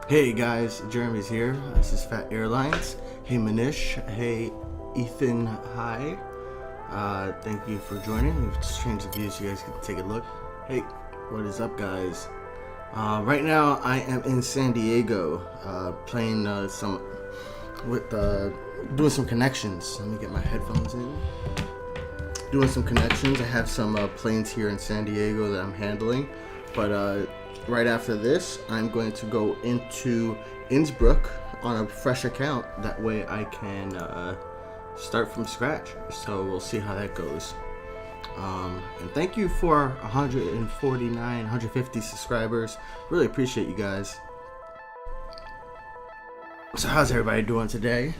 Hey guys, Jeremy's here. This is Fat Airlines. Hey Manish. Hey Ethan. Hi. Thank you for joining. We've just changed the views so you guys can take a look. Hey, what is up, guys? Right now I am in San Diego, playing doing some connections. Let me get my headphones in. Doing some connections. I have some planes here in San Diego that I'm handling, but right after this, I'm going to go into Innsbruck on a fresh account. That way I can start from scratch. So we'll see how that goes. And thank you for 150 subscribers. Really appreciate you guys. So how's everybody doing today?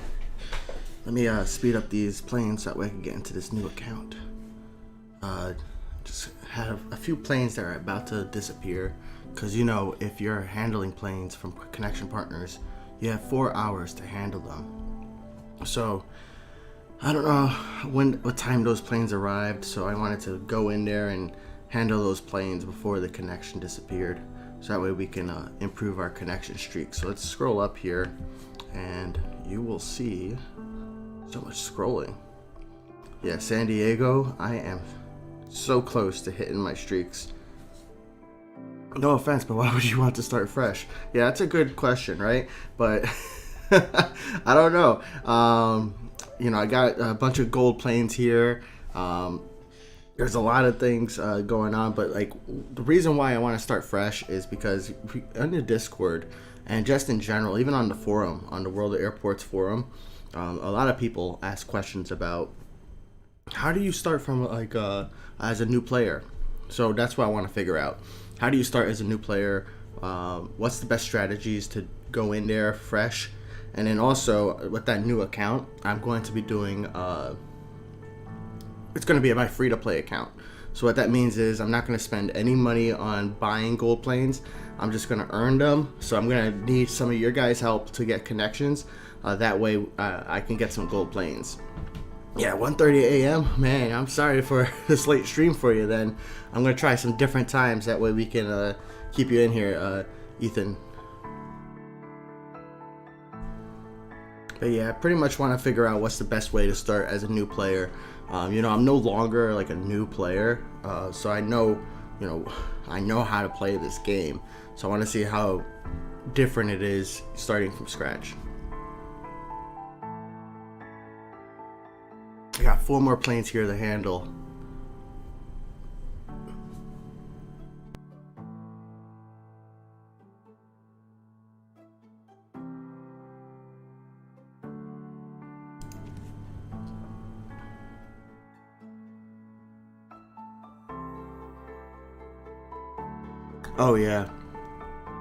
Let me speed up these planes so that way I can get into this new account. Just have a few planes that are about to disappear. Because, you know, if you're handling planes from connection partners, you have 4 hours to handle them. So, I don't know what time those planes arrived, so I wanted to go in there and handle those planes before the connection disappeared. So that way we can improve our connection streak. So let's scroll up here, and you will see so much scrolling. Yeah, San Diego, I am so close to hitting my streaks. No offense, but why would you want to start fresh? Yeah, that's a good question, right? But I don't know. You know, I got a bunch of gold planes here. There's a lot of things going on, but like the reason why I want to start fresh is because on the Discord and just in general, even on the forum, on the World of Airports forum, a lot of people ask questions about how do you start from like as a new player. So that's what I want to figure out. How do you start as a new player? What's the best strategies to go in there fresh? And then also with that new account, I'm going to be doing, it's going to be my free-to-play account. So what that means is I'm not going to spend any money on buying gold planes. I'm just going to earn them. So I'm going to need some of your guys' help to get connections. That way I can get some gold planes. Yeah, 1:30 a.m. Man, I'm sorry for this late stream for you then. I'm going to try some different times. That way we can keep you in here, Ethan. But yeah, I pretty much want to figure out what's the best way to start as a new player. You know, I'm no longer like a new player, so I know, you know, I know how to play this game. So I want to see how different it is starting from scratch. I got 4 more planes here to handle. Oh yeah,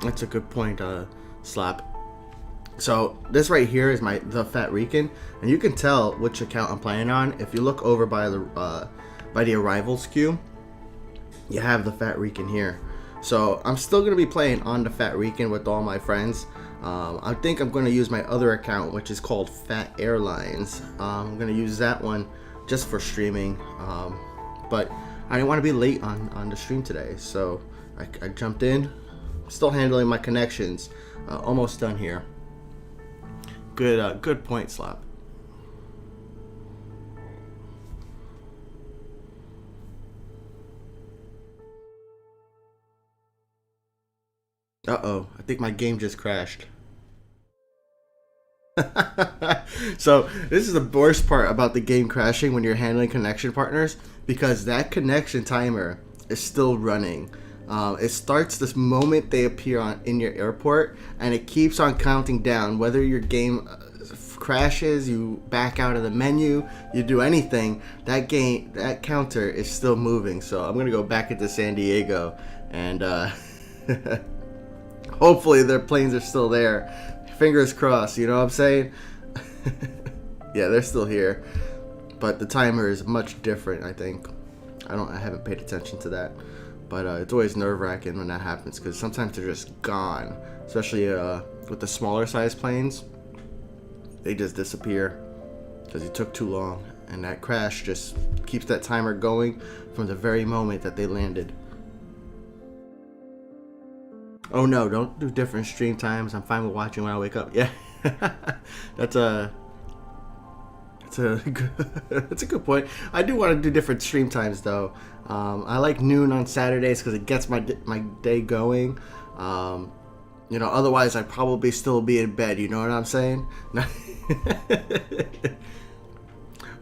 that's a good point, Slap. So this right here is the Fat Rican, and you can tell which account I'm playing on. If you look over by the arrivals queue, you have the Fat Rican here. So I'm still gonna be playing on the Fat Rican with all my friends. I think I'm gonna use my other account, which is called Fat Airlines. I'm gonna use that one just for streaming, but I didn't want to be late on the stream today, so I jumped in. Still handling my connections. Almost done here. Good point, Slap. Uh-oh, I think my game just crashed. So this is the worst part about the game crashing when you're handling connection partners, because that connection timer is still running. It starts this moment they appear in your airport, and it keeps on counting down. Whether your game crashes, you back out of the menu, you do anything, that counter is still moving. So I'm gonna go back into San Diego, and hopefully their planes are still there. Fingers crossed, you know what I'm saying? Yeah, they're still here, but the timer is much different, I think. I haven't paid attention to that. But it's always nerve-wracking when that happens, because sometimes they're just gone. Especially with the smaller size planes, they just disappear because it took too long. And that crash just keeps that timer going from the very moment that they landed. Oh no, don't do different stream times. I'm fine with watching when I wake up. Yeah, that's a good point. I do want to do different stream times though. I like noon on Saturdays because it gets my day going. You know, otherwise I'd probably still be in bed. You know what I'm saying?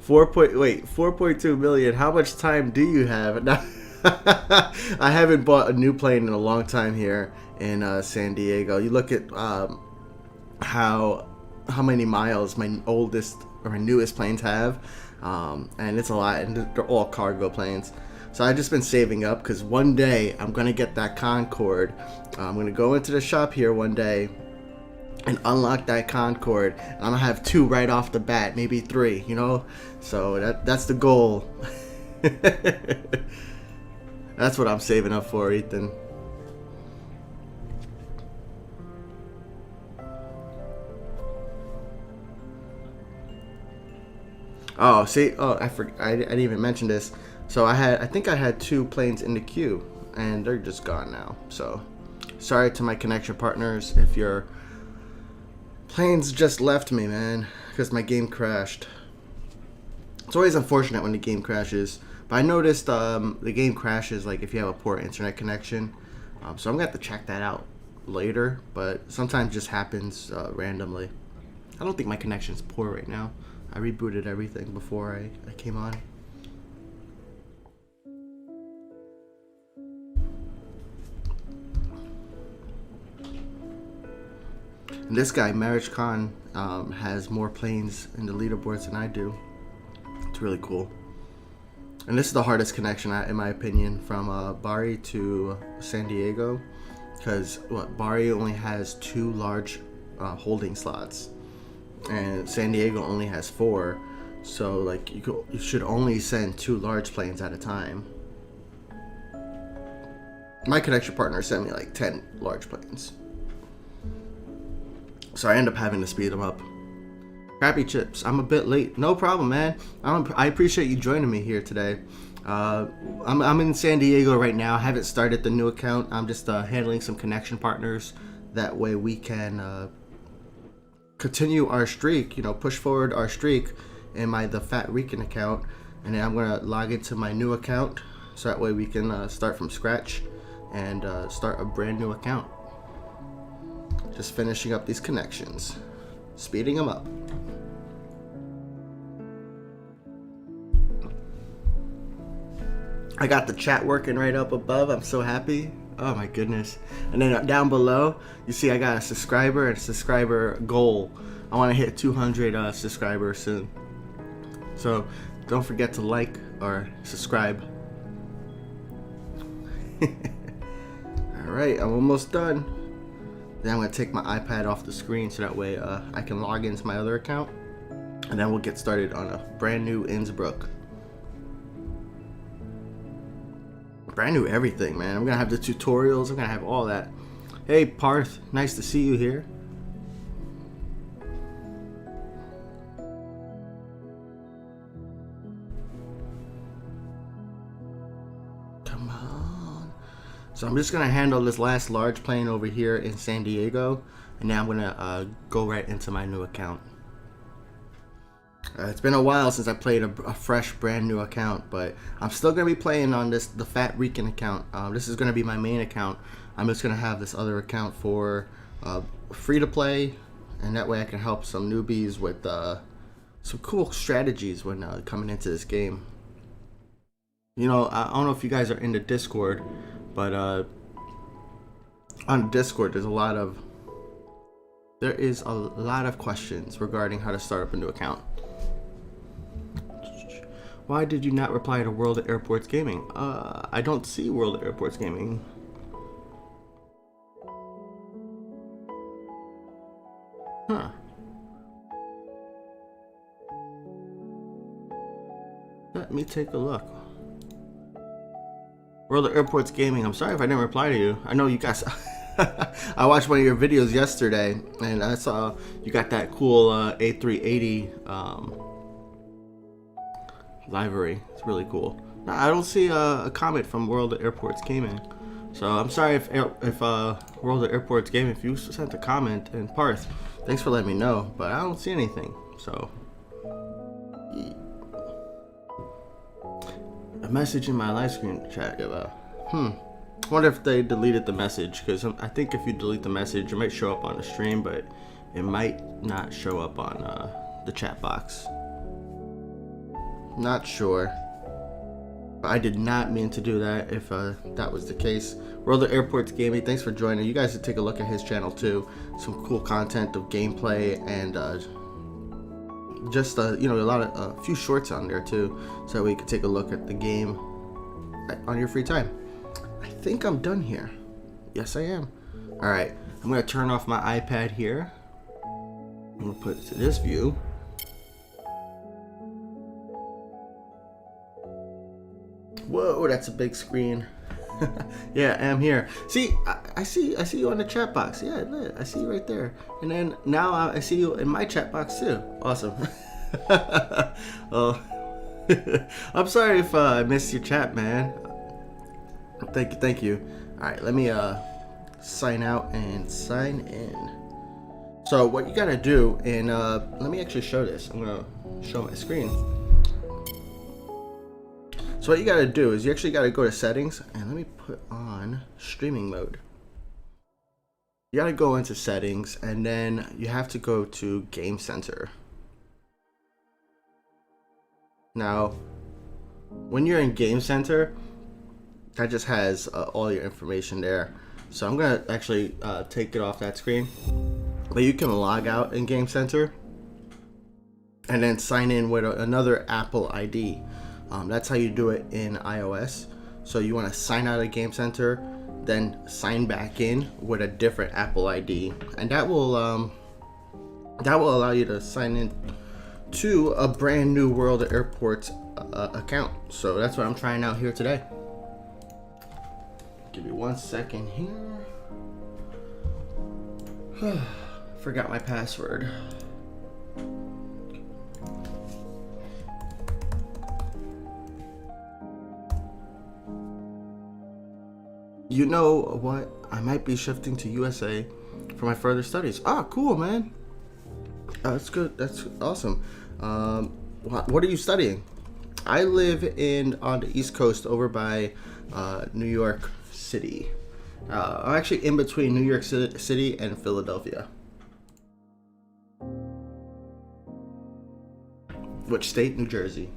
4.2 million. How much time do you have? Now, I haven't bought a new plane in a long time here in San Diego. You look at how many miles my oldest or my newest planes have, and it's a lot, and they're all cargo planes. So I've just been saving up, because one day I'm gonna get that Concorde. I'm gonna go into the shop here one day and unlock that Concorde, and I'm gonna have 2 right off the bat, maybe 3, you know. So that's the goal. That's what I'm saving up for, Ethan. Oh, see, I didn't even mention this. So I think I had 2 planes in the queue, and they're just gone now. So sorry to my connection partners if your planes just left me, man, because my game crashed. It's always unfortunate when the game crashes, but I noticed the game crashes like if you have a poor internet connection. So I'm gonna have to check that out later, but sometimes it just happens randomly. I don't think my connection's poor right now. I rebooted everything before I came on. And this guy, Marriage Khan, has more planes in the leaderboards than I do. It's really cool. And this is the hardest connection, in my opinion, from Bari to San Diego, because Bari only has 2 large holding slots, and San Diego only has 4. So like you should only send 2 large planes at a time. My connection partner sent me like 10 large planes, so I end up having to speed them up. Crappy Chips, I'm a bit late. No problem, man. I appreciate you joining me here today. I'm in San Diego right now. I haven't started the new account. I'm just handling some connection partners. That way we can continue our streak, push forward our streak in the Fat Rican account. And then I'm gonna log into my new account, so that way we can start from scratch and start a brand new account. Just finishing up these connections, speeding them up. I got the chat working right up above. I'm so happy. Oh my goodness. And then down below, you see I got a subscriber and subscriber goal. I want to hit 200 subscribers soon. So don't forget to like or subscribe. Alright, I'm almost done. Then I'm going to take my iPad off the screen so that way I can log into my other account. And then we'll get started on a brand new Innsbruck. Brand new everything, man. I'm going to have the tutorials. I'm going to have all that. Hey, Parth. Nice to see you here. Come on. So I'm just going to handle this last large plane over here in San Diego. And now I'm going to go right into my new account. It's been a while since I played a fresh, brand new account, but I'm still going to be playing on the Fat Rican account. This is going to be my main account. I'm just going to have this other account for free to play, and that way I can help some newbies with some cool strategies when coming into this game. I don't know if you guys are into Discord, but on Discord there is a lot of questions regarding how to start up a new account. Why did you not reply to World of Airports Gaming? I don't see World of Airports Gaming. Huh. Let me take a look. World of Airports Gaming, I'm sorry if I didn't reply to you. I know you guys... I watched one of your videos yesterday, and I saw you got that cool A380 livery. It's really cool. Now, I don't see a comment from World of Airports Gaming, so I'm sorry if World of Airports Gaming, if you sent a comment. And Parth, thanks for letting me know, but I don't see anything. So a message in my live screen chat about I wonder if they deleted the message, because I think if you delete the message it might show up on the stream, but it might not show up on the chat box. Not sure. I did not mean to do that if that was the case. World of Airports Gaming, thanks for joining. You guys should take a look at his channel too. Some cool content of gameplay and just a few shorts on there too, so that we can take a look at the game on your free time. I think I'm done here. Yes, I am. All right, I'm gonna turn off my iPad here. I'm gonna put it to this view. Whoa, that's a big screen. Yeah, I'm here. See, I see you on the chat box. Yeah, I see you right there. And then now I see you in my chat box too. Awesome. Oh, I'm sorry if I missed your chat, man. Thank you. All right, let me sign out and sign in. So what you gotta do, and let me actually show this. I'm gonna show my screen. So what you gotta do is you actually gotta go to settings, and let me put on streaming mode. You gotta go into settings, and then you have to go to Gamecenter. Now, when you're in Gamecenter, that just has all your information there. So I'm gonna actually take it off that screen, but you can log out in Gamecenter and then sign in with another Apple ID. That's how you do it in iOS. So you want to sign out of Gamecenter, then sign back in with a different Apple ID, and that will allow you to sign in to a brand new World of Airports account. So that's what I'm trying out here today. Give me 1 second here. Forgot my password. You know what? I might be shifting to USA for my further studies. Ah, cool, man. Oh, that's good. That's awesome. What are you studying? I live on the East Coast, over by New York City. I'm actually in between New York City and Philadelphia. Which state? New Jersey.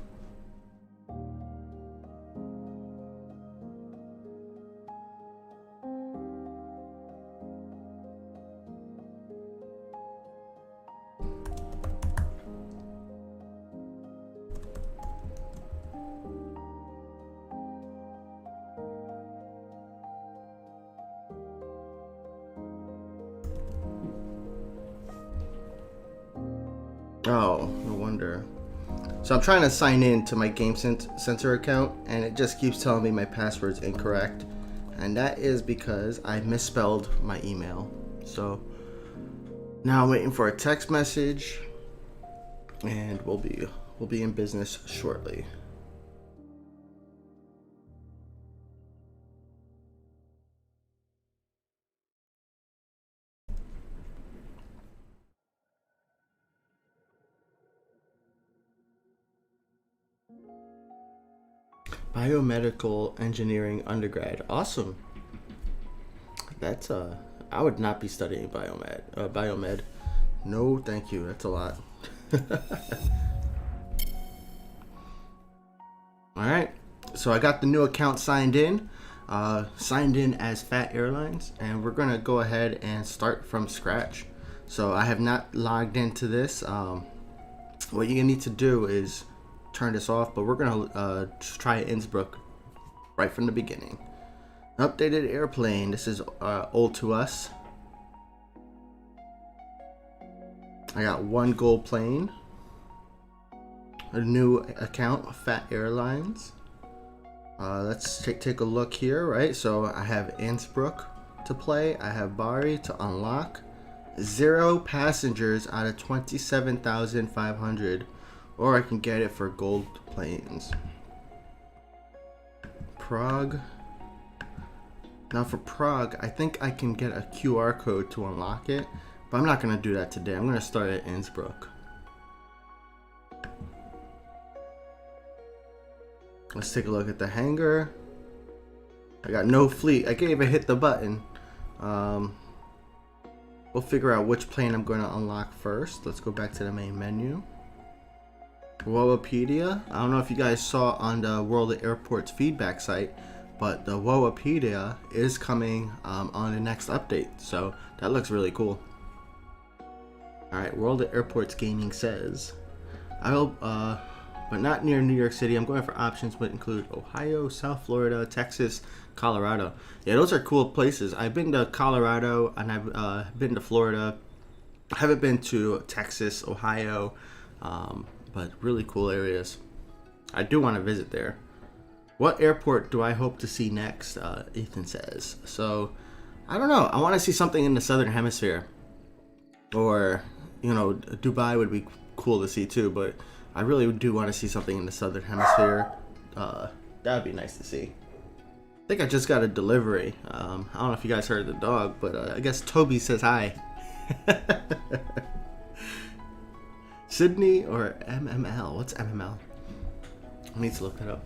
Oh, no wonder. So I'm trying to sign in to my Gamecenter account, and it just keeps telling me my password's incorrect, and that is because I misspelled my email. So now I'm waiting for a text message, and we'll be in business shortly. Biomedical engineering undergrad. Awesome. That's I would not be studying biomed. No, thank you. That's a lot. All right. So I got the new account signed in. Signed in as Fat Airlines, and we're gonna go ahead and start from scratch. So I have not logged into this. What you need to do is turn this off, but we're gonna try Innsbruck right from the beginning. Updated airplane. This is old to us. I got one gold plane. A new account, Fat Airlines. Let's take a look here, right? So I have Innsbruck to play. I have Bari to unlock. 0 passengers out of 27,500, or I can get it for gold planes. Prague. Now for Prague, I think I can get a QR code to unlock it, but I'm not gonna do that today. I'm gonna start at Innsbruck. Let's take a look at the hangar. I got no fleet. I can't even hit the button. We'll figure out which plane I'm going to unlock first. Let's go back to the main menu. Woapedia. I don't know if you guys saw on the World of Airports feedback site, but the Woapedia is coming on the next update. So that looks really cool. Alright, World of Airports Gaming says, I will, but not near New York City. I'm going for options that include Ohio, South Florida, Texas, Colorado. Yeah, those are cool places. I've been to Colorado and I've been to Florida. I haven't been to Texas, Ohio, but really cool areas. I do want to visit there. What airport do I hope to see next? Ethan says. So, I don't know. I want to see something in the Southern Hemisphere. Or, you know, Dubai would be cool to see too, but I really do want to see something in the Southern Hemisphere. That would be nice to see. I think I just got a delivery. I don't know if you guys heard the dog, but I guess Toby says hi. Sydney or MML? What's MML? I need to look that up.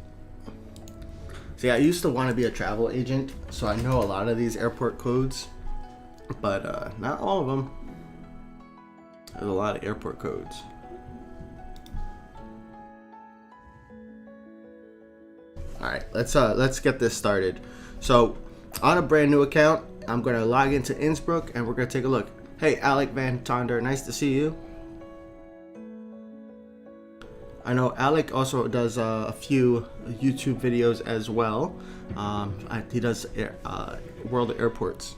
See, I used to want to be a travel agent, so I know a lot of these airport codes, but not all of them. There's a lot of airport codes. All right, let's get this started. So, on a brand new account, I'm gonna log into Innsbruck, and we're gonna take a look. Hey, Alec Van Tonder, nice to see you. I know Alec also does a few YouTube videos as well. He does World of Airports.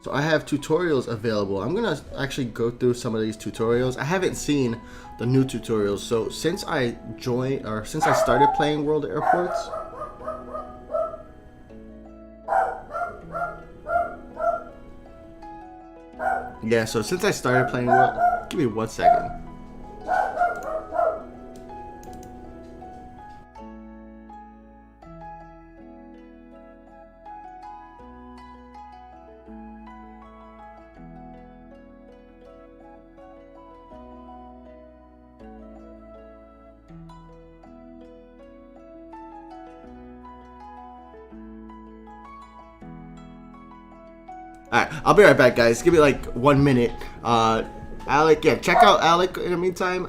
So I have tutorials available. I'm gonna actually go through some of these tutorials. I haven't seen the new tutorials. So since I started playing World of Airports, yeah. So since I started playing World, give me 1 second. Alright, I'll be right back, guys. Give me like 1 minute. Alec, yeah, check out Alec in the meantime.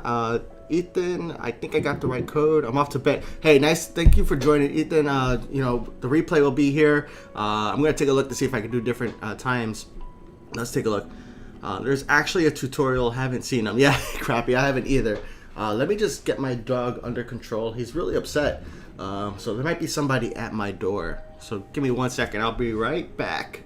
Ethan, I think I got the right code. I'm off to bed. Hey, nice. Thank you for joining, Ethan. You know, the replay will be here. I'm going to take a look to see if I can do different times. Let's take a look. There's actually a tutorial. Haven't seen them. Yeah, crappy. I haven't either. Let me just get my dog under control. He's really upset. So there might be somebody at my door. So give me 1 second. I'll be right back.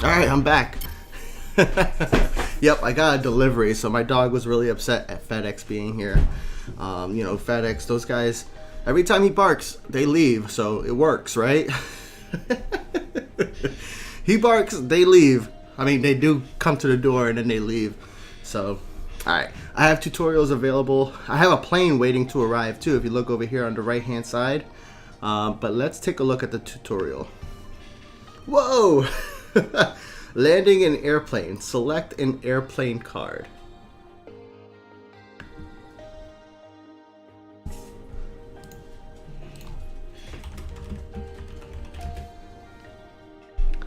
Alright, I'm back. Yep, I got a delivery, so my dog was really upset at FedEx being here. You know, FedEx, those guys, every time he barks, they leave, so it works, right? He barks, they leave. I mean, they do come to the door and then they leave. So, alright, I have tutorials available. I have a plane waiting to arrive too, if you look over here on the right hand side. But let's take a look at the tutorial. Whoa! Landing an airplane. Select an airplane card.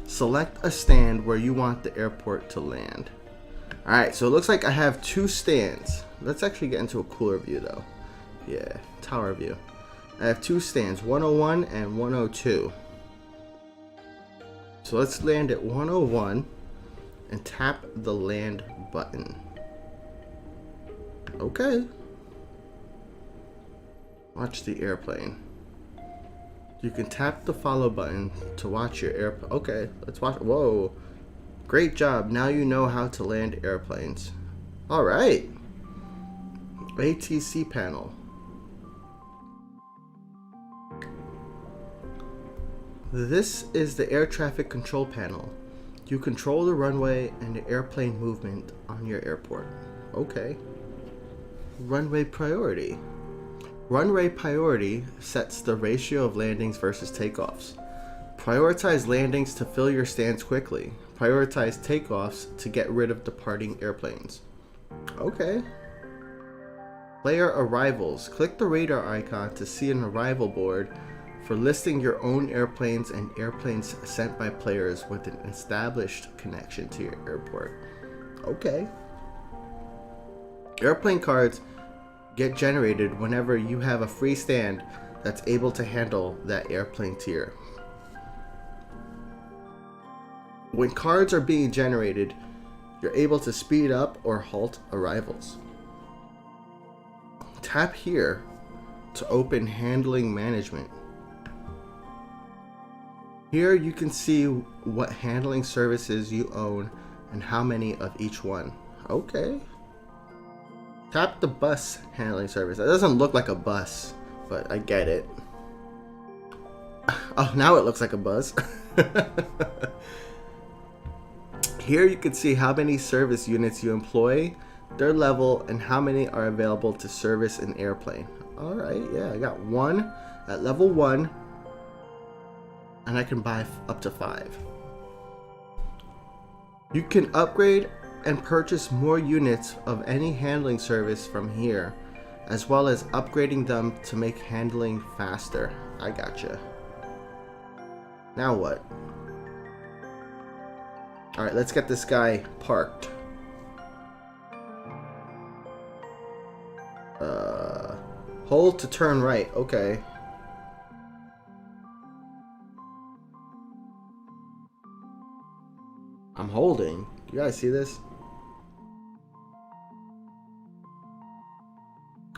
Select a stand where you want the airport to land. Alright, so it looks like I have 2 stands. Let's actually get into a cooler view though. Yeah, tower view. I have 2 stands, 101 and 102. So let's land at 101 and tap the land button. Okay. Watch the airplane. You can tap the follow button to watch your airplane. Okay, let's watch. Whoa. Great job. Now you know how to land airplanes. All right. ATC panel. This is the air traffic control panel. You control the runway and the airplane movement on your airport. Okay. Runway priority. Runway priority sets the ratio of landings versus takeoffs. Prioritize landings to fill your stands quickly. Prioritize takeoffs to get rid of departing airplanes. Okay. Player arrivals. Click the radar icon to see an arrival board for listing your own airplanes and airplanes sent by players with an established connection to your airport. Okay. Airplane cards get generated whenever you have a free stand that's able to handle that airplane tier. When cards are being generated, you're able to speed up or halt arrivals. Tap here to open handling management. Here you can see what handling services you own and how many of each one. Okay. Tap the bus handling service. That doesn't look like a bus, but I get it. Oh, now it looks like a bus. Here you can see how many service units you employ, their level, and how many are available to service an airplane. Alright, yeah, I got 1 at level 1, and I can buy up to 5. You can upgrade and purchase more units of any handling service from here, as well as upgrading them to make handling faster. I gotcha. Now what? Alright, let's get this guy parked. Hold to turn right. Okay. I'm holding. You guys see this?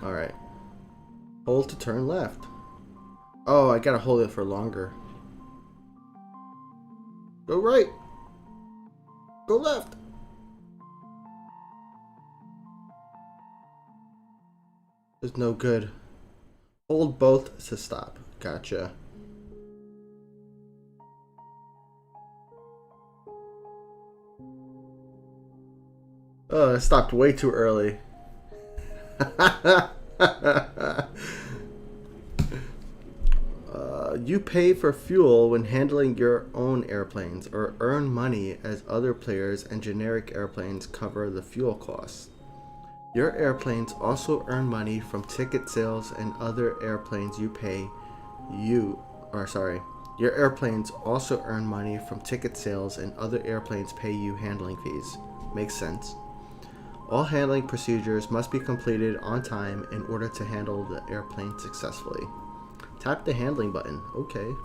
Alright. Hold to turn left. Oh, I gotta hold it for longer. Go right. Go left. There's no good. Hold both to stop. Gotcha. Oh, I stopped way too early. You pay for fuel when handling your own airplanes, or earn money as other players and generic airplanes cover the fuel costs. Your airplanes also earn money from ticket sales and other airplanes you pay your airplanes also earn money from ticket sales and other airplanes pay you handling fees. Makes sense. All handling procedures must be completed on time in order to handle the airplane successfully. Tap the handling button. Okay.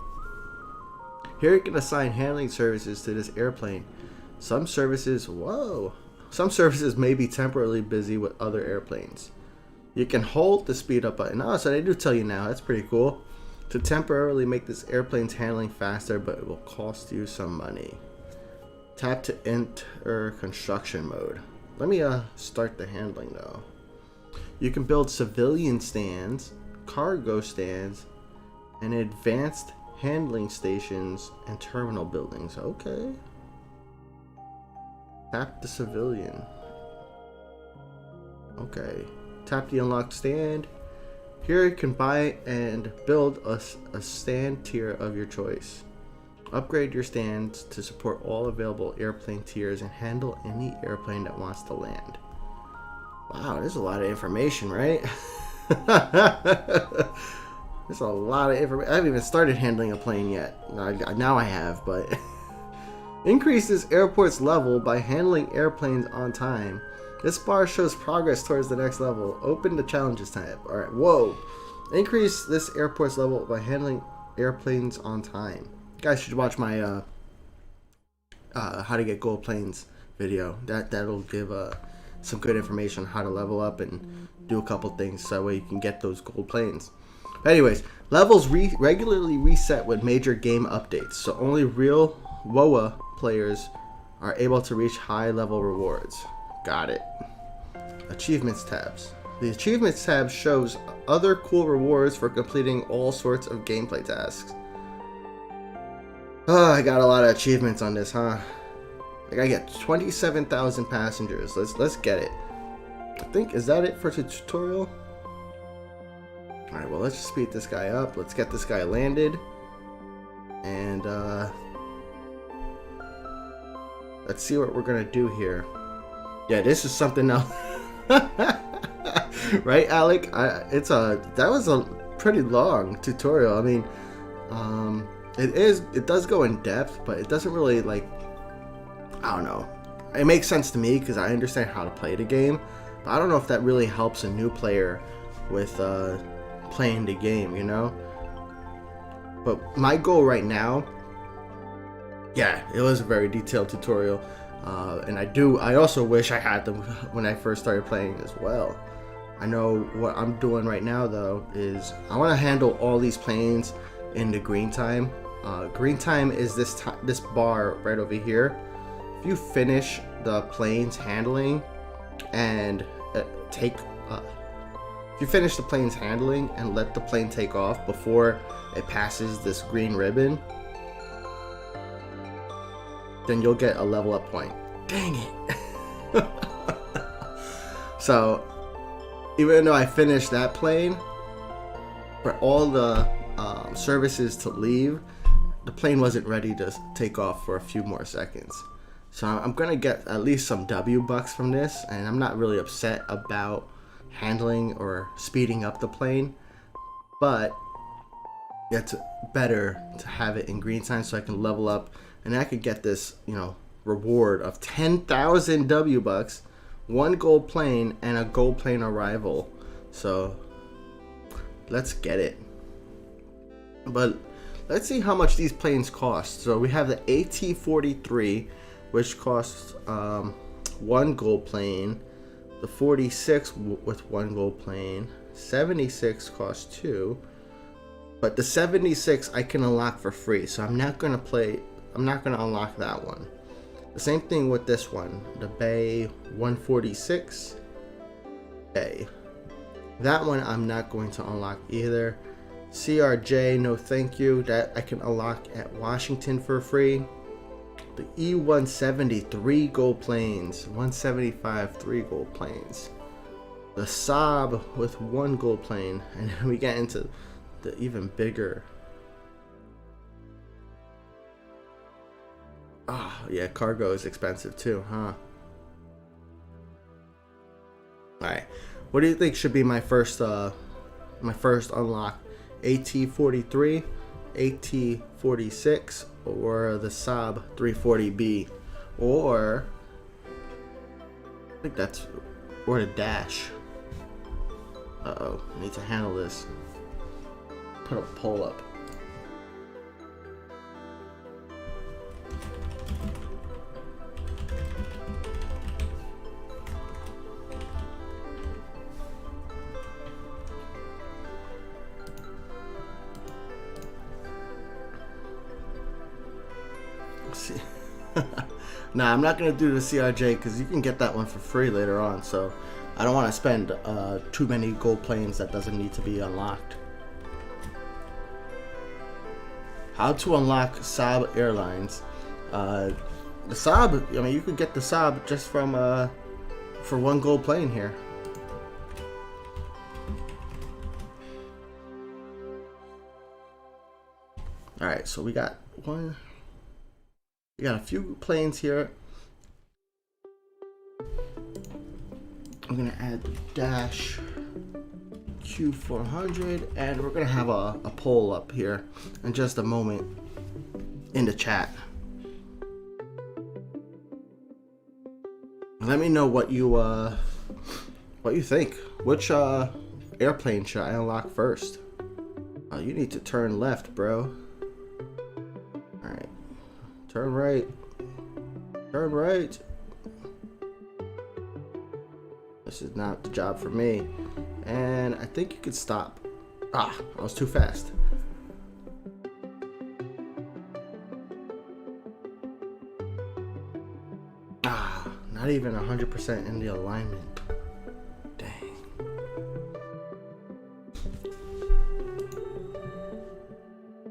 Here you can assign handling services to this airplane. Some services may be temporarily busy with other airplanes. You can hold the speed up button. Oh, so they do tell you now. That's pretty cool. To temporarily make this airplane's handling faster, but it will cost you some money. Tap to enter construction mode. Let me start the handling though. You can build civilian stands, cargo stands, and advanced handling stations and terminal buildings. Okay. Tap the civilian. Okay. Tap the unlocked stand. Here you can buy and build a stand tier of your choice. Upgrade your stands to support all available airplane tiers and handle any airplane that wants to land. Wow, there's a lot of information, right? There's a lot of information. I haven't even started handling a plane yet. Now I have, but... Increase this airport's level by handling airplanes on time. This bar shows progress towards the next level. Open the challenges tab. Alright, whoa. Increase this airport's level by handling airplanes on time. You guys should watch my how to get gold planes video. That'll give some good information on how to level up and do a couple things so that way you can get those gold planes. But anyways, levels regularly reset with major game updates, so only real WoA players are able to reach high level rewards. Got it. Achievements tabs. The Achievements tab shows other cool rewards for completing all sorts of gameplay tasks. Oh, I got a lot of achievements on this, huh? I gotta get 27,000 passengers. Let's get it. I think, is that it for the tutorial? Alright, well, let's just speed this guy up. Let's get this guy landed. And, let's see what we're gonna do here. Yeah, this is something else. Right, Alec? That was a pretty long tutorial. I mean, it does go in depth, but it doesn't really, like, I don't know. It makes sense to me because I understand how to play the game, but I don't know if that really helps a new player with playing the game, you know? But my goal right now, yeah, it was a very detailed tutorial. And I also wish I had them when I first started playing as well. I know what I'm doing right now though is I want to handle all these planes in the green time. Green time is this bar right over here. If you finish the plane's handling and if you finish the plane's handling and let the plane take off before it passes this green ribbon, then you'll get a level up point. Dang it. So even though I finished that plane, for all the services to leave, the plane wasn't ready to take off for a few more seconds. So I'm gonna get at least some W bucks from this, and I'm not really upset about handling or speeding up the plane, but it's better to have it in green time so I can level up and I could get this, you know, reward of 10,000 W bucks, 1 gold plane, and a gold plane arrival. So let's get it. But let's see how much these planes cost. So we have the AT-43, which costs 1 gold plane, the 46 with 1 gold plane, 76 costs 2, but the 76 I can unlock for free, so I'm not gonna unlock that one. The same thing with this one, the Bay 146 Bay. That one I'm not going to unlock either. CRJ, no thank you. That I can unlock at Washington for free. The E-170, 3 gold planes. 175, 3 gold planes. The Saab with 1 gold plane. And then we get into the even bigger. Oh, yeah, cargo is expensive too, huh? Alright. What do you think should be my first unlock? AT-43, AT-46, or the Saab 340B, or I think that's, or the Dash. Uh-oh, I need to handle this. Put a poll up. Nah, I'm not gonna do the CRJ because you can get that one for free later on. So I don't want to spend too many gold planes that doesn't need to be unlocked. How to unlock Saab Airlines? The Saab. I mean, you could get the Saab just from for 1 gold plane here. All right, so we got one. We got a few planes here. I'm gonna add the Dash Q400, and we're gonna have a poll up here in just a moment in the chat. Let me know what you think. Which airplane should I unlock first? You need to turn left, bro. Turn right. Turn right. This is not the job for me. And I think you could stop. Ah, I was too fast. Ah, not even 100% in the alignment. Dang.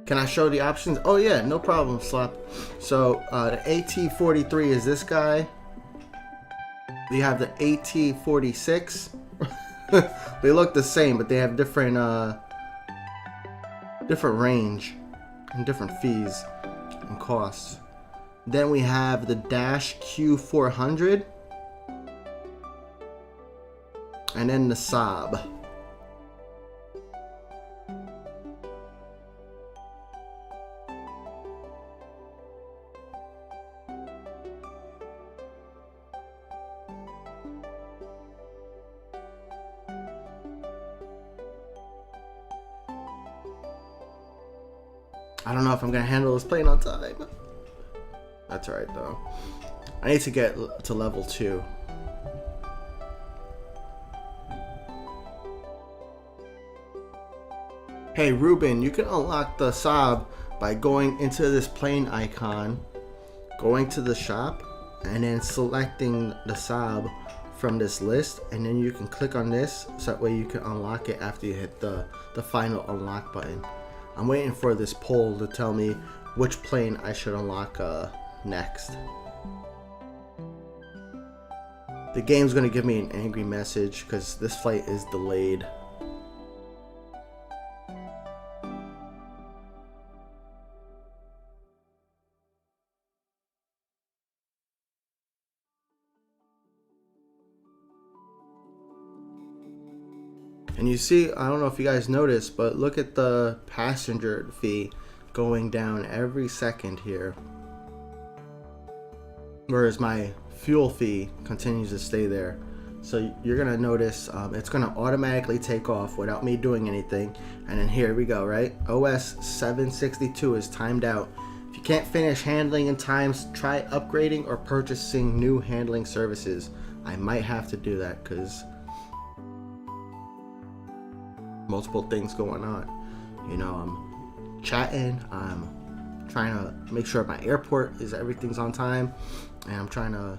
Can I show the options? Oh yeah, no problem, Slap. So the AT-43 is this guy. You have the AT-46. They look the same, but they have different range and different fees and costs. Then we have the Dash Q400, and then the Saab. I don't know if I'm gonna handle this plane on time. That's alright though. I need to get to level 2. Hey Ruben, you can unlock the Saab by going into this plane icon, going to the shop, and then selecting the Saab from this list, and then you can click on this so that way you can unlock it after you hit the final unlock button. I'm waiting for this poll to tell me which plane I should unlock next. The game's gonna give me an angry message because this flight is delayed. And you see, I don't know if you guys noticed, but look at the passenger fee going down every second here. Whereas my fuel fee continues to stay there. So you're gonna notice it's gonna automatically take off without me doing anything. And then here we go, right? OS 762 is timed out. If you can't finish handling in time, try upgrading or purchasing new handling services. I might have to do that because multiple things going on. You know, I'm chatting, I'm trying to make sure my airport is everything's on time, and I'm trying to,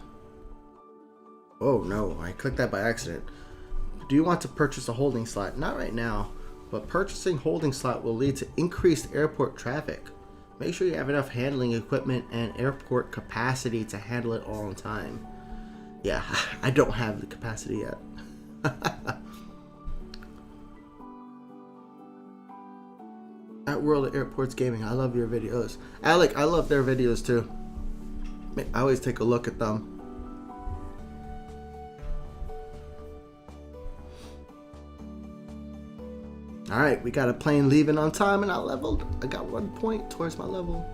oh no, I clicked that by accident. Do you want to purchase a holding slot? Not right now, but purchasing holding slot will lead to increased airport traffic. Make sure you have enough handling equipment and airport capacity to handle it all in time. Yeah, I don't have the capacity yet. At World of Airports Gaming, I love your videos. Alec, I love their videos too. I always take a look at them. Alright, we got a plane leaving on time and I leveled. I got 1 point towards my level.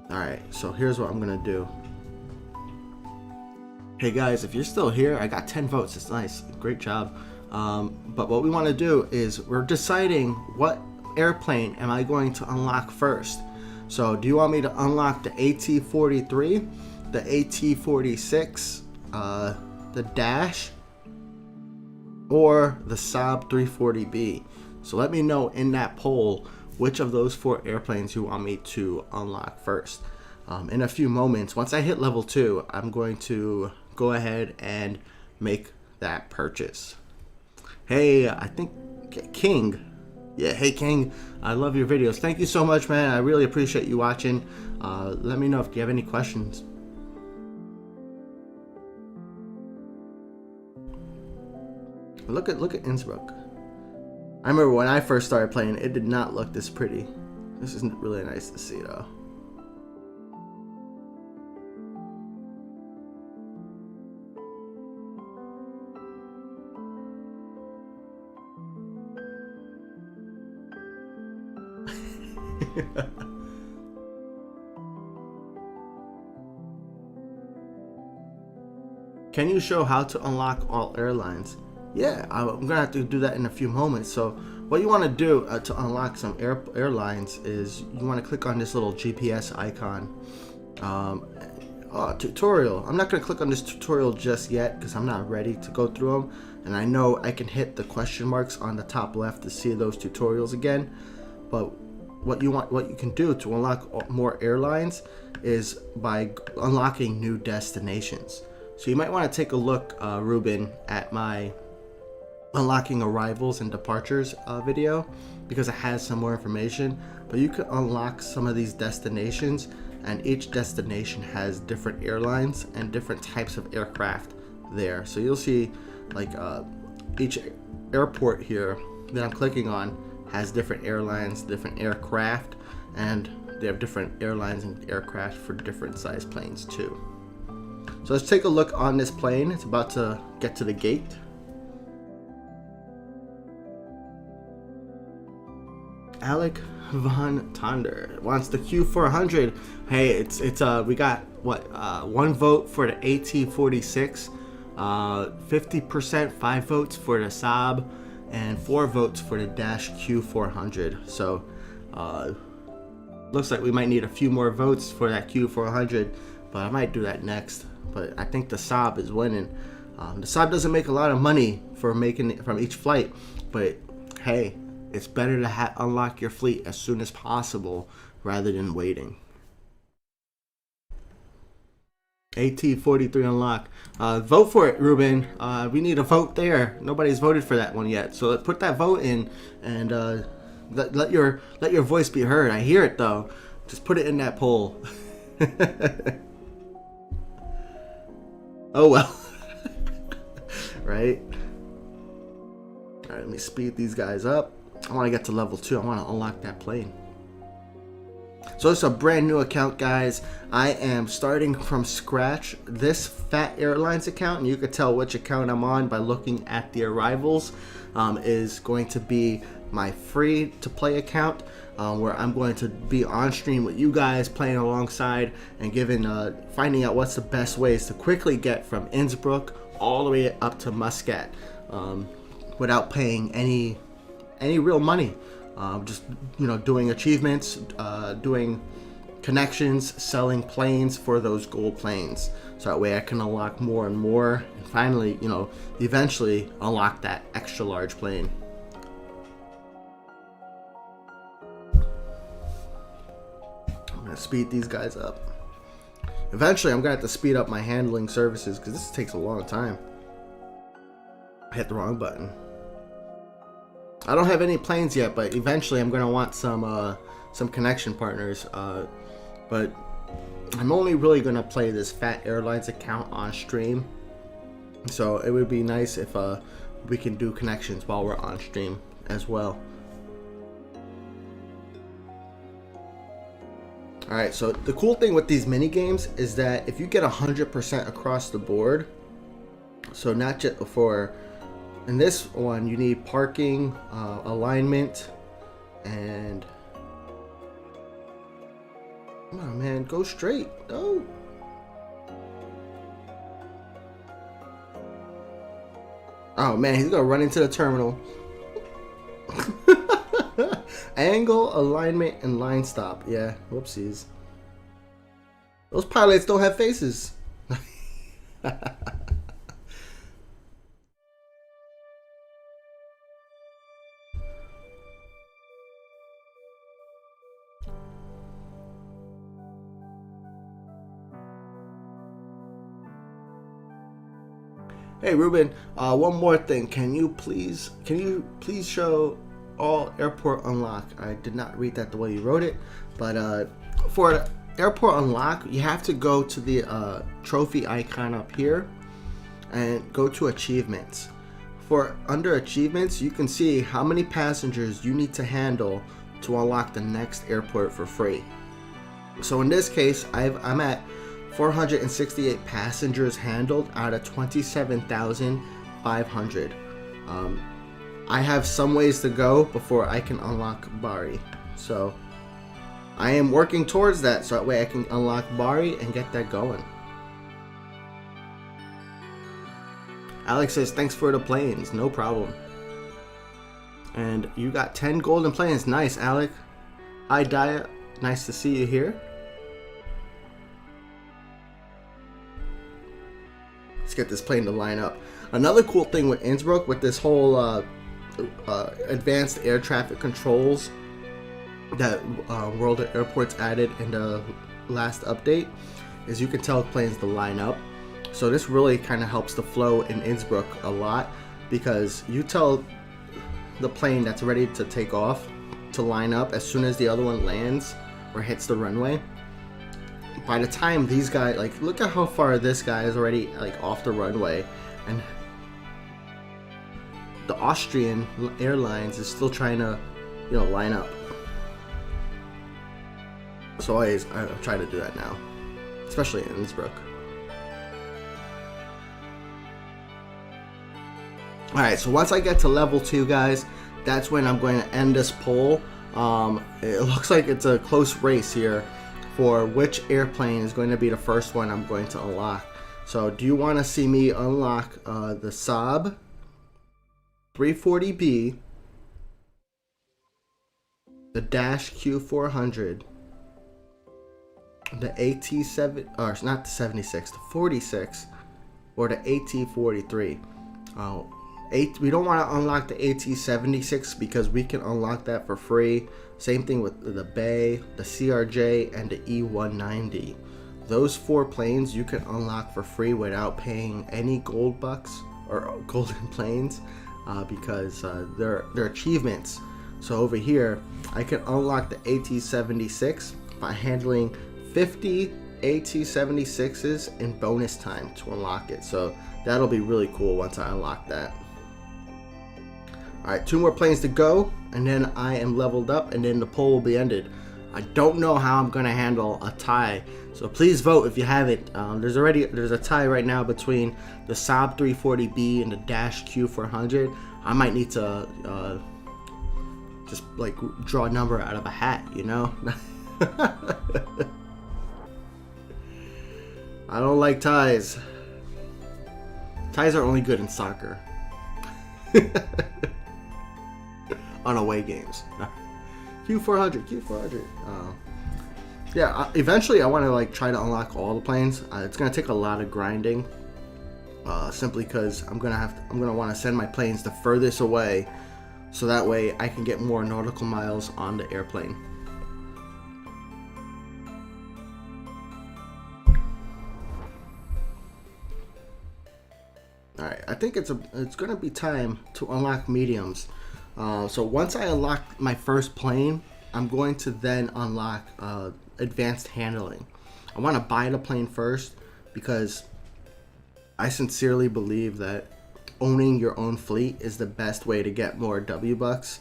Alright, so here's what I'm gonna do. Hey guys, if you're still here, I got 10 votes. It's nice. Great job. But what we want to do is we're deciding what airplane am I going to unlock first. So do you want me to unlock the AT-43, the AT-46, the Dash, or the Saab 340B? So let me know in that poll which of those 4 airplanes you want me to unlock first. In a few moments, once I hit level 2, I'm going to go ahead and make that purchase. Hey, I think King. Yeah, hey King, I love your videos. Thank you so much, man. I really appreciate you watching. Let me know if you have any questions. Look at Innsbruck. I remember when I first started playing, it did not look this pretty. This isn't really nice to see though. Can you show how to unlock all airlines? Yeah, I'm gonna have to do that in a few moments. So what you want to do to unlock some airlines is you want to click on this little GPS icon. Tutorial. I'm not gonna click on this tutorial just yet because I'm not ready to go through them, and I know I can hit the question marks on the top left to see those tutorials again. But what you can do to unlock more airlines is by unlocking new destinations. So you might want to take a look, Ruben, at my unlocking arrivals and departures video, because it has some more information. But you can unlock some of these destinations, and each destination has different airlines and different types of aircraft there. So you'll see like each airport here that I'm clicking on has different airlines, different aircraft, and they have different airlines and aircraft for different size planes too. So let's take a look on this plane. It's about to get to the gate. Alec Von Tonder wants the Q400. Hey, we got what 1 vote for the AT-46, 50%, 5 votes for the Saab, and 4 votes for the Dash Q400. So looks like we might need a few more votes for that Q400, but I might do that next. But I think the Saab is winning. The Saab doesn't make a lot of money for making it from each flight, but hey, it's better to unlock your fleet as soon as possible rather than waiting. AT-43 unlock. Vote for it, Ruben. We need a vote there. Nobody's voted for that one yet. So let's put that vote in and let your voice be heard. I hear it though. Just put it in that poll. Oh well. Right? Alright, let me speed these guys up. I want to get to level 2. I want to unlock that plane. So it's a brand new account, guys. I am starting from scratch. This Fat Airlines account, and you can tell which account I'm on by looking at the arrivals, is going to be my free to play account, where I'm going to be on stream with you guys playing alongside and finding out what's the best ways to quickly get from Innsbruck all the way up to Muscat without paying any real money. Just doing achievements, doing connections, selling planes for those gold planes, so that way I can unlock more and more, and finally, eventually unlock that extra large plane. I'm gonna speed these guys up. Eventually I'm gonna have to speed up my handling services because this takes a long time. hit the wrong button. I don't have any planes yet, but eventually I'm gonna want some connection partners. But I'm only really gonna play this Fat Airlines account on stream, so it would be nice if we can do connections while we're on stream as well. Alright, so the cool thing with these mini games is that if you get 100% across the board, so not just for, in this one you need parking, alignment, and come on man, go straight. No. Oh man, he's gonna run into the terminal. Angle, alignment, and line stop. Yeah, whoopsies. Those pilots don't have faces. Hey Ruben, one more thing. Can you please show all airport unlock? I did not read that the way you wrote it, but for airport unlock, you have to go to the trophy icon up here and go to achievements. For under achievements, you can see how many passengers you need to handle to unlock the next airport for free. So in this case, I'm at 468 passengers handled out of 27,500. I have some ways to go before I can unlock Bari. So I am working towards that so that way I can unlock Bari and get that going. Alex says, thanks for the planes. No problem. And you got 10 golden planes. Nice, Alec. Hi, Dia. Nice to see you here. Let's get this plane to line up. Another cool thing with Innsbruck, with this whole advanced air traffic controls that World of Airports added in the last update, is you can tell planes to line up. So this really kind of helps the flow in Innsbruck a lot, because you tell the plane that's ready to take off to line up as soon as the other one lands or hits the runway. By the time these guys, like, look at how far this guy is already like off the runway, and the Austrian Airlines is still trying to, you know, line up. So I try to do that now, especially in Innsbruck. Alright, so once I get to level 2, guys, that's when I'm going to end this poll. It looks like it's a close race here for which airplane is going to be the first one I'm going to unlock. So do you want to see me unlock the Saab 340B, the Dash Q400, the AT7, or not the 76, the 46, or the AT43? We don't want to unlock the AT76 because we can unlock that for free. Same thing with the Bay, the CRJ, and the E190. Those 4 planes you can unlock for free without paying any gold bucks or golden planes, because they're achievements. So over here, I can unlock the AT76 by handling 50 AT76s in bonus time to unlock it. So that'll be really cool once I unlock that. Alright, 2 more planes to go, and then I am leveled up, and then the poll will be ended. I don't know how I'm going to handle a tie, so please vote if you haven't. There's a tie right now between the Saab 340B and the Dash Q400. I might need to just like draw a number out of a hat, you know? I don't like ties. Ties are only good in soccer. On away games. Q400. Yeah, eventually I want to like try to unlock all the planes. It's gonna take a lot of grinding, simply because I'm gonna want to send my planes the furthest away, so that way I can get more nautical miles on the airplane. All right, I think it's gonna be time to unlock mediums. So once I unlock my first plane, I'm going to then unlock advanced handling. I want to buy the plane first because I sincerely believe that owning your own fleet is the best way to get more W bucks,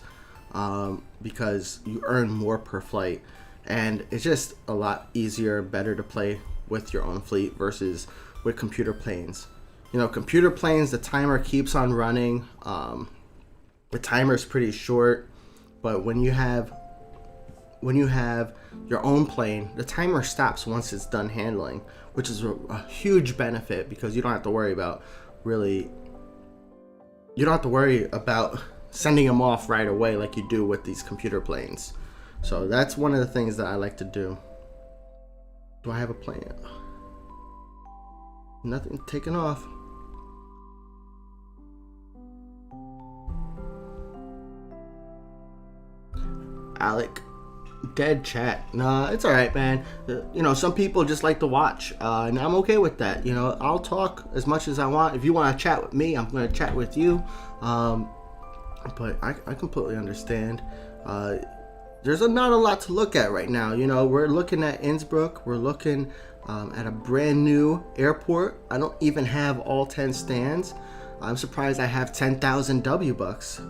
because you earn more per flight, and it's just a lot easier, better to play with your own fleet versus with computer planes. You know, computer planes, the timer keeps on running. The timer's pretty short, but when you have your own plane, the timer stops once it's done handling, which is a huge benefit because you don't have to worry about sending them off right away like you do with these computer planes. So that's one of the things that I like to do. Do I have a plane? Nothing taking off. Alec, dead chat. Nah, it's all right, man. You know, some people just like to watch, and I'm okay with that. You know, I'll talk as much as I want. If you want to chat with me, I'm going to chat with you. But I completely understand. There's not a lot to look at right now. You know, we're looking at Innsbruck. We're looking at a brand new airport. I don't even have all 10 stands. I'm surprised I have 10,000 W bucks.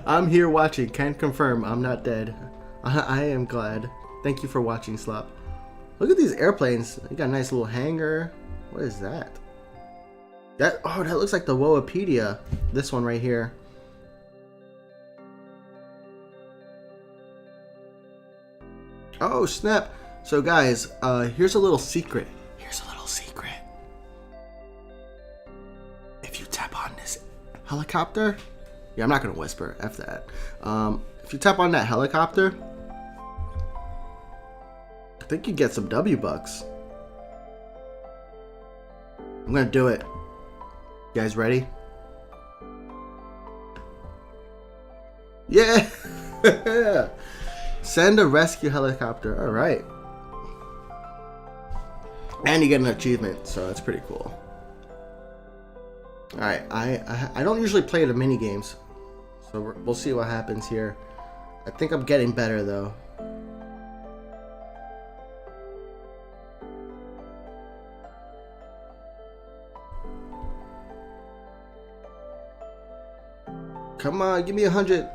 I'm here watching. Can confirm I'm not dead. I am glad. Thank you for watching, Slop. Look at these airplanes. You got a nice little hangar. What is that? That looks like the Woapedia. This one right here. Oh snap! So guys, here's a little secret. If you tap on this helicopter, yeah, I'm not gonna whisper. F that. If you tap on that helicopter, I think you get some W bucks. I'm gonna do it. You guys ready? Yeah! Send a rescue helicopter. All right. And you get an achievement, so that's pretty cool. All right, I don't usually play the mini games, so we'll see what happens here. I think I'm getting better though. Come on, give me 100.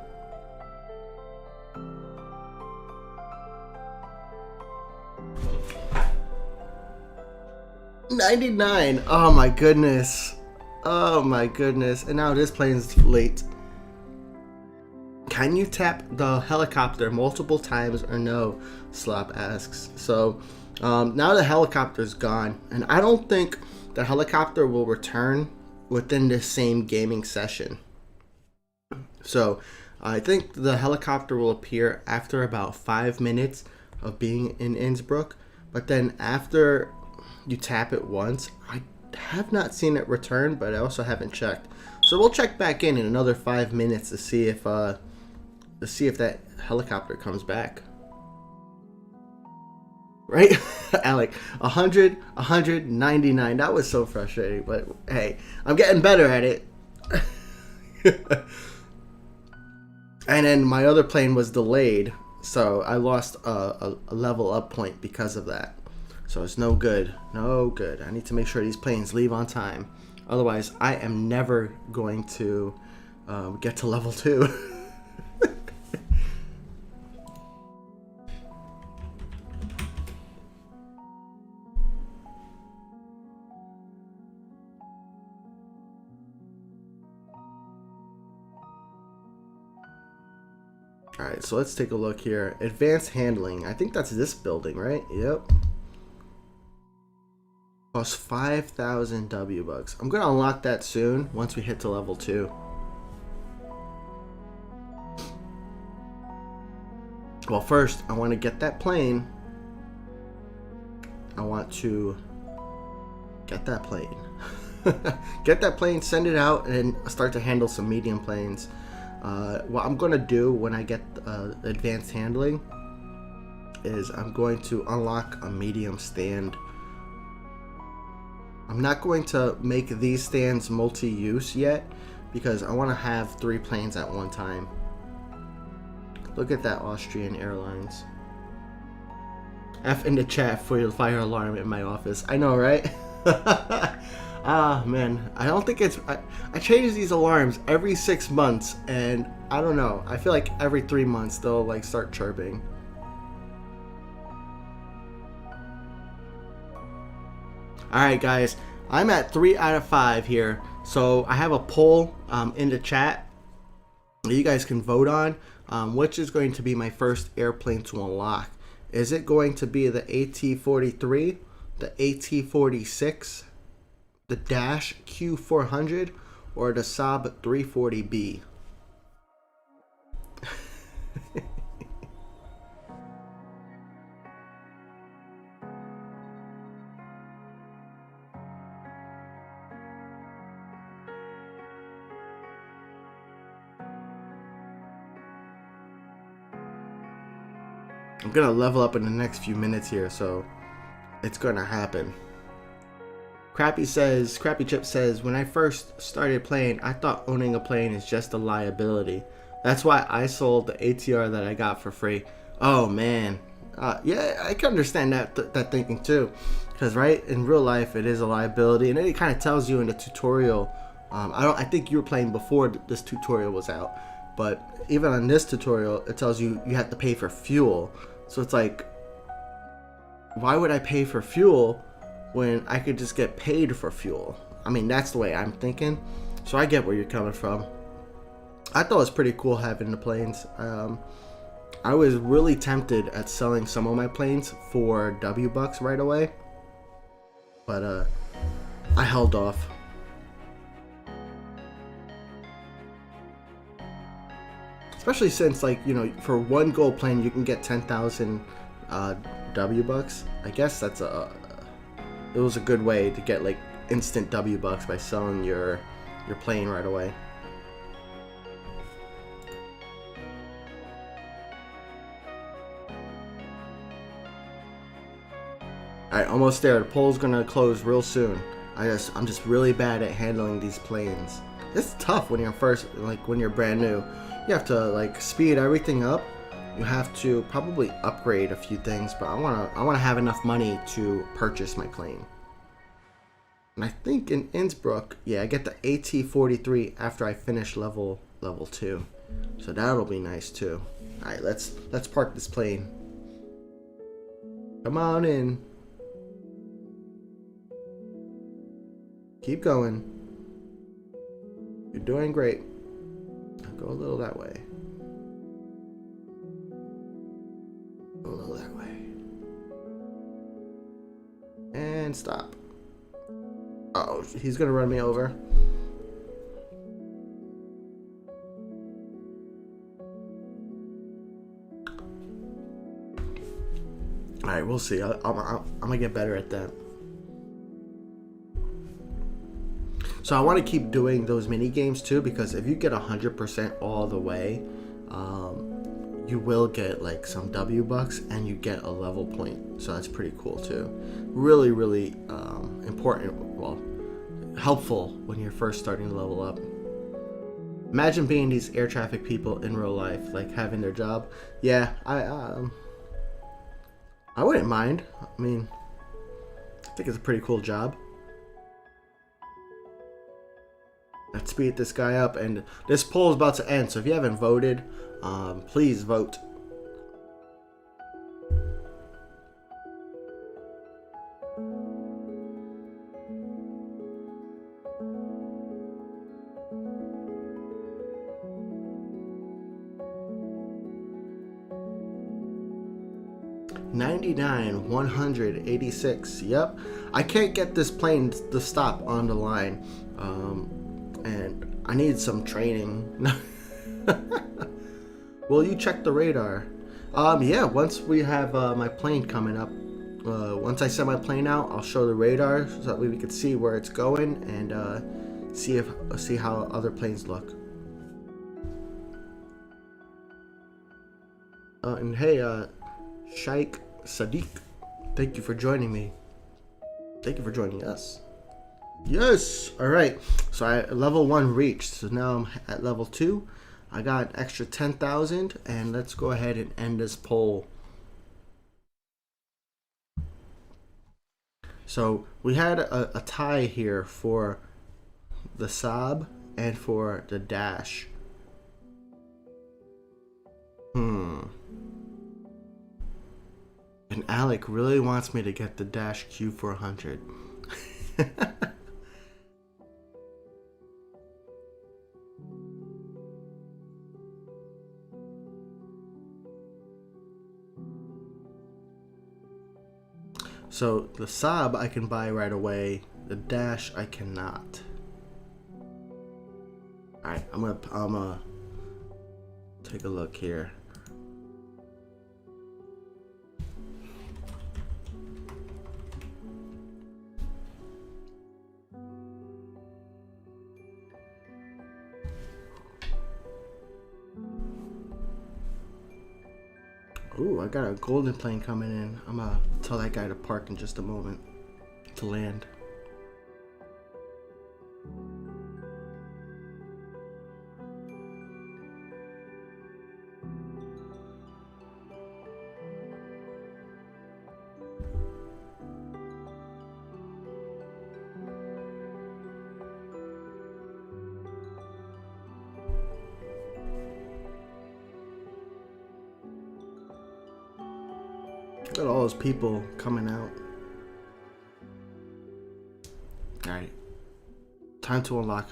$99. Oh my goodness. Oh my goodness. And now this plane's late. Can you tap the helicopter multiple times or no? Slop asks. So now the helicopter's gone, and I don't think the helicopter will return within the same gaming session. So I think the helicopter will appear after about 5 minutes of being in Innsbruck, but then after you tap it once, I have not seen it return, but I also haven't checked. So we'll check back in another 5 minutes to see if that helicopter comes back. Right? Alec, 100, 199. That was so frustrating, but hey, I'm getting better at it. And then my other plane was delayed, so I lost a level up point because of that. So it's no good. No good. I need to make sure these planes leave on time. Otherwise, I am never going to get to level 2. Alright, so let's take a look here. Advanced handling. I think that's this building, right? Yep. Plus 5,000 W bucks. I'm gonna unlock that soon once we hit to level 2. Well, first I want to get that plane. I want to get that plane. Get that plane, send it out, and start to handle some medium planes. What I'm gonna do when I get advanced handling, is I'm going to unlock a medium stand. I'm not going to make these stands multi-use yet because I want to have 3 planes at one time. Look at that, Austrian Airlines. F in the chat for your fire alarm in my office. I know, right? Ah, man. I don't think it's... I change these alarms every 6 months, and I don't know. I feel like every 3 months they'll like start chirping. Alright, guys. I'm at 3 out of 5 here. So I have a poll in the chat that you guys can vote on. Which is going to be my first airplane to unlock. Is it going to be the AT-43, the AT-46, the Dash Q400, or the Saab 340B? I'm gonna level up in the next few minutes here, so it's gonna happen. Crappy Chip says, when I first started playing, I thought owning a plane is just a liability. That's why I sold the ATR that I got for free. Oh man, yeah, I can understand that thinking too, because right in real life it is a liability, and it kind of tells you in the tutorial. I think you were playing before this tutorial was out, but even on this tutorial, it tells you you have to pay for fuel. So it's like, why would I pay for fuel when I could just get paid for fuel? I mean, that's the way I'm thinking. So I get where you're coming from. I thought it was pretty cool having the planes. I was really tempted at selling some of my planes for W-Bucks right away, but I held off. Especially since, like, you know, for one gold plane you can get 10,000 W-Bucks. I guess that's it was a good way to get like instant W-Bucks by selling your plane right away. Alright, almost there. The poll's gonna close real soon. I'm just really bad at handling these planes. It's tough when you're when you're brand new. You have to like speed everything up. You have to probably upgrade a few things, but I wanna have enough money to purchase my plane. And I think in Innsbruck, yeah, I get the AT-43 after I finish level 2, so that'll be nice too. All right, let's park this plane. Come on in. Keep going. You're doing great. Go a little that way. Go a little that way. And stop. Oh, he's gonna run me over. Alright, we'll see. I'm gonna get better at that. So I want to keep doing those mini games too, because if you get 100% all the way, you will get like some W-Bucks and you get a level point. So that's pretty cool too. Really, really important. Well, helpful when you're first starting to level up. Imagine being these air traffic people in real life, like having their job. Yeah, I wouldn't mind. I mean, I think it's a pretty cool job. Let's speed this guy up, and this poll is about to end, so if you haven't voted, please vote. $99, 186. Yep, I can't get this plane to stop on the line. And I need some training. Will you check the radar? Yeah, once we have my plane coming up, once I set my plane out, I'll show the radar so that we can see where it's going and see how other planes look. And hey, Shaikh Sadiq, thank you for joining me. Thank you for joining us. Yes. All right. So I level 1 reached. So now I'm at level 2. I got an extra 10,000, and let's go ahead and end this poll. So we had a tie here for the Saab and for the Dash. And Alec really wants me to get the Dash Q400. So the Saab I can buy right away. The Dash I cannot. All right, I'm gonna take a look here. Ooh, I got a golden plane coming in. I'm gonna tell that guy to park in just a moment to land. Look at all those people coming out. Alright. Time to unlock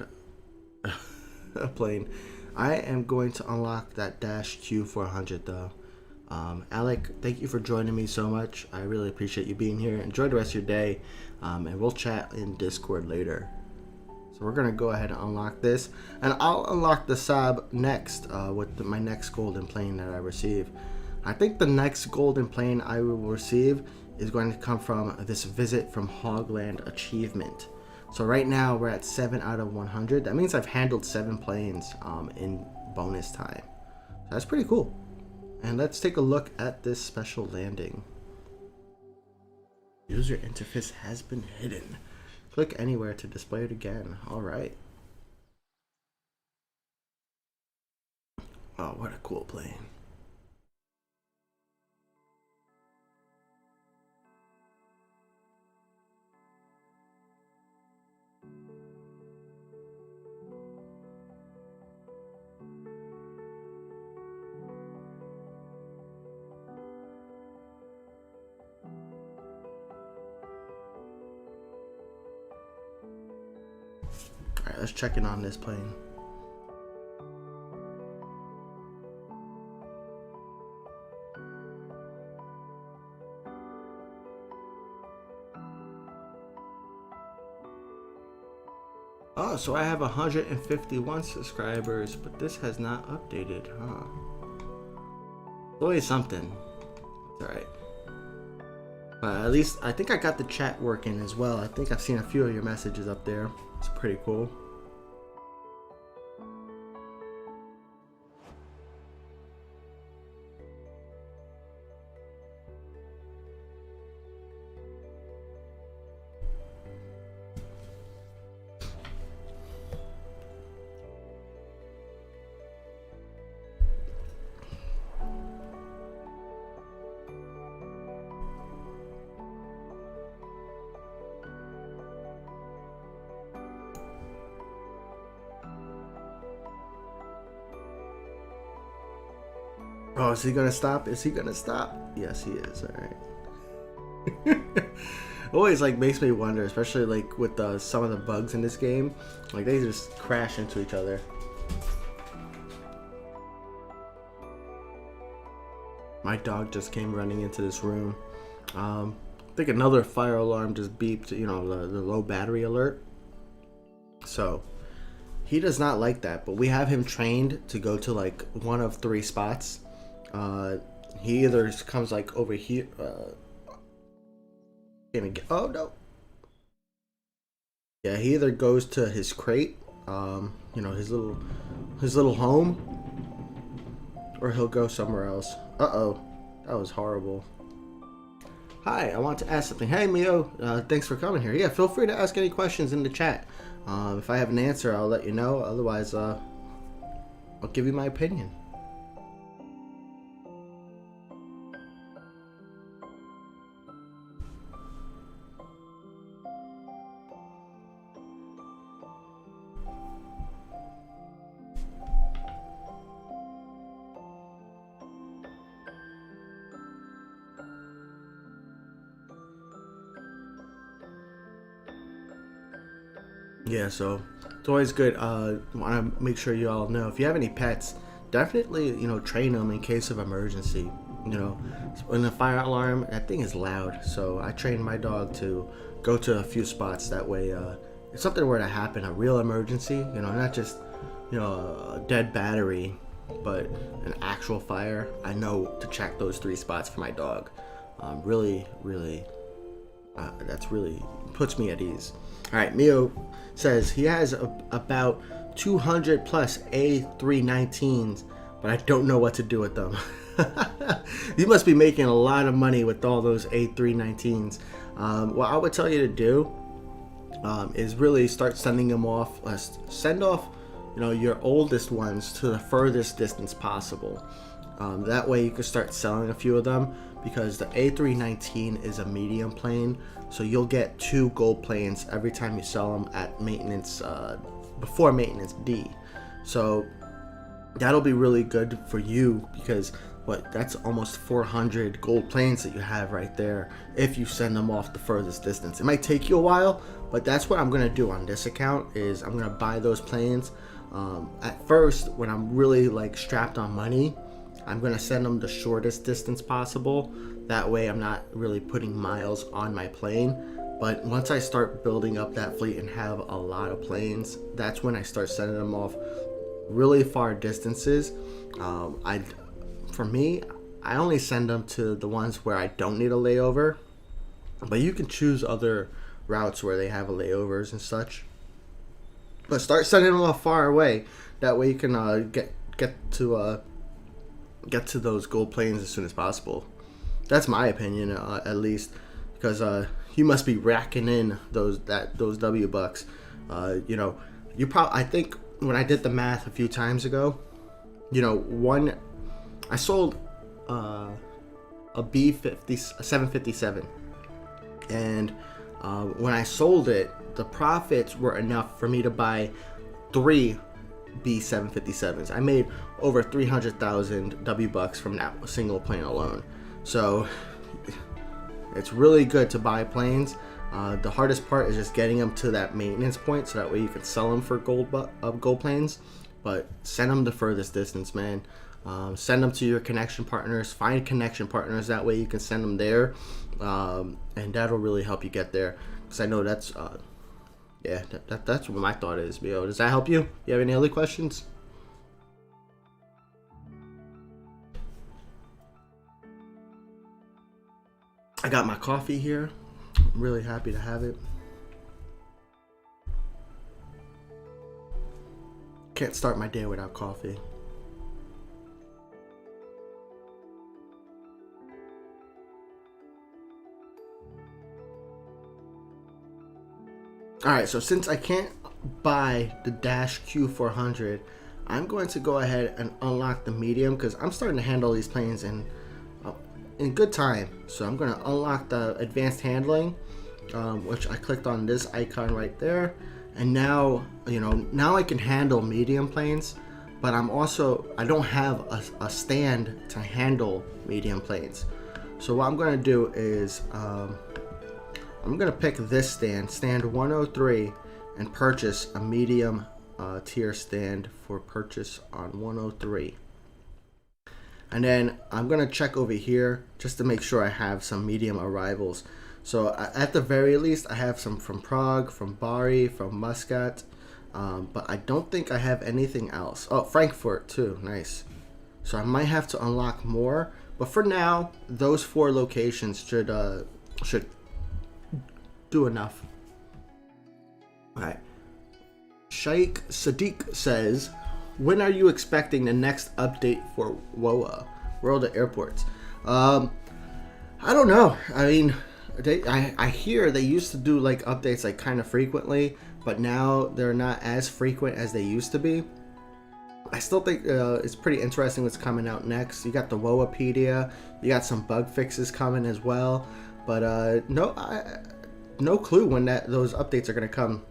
a plane. I am going to unlock that Dash Q400 though. Alec, thank you for joining me so much. I really appreciate you being here. Enjoy the rest of your day. And we'll chat in Discord later. So we're going to go ahead and unlock this. And I'll unlock the Saab next with my next golden plane that I receive. I think the next golden plane I will receive is going to come from this Visit from Hogland achievement. So right now we're at 7 out of 100. That means I've handled 7 planes in bonus time. So that's pretty cool. And let's take a look at this special landing. User interface has been hidden. Click anywhere to display it again. All right. Oh, what a cool plane. Alright, let's check in on this plane. Oh, so I have 151 subscribers, but this has not updated, huh? Always something. It's alright. At least I think I got the chat working as well. I think I've seen a few of your messages up there. It's pretty cool. Oh, is he gonna stop? Is he gonna stop? Yes, he is. All right. Always like makes me wonder, especially like with some of the bugs in this game, like they just crash into each other. My dog just came running into this room. I think another fire alarm just beeped. You know, the low battery alert. So he does not like that, but we have him trained to go to like one of 3 spots. He either comes like over here. Oh no. Yeah, he either goes to his crate, you know, his little home, or he'll go somewhere else. Uh-oh. That was horrible. Hi, I want to ask something. Hey, Mio, thanks for coming here. Yeah, feel free to ask any questions in the chat. If I have an answer, I'll let you know. Otherwise, I'll give you my opinion. Yeah, so it's always good. Want to make sure you all know if you have any pets, definitely train them in case of emergency. When the fire alarm, that thing is loud. So I train my dog to go to a few spots. That way, if something were to happen, a real emergency, not just a dead battery, but an actual fire, I know to check those 3 spots for my dog. Really, that's really puts me at ease. All right, Mio says he has about 200 plus A319s, but I don't know what to do with them. You must be making a lot of money with all those A319s. What I would tell you to do is really start sending them off. Send off, your oldest ones to the furthest distance possible. That way you can start selling a few of them, because the A319 is a medium plane, so you'll get 2 gold planes every time you sell them at maintenance, before maintenance D. So that'll be really good for you, because that's almost 400 gold planes that you have right there if you send them off the furthest distance. It might take you a while, but that's what I'm going to do on this account. Is I'm going to buy those planes. At first, when I'm really strapped on money, I'm going to send them the shortest distance possible. That way I'm not really putting miles on my plane. But once I start building up that fleet and have a lot of planes, that's when I start sending them off really far distances. For me, I only send them to the ones where I don't need a layover. But you can choose other routes where they have layovers and such. But start sending them off far away. That way you can get to those gold planes as soon as possible. That's my opinion, at least, because you must be racking in those W bucks. I think when I did the math a few times ago, I sold a B757, and when I sold it, the profits were enough for me to buy 3 B757s. I made over 300,000 W bucks from that single plane alone. So it's really good to buy planes. The hardest part is just getting them to that maintenance point, so that way you can sell them for gold planes. But send them the furthest distance, man. Send them to your connection partners. Find connection partners. That way you can send them there, and that'll really help you get there. Because I know that's that's what my thought is. Does that help you? You have any other questions? I got my coffee here. I'm really happy to have it. Can't start my day without coffee. Alright, so since I can't buy the Dash Q400, I'm going to go ahead and unlock the medium, because I'm starting to handle these planes in good time. So I'm going to unlock the advanced handling, which I clicked on this icon right there, and now I can handle medium planes, but I don't have a stand to handle medium planes. So what I'm going to do is I'm going to pick this stand 103, and purchase a medium tier stand for purchase on 103. And then I'm going to check over here just to make sure I have some medium arrivals. So at the very least, I have some from Prague, from Bari, from Muscat, but I don't think I have anything else. Oh, Frankfurt too, nice. So I might have to unlock more, but for now, those 4 locations should do enough. Alright. Sheikh Sadiq says, when are you expecting the next update for WOA, World of Airports? Um, I don't know. I mean, I hear they used to do like updates like kind of frequently, but now they're not as frequent as they used to be. I still think it's pretty interesting what's coming out next. You got the Woapedia, you got some bug fixes coming as well, but no clue when those updates are gonna come.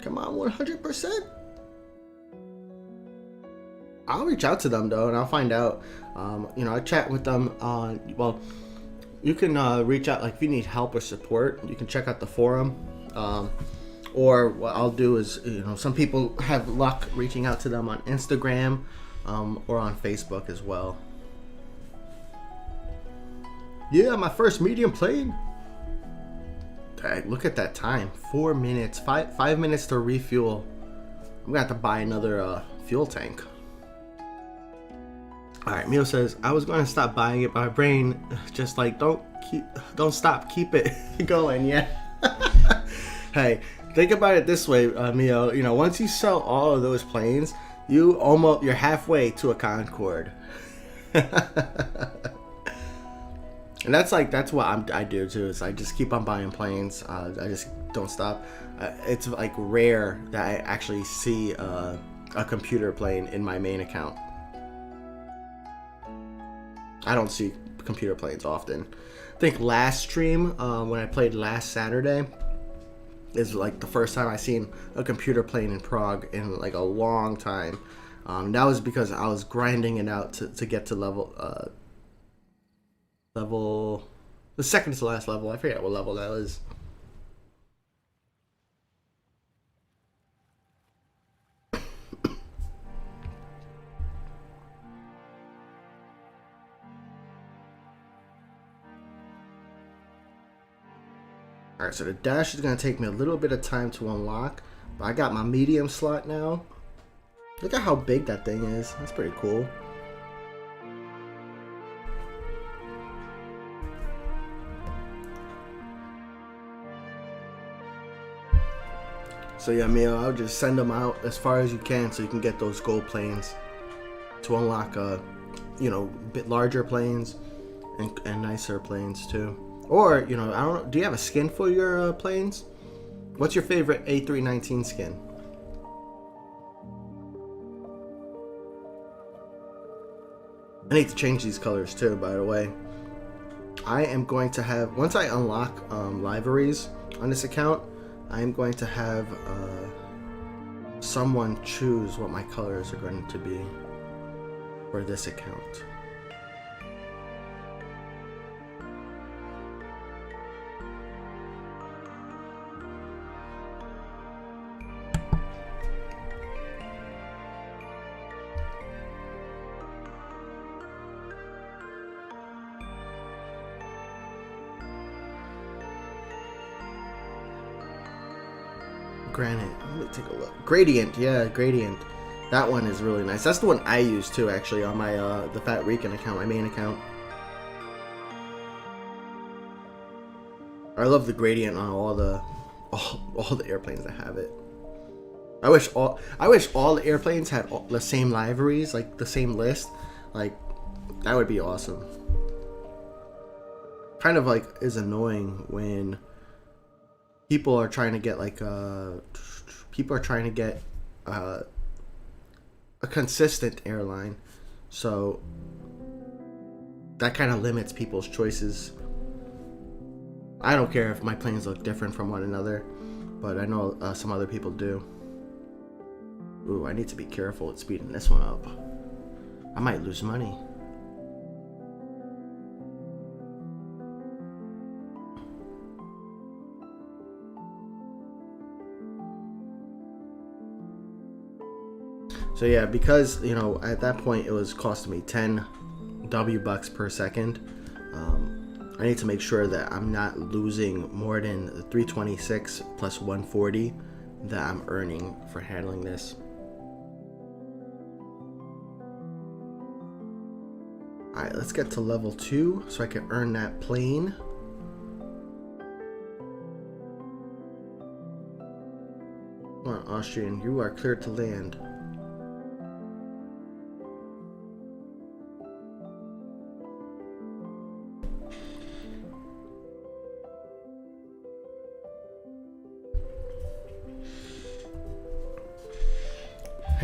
Come on, 100%. I'll reach out to them though, and I'll find out. I chat with them on. Well, you can reach out like if you need help or support. You can check out the forum. Or what I'll do is, some people have luck reaching out to them on Instagram or on Facebook as well. Yeah, my first medium plane. Look at that time. 4 minutes. 5 minutes to refuel. I'm going to have to buy another fuel tank. Alright, Mio says, I was going to stop buying it, but my brain just like, don't stop, keep it going, yeah. Hey, think about it this way, Mio. Once you sell all of those planes, you're halfway to a Concorde. And that's what I do too. Is I just keep on buying planes. I just don't stop. It's like rare that I actually see a computer plane in my main account. I don't see computer planes often. I think last stream when I played last Saturday is like the first time I seen a computer plane in Prague in like a long time. That was because I was grinding it out to get to level the second to last level. I forget what level that is. Alright, so the dash is going to take me a little bit of time to unlock, but I got my medium slot now. Look at how big that thing is. That's pretty cool. So yeah, Mio, I'll just send them out as far as you can so you can get those gold planes to unlock, bit larger planes and nicer planes too. Or, I don't know, do you have a skin for your planes? What's your favorite A319 skin? I need to change these colors too, by the way. I am going to have, once I unlock liveries on this account, I am going to have someone choose what my colors are going to be for this account. Granite. Let me take a look. Gradient, yeah, Gradient. That one is really nice. That's the one I use too, actually, on my the Fat Rican account, my main account. I love the Gradient on all the airplanes that have it. I wish all the airplanes had the same liveries, like the same list. Like that would be awesome. Kind of like is annoying when people are trying to get a consistent airline, so that kind of limits people's choices. I don't care if my planes look different from one another, but I know some other people do. Ooh, I need to be careful with speeding this one up. I might lose money. So yeah, because at that point it was costing me 10 W bucks per second. I need to make sure that I'm not losing more than the 326 plus 140 that I'm earning for handling this. Alright, let's get to level 2 so I can earn that plane. Come on, Austrian, you are cleared to land.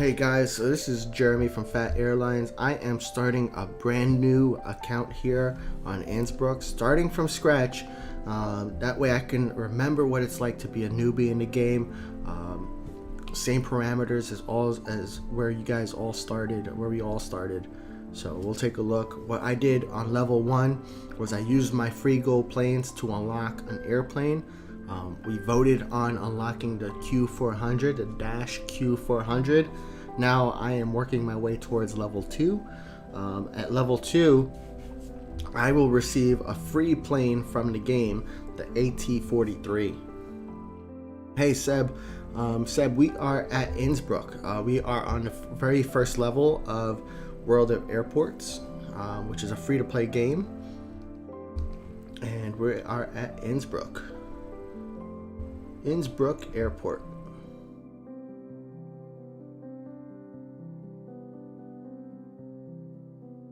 Hey guys, so this is Jeremy from Fat Airlines. I am starting a brand new account here on Innsbruck, starting from scratch. That way I can remember what it's like to be a newbie in the game. Same parameters as where you guys all started, where we all started. So we'll take a look. What I did on level 1 was I used my free gold planes to unlock an airplane. We voted on unlocking the Q400, the Dash Q400. Now I am working my way towards level 2. At level 2, I will receive a free plane from the game, the AT-43. Hey Seb, we are at Innsbruck. We are on the very first level of World of Airports, which is a free-to-play game, and we are at Innsbruck Airport.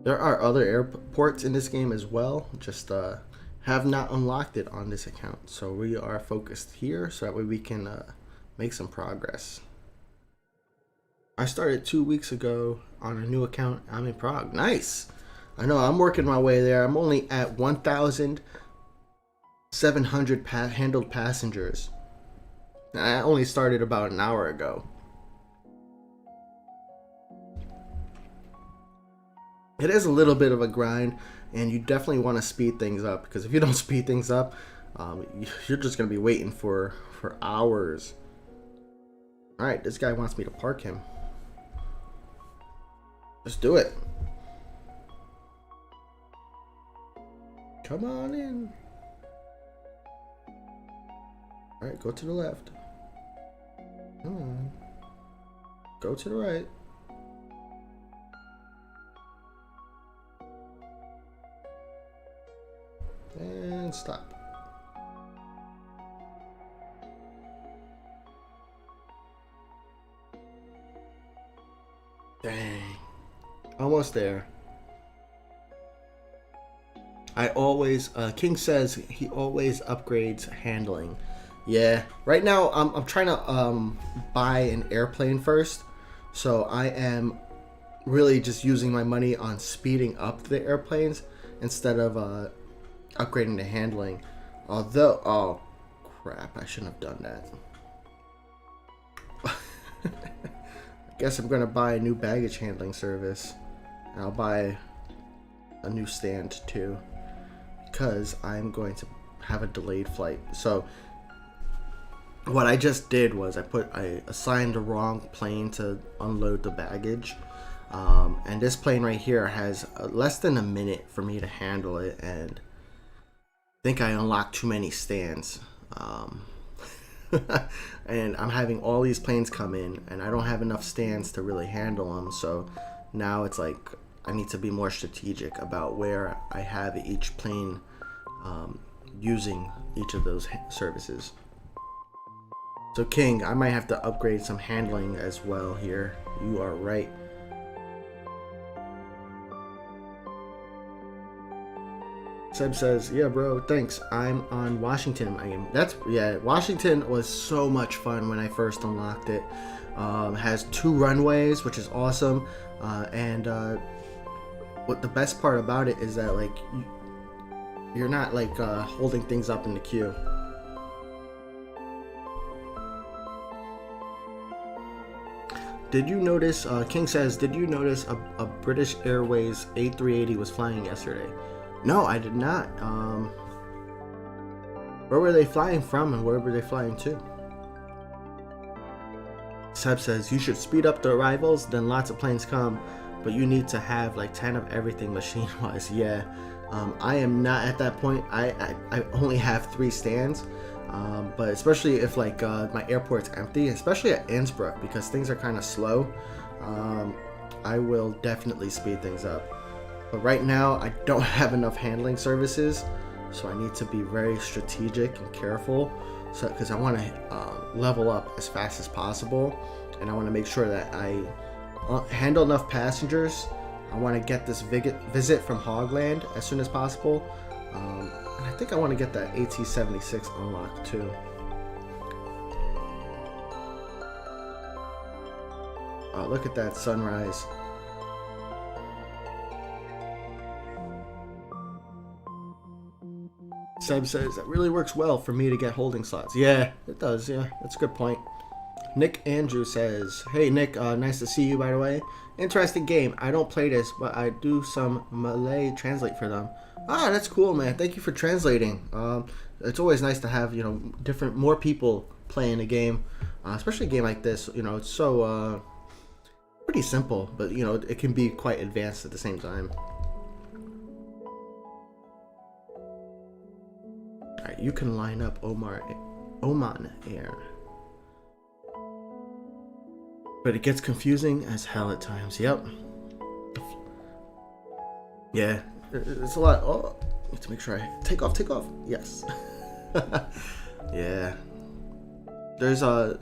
There are other airports in this game as well, just have not unlocked it on this account. So we are focused here so that way we can make some progress. I started 2 weeks ago on a new account. I'm in Prague. Nice. I know, I'm working my way there. I'm only at 1,700 handled passengers. I only started about an hour ago. It is a little bit of a grind, and you definitely want to speed things up, because if you don't speed things up, you're just going to be waiting for hours. Alright, this guy wants me to park him. Let's do it. Come on in. Alright, go to the left. Come on. Go to the right. And stop. Dang. Almost there. I always, King says he always upgrades handling. Yeah, right now I'm trying to buy an airplane first. So I am really just using my money on speeding up the airplanes instead of upgrading the handling. Although, oh crap, I shouldn't have done that. I guess I'm gonna buy a new baggage handling service. And I'll buy a new stand too, because I'm going to have a delayed flight. So what I just did was I assigned the wrong plane to unload the baggage. And this plane right here has less than a minute for me to handle it, and I think I unlocked too many stands. And I'm having all these planes come in, and I don't have enough stands to really handle them. So now it's like I need to be more strategic about where I have each plane using each of those services. So King, I might have to upgrade some handling as well here. You are right. Seb says, yeah bro, thanks. I'm on Washington. Washington was so much fun when I first unlocked it. Has 2 runways, which is awesome. And what the best part about it is that like you're not like holding things up in the queue. Did you notice, King says, did you notice a British Airways A380 was flying yesterday? No, I did not. Where were they flying from and where were they flying to? Seb says, you should speed up the arrivals, then lots of planes come, but you need to have like 10 of everything machine-wise. Yeah, I am not at that point. I only have 3 stands. But especially if like my airport's empty, especially at Innsbruck, because things are kind of slow, I will definitely speed things up. But right now I don't have enough handling services, so I need to be very strategic and careful, so because I want to level up as fast as possible, and I want to make sure that I handle enough passengers. I want to get this visit from Hogland as soon as possible. And I think I want to get that AT-76 unlocked too. Oh, look at that sunrise. Seb says that really works well for me to get holding slots. Yeah, it does. Yeah, that's a good point. Nick Andrew says, "Hey Nick, nice to see you. By the way, interesting game. I don't play this, but I do some Malay translate for them. Ah, that's cool, man. Thank you for translating. It's always nice to have more people playing a game, especially a game like this. It's so pretty simple, but it can be quite advanced at the same time." Alright, you can line up Oman Air. But it gets confusing as hell at times. Yep. Yeah, it's a lot. Oh, need to make sure I take off. Yes. Yeah. There's like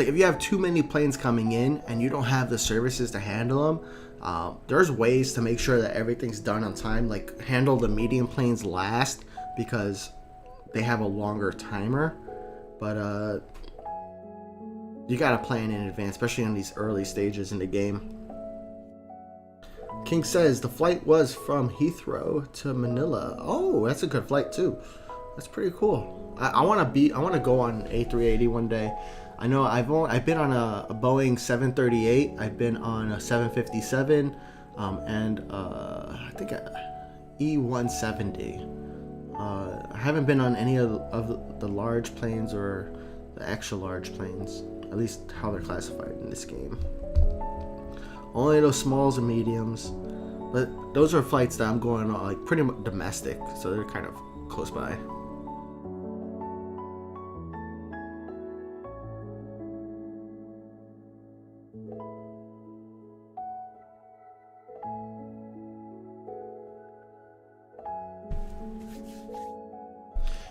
if you have too many planes coming in and you don't have the services to handle them, there's ways to make sure that everything's done on time. Like handle the medium planes last because they have a longer timer. But you gotta plan in advance, especially in these early stages in the game. King says the flight was from Heathrow to Manila. Oh, that's a good flight too. That's pretty cool. I want to go on A380 one day. I know I've been on a Boeing 738. I've been on a 757, and I think a E170. I haven't been on any of the large planes or the extra large planes. At least how they're classified in this game. Only those smalls and mediums, but those are flights that I'm going on like pretty much domestic, so they're kind of close by.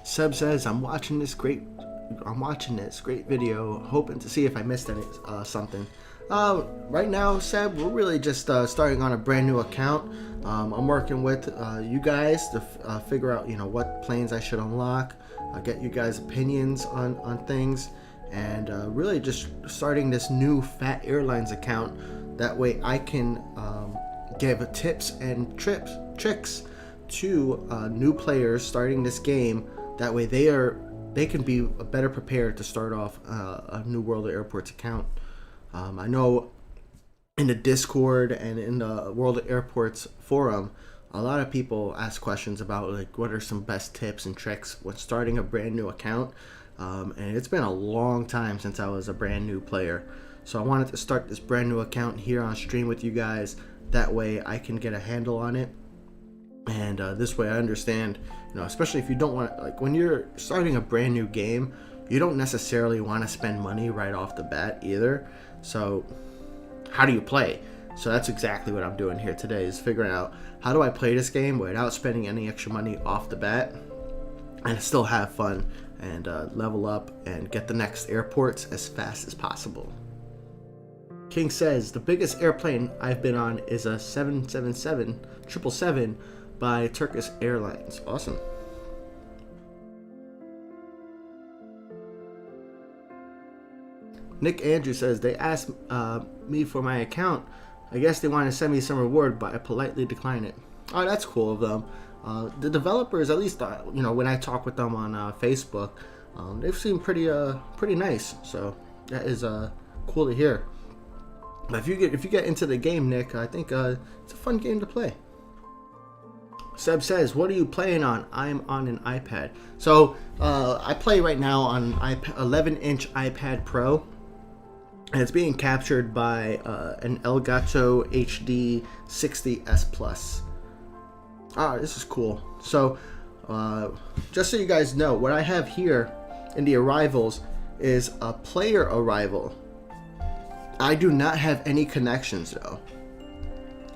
Seb says I'm watching this great video, hoping to see if I missed something. Right now, Seb, we're really just starting on a brand new account. I'm working with you guys to figure out what planes I should unlock, get you guys opinions on things, and really just starting this new Fat Airlines account. That way I can give tips and tricks to new players starting this game. That way they can be better prepared to start off a New World of Airports account. I know in the Discord and in the World of Airports forum, a lot of people ask questions about like what are some best tips and tricks when starting a brand new account. And it's been a long time since I was a brand new player. So I wanted to start this brand new account here on stream with you guys. That way I can get a handle on it. And this way I understand, especially if you don't want, like when you're starting a brand new game, you don't necessarily want to spend money right off the bat either. So how do you play? So that's exactly what I'm doing here today, is figuring out how do I play this game without spending any extra money off the bat and still have fun and level up and get the next airports as fast as possible. King says the biggest airplane I've been on is a 777 by Turkish Airlines. Awesome. Nick Andrew says they asked me for my account. I guess they want to send me some reward, but I politely decline it. Oh, that's cool of them. The developers, at least when I talk with them on Facebook, they've seemed pretty nice. So that is cool to hear. But if you get into the game, Nick, I think it's a fun game to play. Seb says, what are you playing on? I'm on an iPad. So I play right now on an 11-inch iPad Pro. And it's being captured by an Elgato HD 60S Plus. Ah, this is cool. So just so you guys know, what I have here in the arrivals is a player arrival. I do not have any connections though.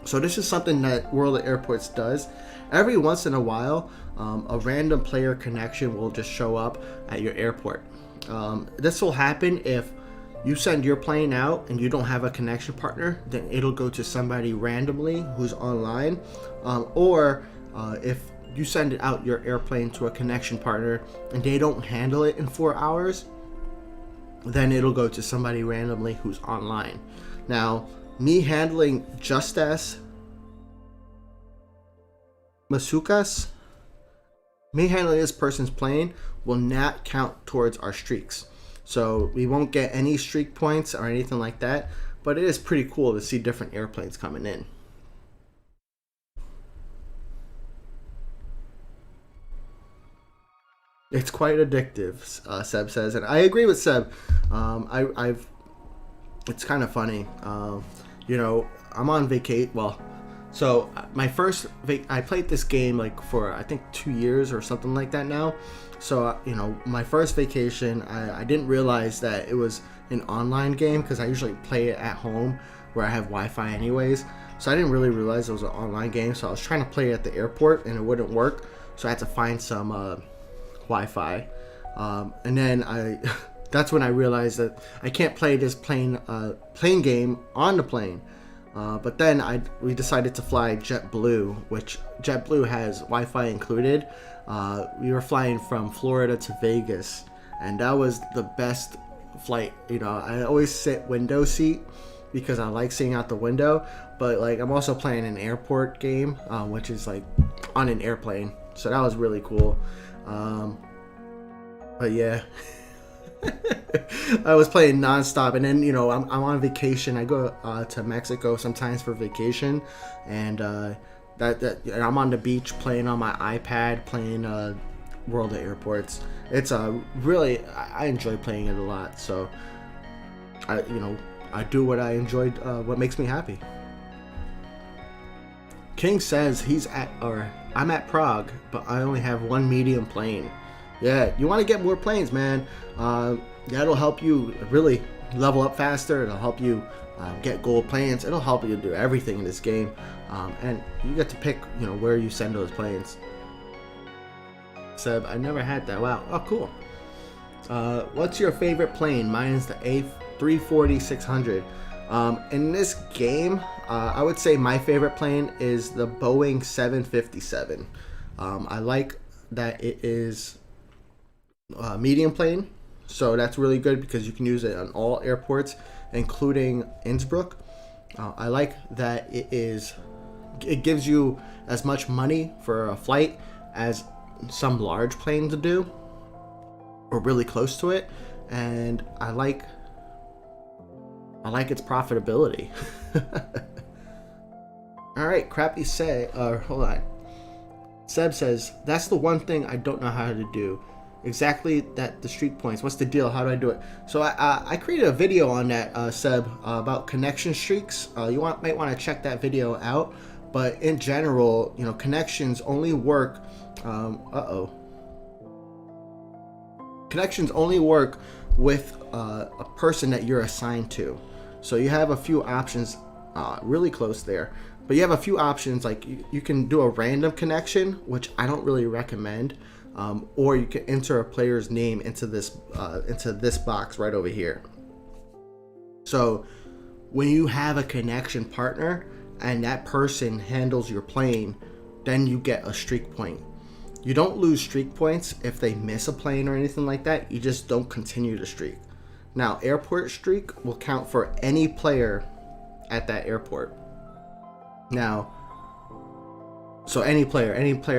So this is something that World of Airports does. Every once in a while, a random player connection will just show up at your airport. This will happen if you send your plane out and you don't have a connection partner, then it'll go to somebody randomly who's online. Or if you send out your airplane to a connection partner and they don't handle it in 4 hours, then it'll go to somebody randomly who's online. Now, me handling Justas Masukas, me handling this person's plane will not count towards our streaks. So we won't get any streak points or anything like that, but it is pretty cool to see different airplanes coming in. It's quite addictive, Seb says, and I agree with Seb. I've it's kind of funny. I'm on vacation. Well, so my first I played this game like for I think 2 years or something like that now. So my first vacation, I didn't realize that it was an online game because I usually play it at home where I have Wi-Fi anyways. So I didn't really realize it was an online game. So I was trying to play it at the airport and it wouldn't work. So I had to find some Wi-Fi, and then that's when I realized that I can't play this plane game on the plane. But then we decided to fly JetBlue, which JetBlue has Wi-Fi included. We were flying from Florida to Vegas, and that was the best flight. I always sit window seat because I like seeing out the window, but like I'm also playing an airport game, which is like on an airplane, so that was really cool. But yeah, I was playing nonstop, and then I'm on vacation. I go to Mexico sometimes for vacation, and I'm on the beach playing on my iPad, playing World of Airports. It's really I enjoy playing it a lot. So I do what I enjoyed, what makes me happy. King says I'm at Prague, but I only have one medium plane. Yeah, you want to get more planes, man. That'll help you really level up faster. It'll help you get gold planes. It'll help you do everything in this game. And you get to pick, where you send those planes. Seb, I never had that. Wow. Oh, cool. What's your favorite plane? Mine is the A340-600. In this game, I would say my favorite plane is the Boeing 757. I like that it is a medium plane, so that's really good because you can use it on all airports, including Innsbruck. I like that it gives you as much money for a flight as some large planes do, or really close to it, and I like its profitability. All right, Crappy hold on. Seb says, that's the one thing I don't know how to do. Exactly, the streak points. What's the deal? How do I do it? So I created a video on that, Seb, about connection streaks. You might want to check that video out. But in general, connections only work. Connections only work with a person that you're assigned to. So you have a few options, really close there. But you have a few options, like you can do a random connection, which I don't really recommend. Or you can enter a player's name into this box right over here. So when you have a connection partner and that person handles your plane, then you get a streak point. You don't lose streak points if they miss a plane or anything like that. You just don't continue the streak. Now, airport streak will count for any player at that airport. Now, so any player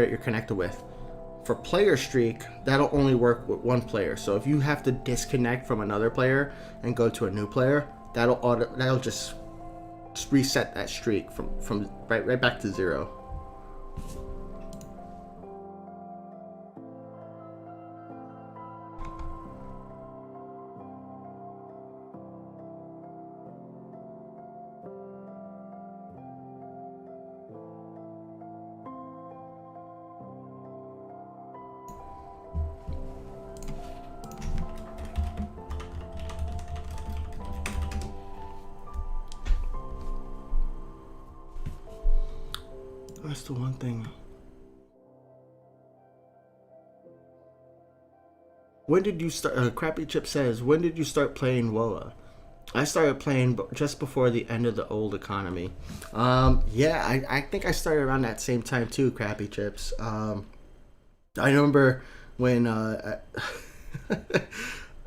you're connected with. For player streak, that'll only work with one player. So if you have to disconnect from another player and go to a new player, that'll just reset that streak from right back to 0. That's the one thing. When did you start? Crappy Chip says, when did you start playing WoA? I started playing just before the end of the old economy. I think I started around that same time too, Crappy Chips. I remember when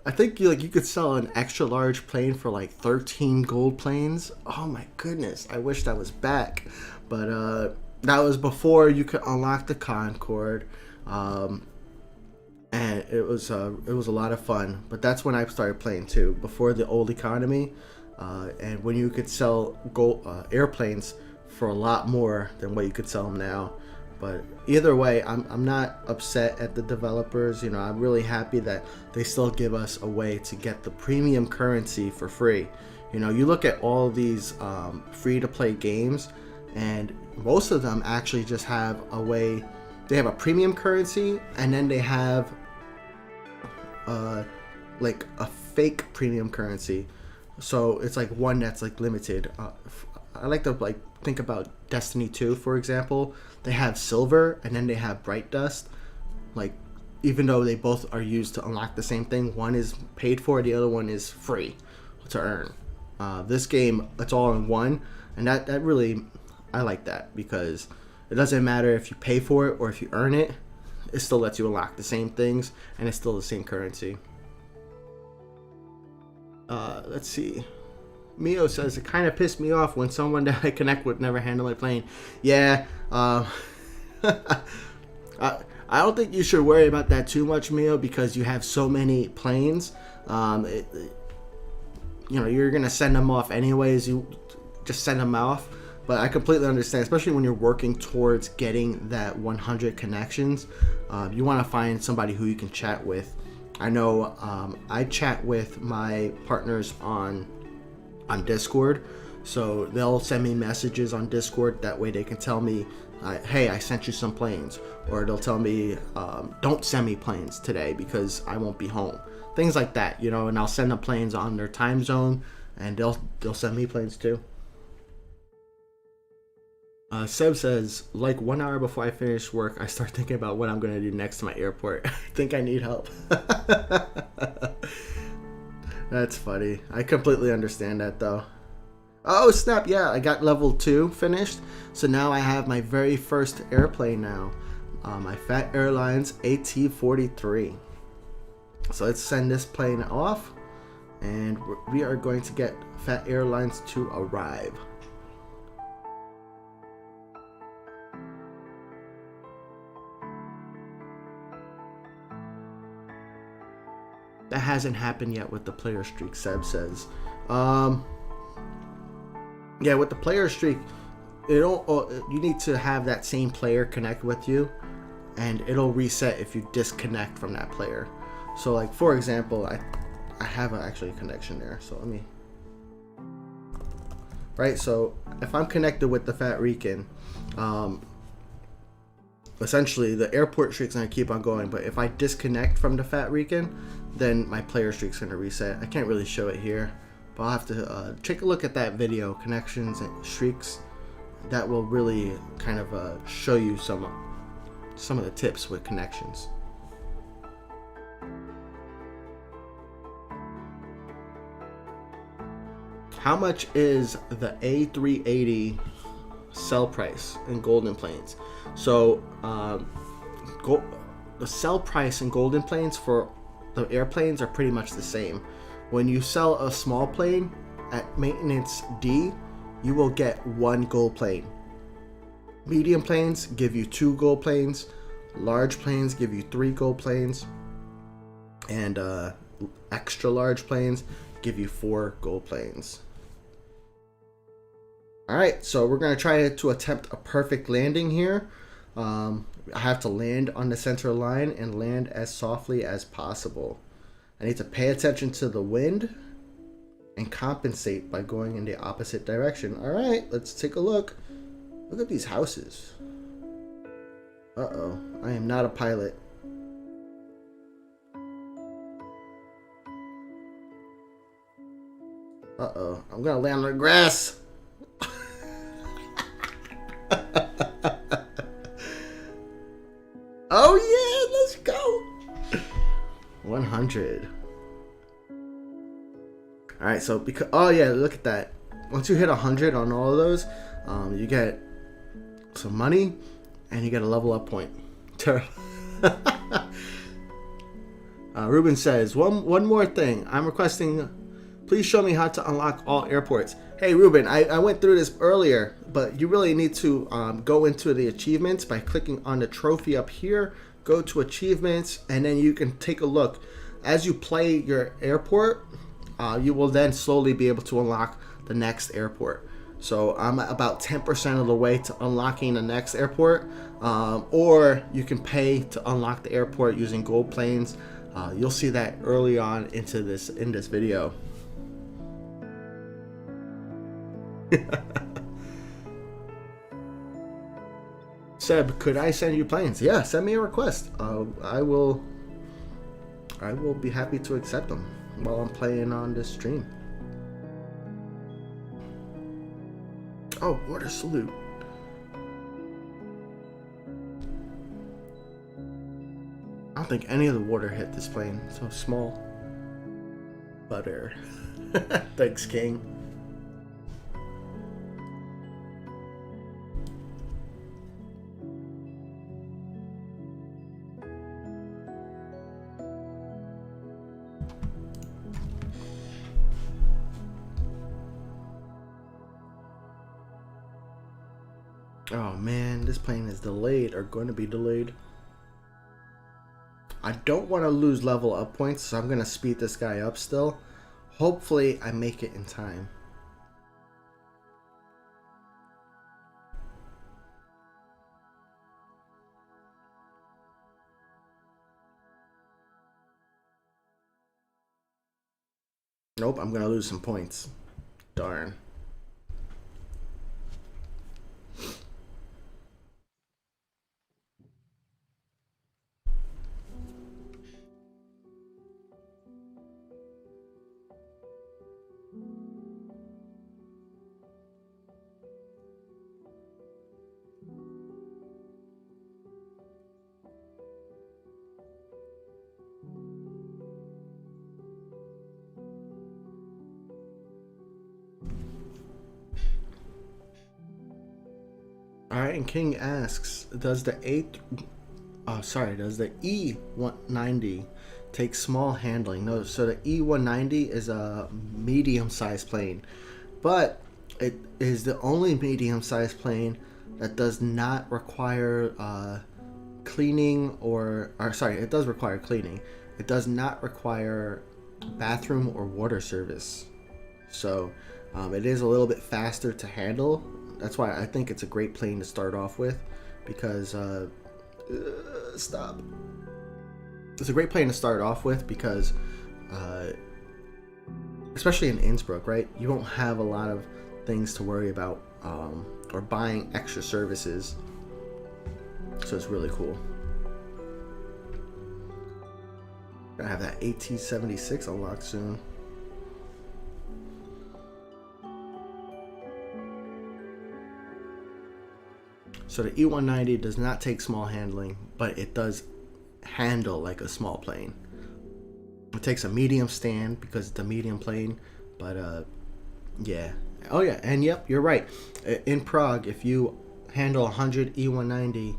I think you could sell an extra large plane for like 13 gold planes. Oh my goodness, I wish that was back. But that was before you could unlock the Concorde. And it was a lot of fun. But that's when I started playing too, before the old economy, and when you could sell gold airplanes for a lot more than what you could sell them now. But either way, I'm not upset at the developers. You know, I'm really happy that they still give us a way to get the premium currency for free. You know, you look at all these free-to-play games, and most of them actually just have a way. They have a premium currency, and then they have like a fake premium currency. So it's like one that's like limited. I like to like think about Destiny 2, for example. They have silver and then they have bright dust. Like, even though they both are used to unlock the same thing, one is paid for, the other one is free to earn. This game, it's all in one, and that really, I like that, because it doesn't matter if you pay for it or if you earn it. It still lets you unlock the same things, and it's still the same currency. Let's see. Mio says, it kind of pissed me off when someone that I connect with never handle my plane. Yeah, I don't think you should worry about that too much, Mio, because you have so many planes. You know, you're going to send them off anyways. You just send them off. But I completely understand, especially when you're working towards getting that 100 connections. You want to find somebody who you can chat with. I know I chat with my partners on Discord, so they'll send me messages on Discord. That way they can tell me, hey, I sent you some planes, or they'll tell me, don't send me planes today because I won't be home. Things like that, you know, and I'll send them planes on their time zone, and they'll send me planes too. Seb says, like 1 hour before I finish work, I start thinking about what I'm going to do next to my airport. I think I need help. That's funny. I completely understand that though. Oh snap, yeah, I got level 2 finished. So now I have my very first airplane now. My Fat Airlines AT-43. So let's send this plane off, and we are going to get Fat Airlines to arrive. That hasn't happened yet with the player streak, Seb says. Yeah, with the player streak, you need to have that same player connect with you, and it'll reset if you disconnect from that player. So, like, for example, I have actually a connection there. So let me. Right. So if I'm connected with the Fat Rican, essentially the airport streak's gonna keep on going. But if I disconnect from the Fat Rican, then my player streak's gonna reset. I can't really show it here, but I'll have to take a look at that video, connections and streaks. That will really kind of show you some of the tips with connections. How much is the A380 sell price in Golden Plains? So the sell price in Golden Plains for the airplanes are pretty much the same. When you sell a small plane at maintenance D, you will get 1 gold plane. Medium planes give you 2 gold planes. Large planes give you 3 gold planes. And extra large planes give you 4 gold planes. Alright, so we're going to try to attempt a perfect landing here. I have to land on the center line and land as softly as possible. I need to pay attention to the wind and compensate by going in the opposite direction. Alright, let's take a look. Look at these houses. Uh-oh, I am not a pilot. Uh-oh, I'm gonna land on the grass. Oh yeah, let's go. 100. All right, so because oh yeah, look at that. Once you hit 100 on all of those, you get some money and you get a level up point. Ruben says, one more thing. I'm requesting, please show me how to unlock all airports. Hey, Ruben, I went through this earlier, but you really need to go into the achievements by clicking on the trophy up here. Go to achievements, and then you can take a look. As you play your airport, you will then slowly be able to unlock the next airport. So I'm about 10% of the way to unlocking the next airport, or you can pay to unlock the airport using gold planes. You'll see that early on in this video. Seb, could I send you planes? Yeah, send me a request. I will be happy to accept them while I'm playing on this stream. Oh, water salute. I don't think any of the water hit this plane. So small. Butter. Thanks, King. Oh man, this plane is delayed or going to be delayed. I don't want to lose level up points, so I'm going to speed this guy up still. Hopefully I make it in time. Nope, I'm going to lose some points. Darn. Alright, and King asks, does the E190 take small handling? No, so the E190 is a medium-sized plane, but it is the only medium-sized plane that does not require cleaning it does require cleaning. It does not require bathroom or water service. So it is a little bit faster to handle. That's why I think it's a great plane to start off with, because stop. It's a great plane to start off with because especially in Innsbruck, right? You won't have a lot of things to worry about or buying extra services. So it's really cool. Gonna have that AT-76 unlocked soon. So the E190 does not take small handling, but it does handle like a small plane. It takes a medium stand because it's a medium plane, but yeah. Oh yeah, and yep, you're right. In Prague, if you handle 100 E190,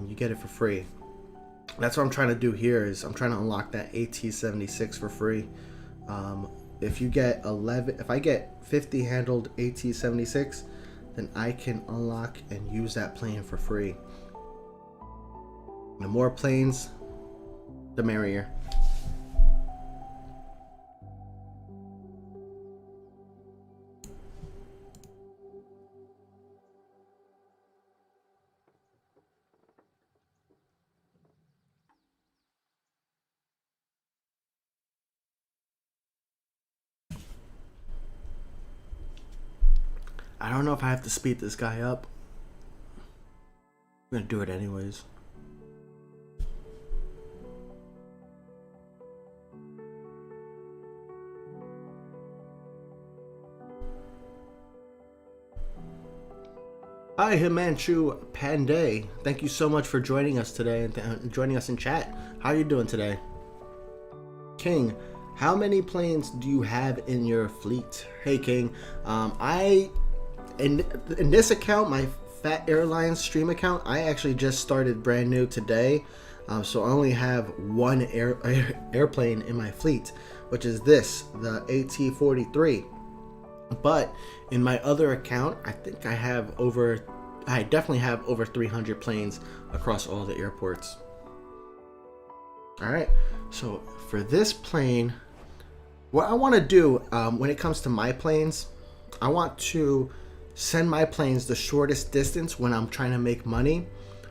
you get it for free. That's what I'm trying to do here. Is I'm trying to unlock that AT-76 for free. If I get 50 handled AT-76, then I can unlock and use that plane for free. The more planes, the merrier. I don't know if I have to speed this guy up. I'm gonna do it anyways. Hi, Himanshu Panday. Thank you so much for joining us today and joining us in chat. How are you doing today? King, how many planes do you have in your fleet? Hey, King. In this account, my Fat Airlines stream account, I actually just started brand new today. So I only have one airplane in my fleet, which is this, the AT-43. But in my other account, I think I definitely have over 300 planes across all the airports. All right, so for this plane, what I want to do when it comes to my planes, I want to send my planes the shortest distance when I'm trying to make money.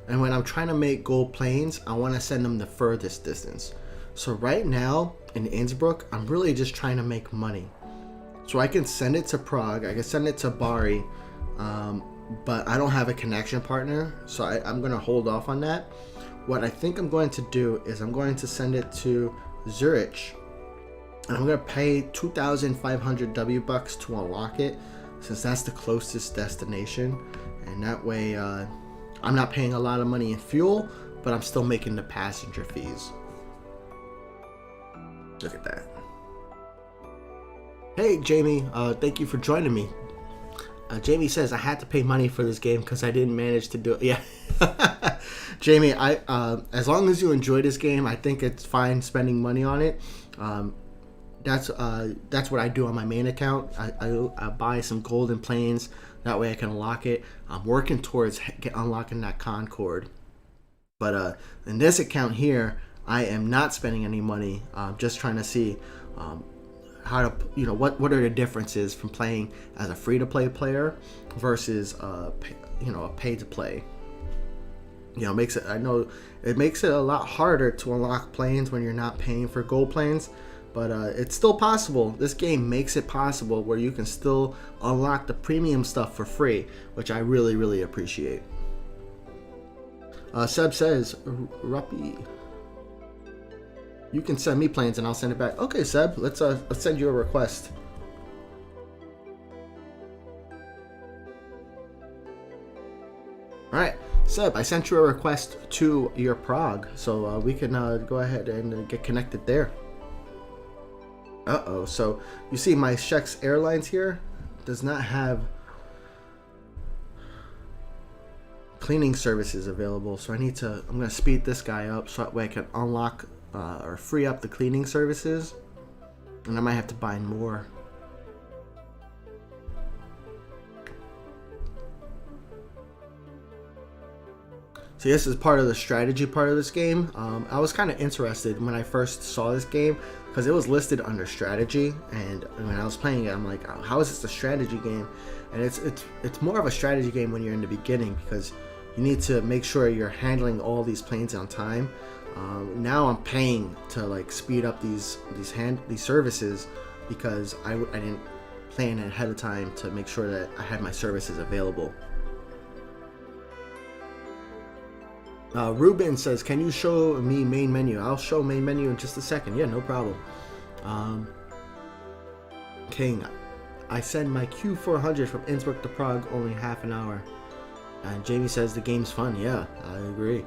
And when I'm trying to make gold planes, I want to send them the furthest distance. So right now in Innsbruck, I'm really just trying to make money. So I can send it to Prague, I can send it to Bari, but I don't have a connection partner, so I'm going to hold off on that. What I think I'm going to do is I'm going to send it to Zurich, and I'm going to pay 2,500 W bucks to unlock it, since that's the closest destination, and that way I'm not paying a lot of money in fuel, but I'm still making the passenger fees. Look at that. Hey Jamie, thank you for joining me. Jamie says I had to pay money for this game because I didn't manage to do it. Yeah. Jamie, as long as you enjoy this game, I think it's fine spending money on it. That's what I do on my main account. I buy some golden planes. That way I can unlock it. I'm working towards unlocking that Concorde. But in this account here, I am not spending any money. I'm just trying to see how to, what are the differences from playing as a free-to-play player versus a pay-to-play. I know it makes it a lot harder to unlock planes when you're not paying for gold planes, but it's still possible. This game makes it possible where you can still unlock the premium stuff for free, which I really, really appreciate. Seb says, Ruppy, you can send me planes and I'll send it back. Okay, Seb, let's send you a request. All right, Seb, I sent you a request to your Prague, so we can go ahead and get connected there. Uh-oh, so you see my Shex Airlines here does not have cleaning services available, so I'm going to speed this guy up so that way I can unlock or free up the cleaning services, and I might have to buy more. So this is part of the strategy part of this game. I was kind of interested when I first saw this game because it was listed under strategy, and when I was playing it, I'm like, how is this a strategy game? And it's more of a strategy game when you're in the beginning, because you need to make sure you're handling all these planes on time. Now I'm paying to speed up these services because I didn't plan ahead of time to make sure that I had my services available. Ruben says, can you show me main menu? I'll show main menu in just a second. Yeah, no problem. King, I send my Q400 from Innsbruck to Prague only half an hour. And Jamie says the game's fun. Yeah, I agree.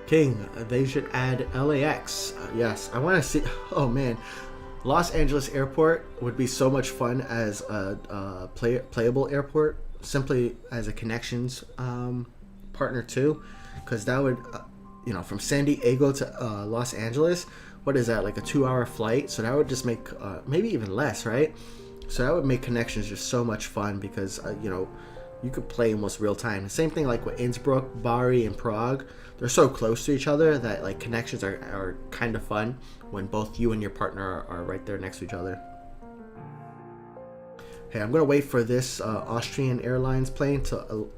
King, they should add LAX. Yes, I want to see. Oh man, Los Angeles Airport would be so much fun as a playable airport, simply as a connections partner too, because that would, from San Diego to Los Angeles, what is that, like a 2-hour flight? So that would just make maybe even less, right? So that would make connections just so much fun because you could play almost real time. The same thing like with Innsbruck, Bari, and Prague. They're so close to each other that connections are kind of fun when both you and your partner are right there next to each other. Hey, I'm gonna wait for this Austrian Airlines plane to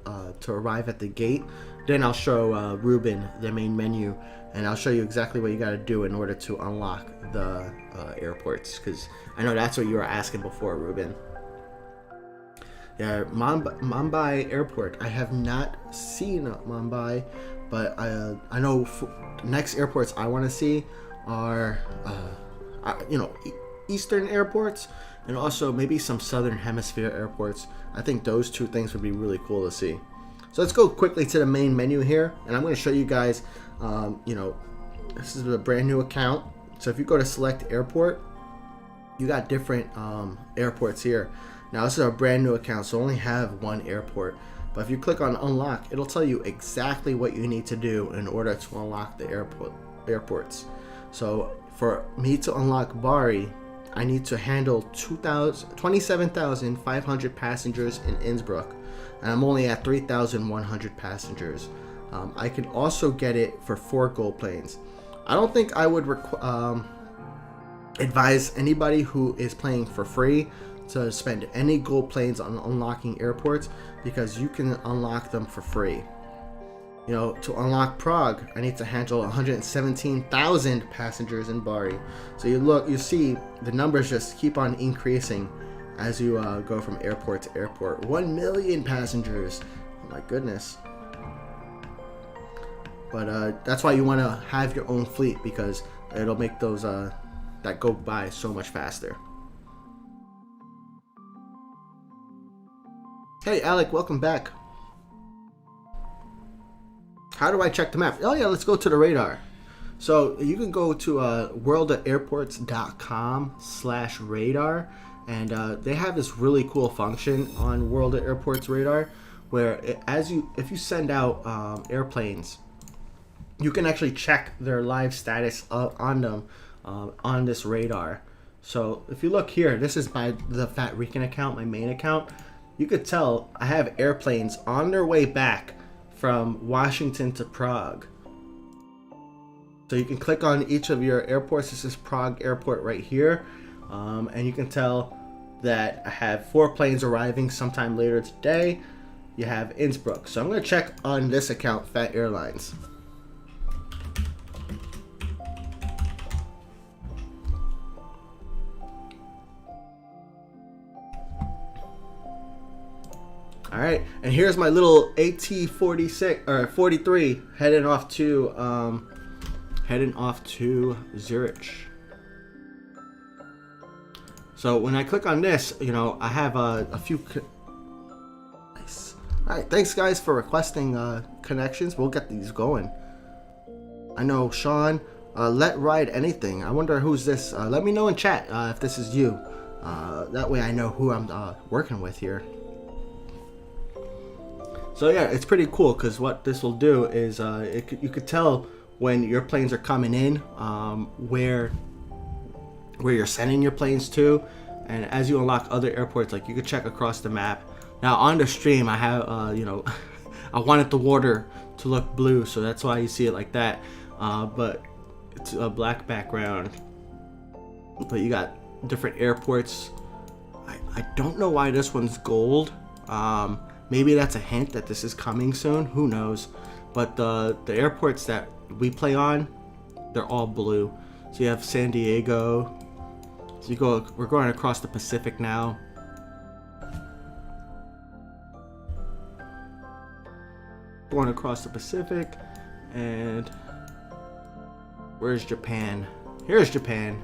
arrive at the gate. Then I'll show Ruben the main menu, and I'll show you exactly what you got to do in order to unlock the airports. Because I know that's what you were asking before, Ruben. Yeah, Mumbai Airport. I have not seen Mumbai, but I know the next airports I want to see are, Eastern airports, and also maybe some Southern Hemisphere airports. I think those two things would be really cool to see. So let's go quickly to the main menu here, and I'm going to show you guys, this is a brand new account. So if you go to select airport, you got different airports here. Now this is a brand new account, so I only have one airport. But if you click on unlock, it'll tell you exactly what you need to do in order to unlock the airports. So for me to unlock Bari, I need to handle 27,500 passengers in Innsbruck, and I'm only at 3,100 passengers. I can also get it for 4 gold planes. I don't think I would advise anybody who is playing for free to spend any gold planes on unlocking airports, because you can unlock them for free. You know, to unlock Prague, I need to handle 117,000 passengers in Bari. So you see the numbers just keep on increasing as you go from airport to airport. 1 million passengers. Oh my goodness. But that's why you want to have your own fleet, because it'll make those that go by so much faster. Hey Alec, welcome back. How do I check the map? Oh yeah, let's go to the radar. So you can go to worldofairports.com/radar, and they have this really cool function on World of Airports radar, where if you send out airplanes, you can actually check their live status on them on this radar. So if you look here, this is my the Fat Rican account, my main account. You could tell I have airplanes on their way back from Washington to Prague. So you can click on each of your airports. This is Prague Airport right here, and you can tell that I have 4 planes arriving sometime later today. You have Innsbruck. So I'm going to check on this account, Fat Airlines. All right, and here's my little AT-46 or 43 heading off to Zurich. So when I click on this, you know, I have a few. Nice. All right, thanks guys for requesting connections. We'll get these going. I know Sean. Let ride anything. I wonder who's this. Let me know in chat if this is you. That way I know who I'm working with here. So yeah, it's pretty cool, because what this will do is you could tell when your planes are coming in, where you're sending your planes to, and as you unlock other airports, like you could check across the map. Now on the stream, I have you know, I wanted the water to look blue, so that's why you see it like that. But it's a black background. But you got different airports. I don't know why this one's gold. Maybe that's a hint that this is coming soon. Who knows? But the airports that we play on, they're all blue. So you have San Diego. So we're going across the Pacific now. Going across the Pacific, and where's Japan? Here's Japan.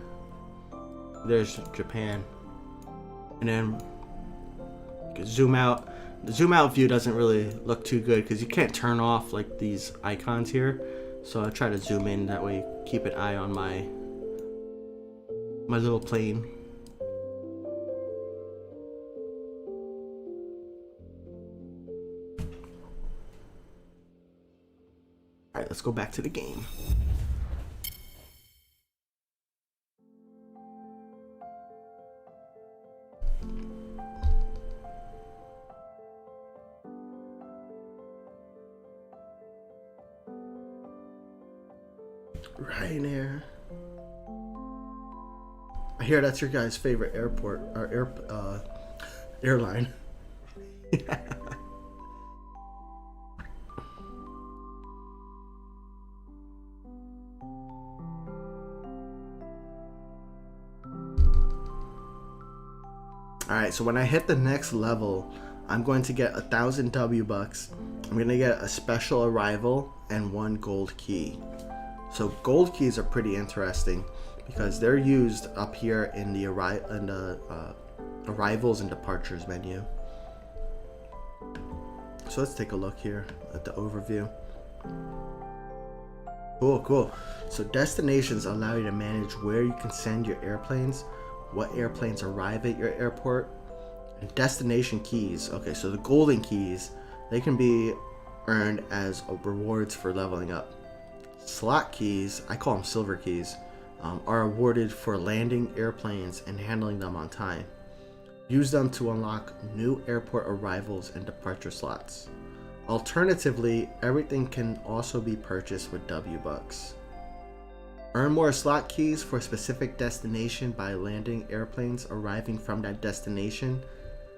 There's Japan. And then you can zoom out. The zoom out view doesn't really look too good because you can't turn off like these icons here. So I try to zoom in, that way keep an eye on my little plane. Alright, let's go back to the game. Ryanair. I hear that's your guys' favorite airport or airline. Alright, so when I hit the next level, I'm going to get 1,000 W bucks. I'm going to get a special arrival and 1 gold key. So gold keys are pretty interesting because they're used up here in the arrivals and departures menu. So let's take a look here at the overview. Cool. So destinations allow you to manage where you can send your airplanes, what airplanes arrive at your airport, and destination keys. Okay, so the golden keys They can be earned as rewards for leveling up. Slot keys, I call them silver keys, are awarded for landing airplanes and handling them on time. Use them to unlock new airport arrivals and departure slots. Alternatively, everything can also be purchased with W-Bucks. Earn more slot keys for a specific destination by landing airplanes arriving from that destination,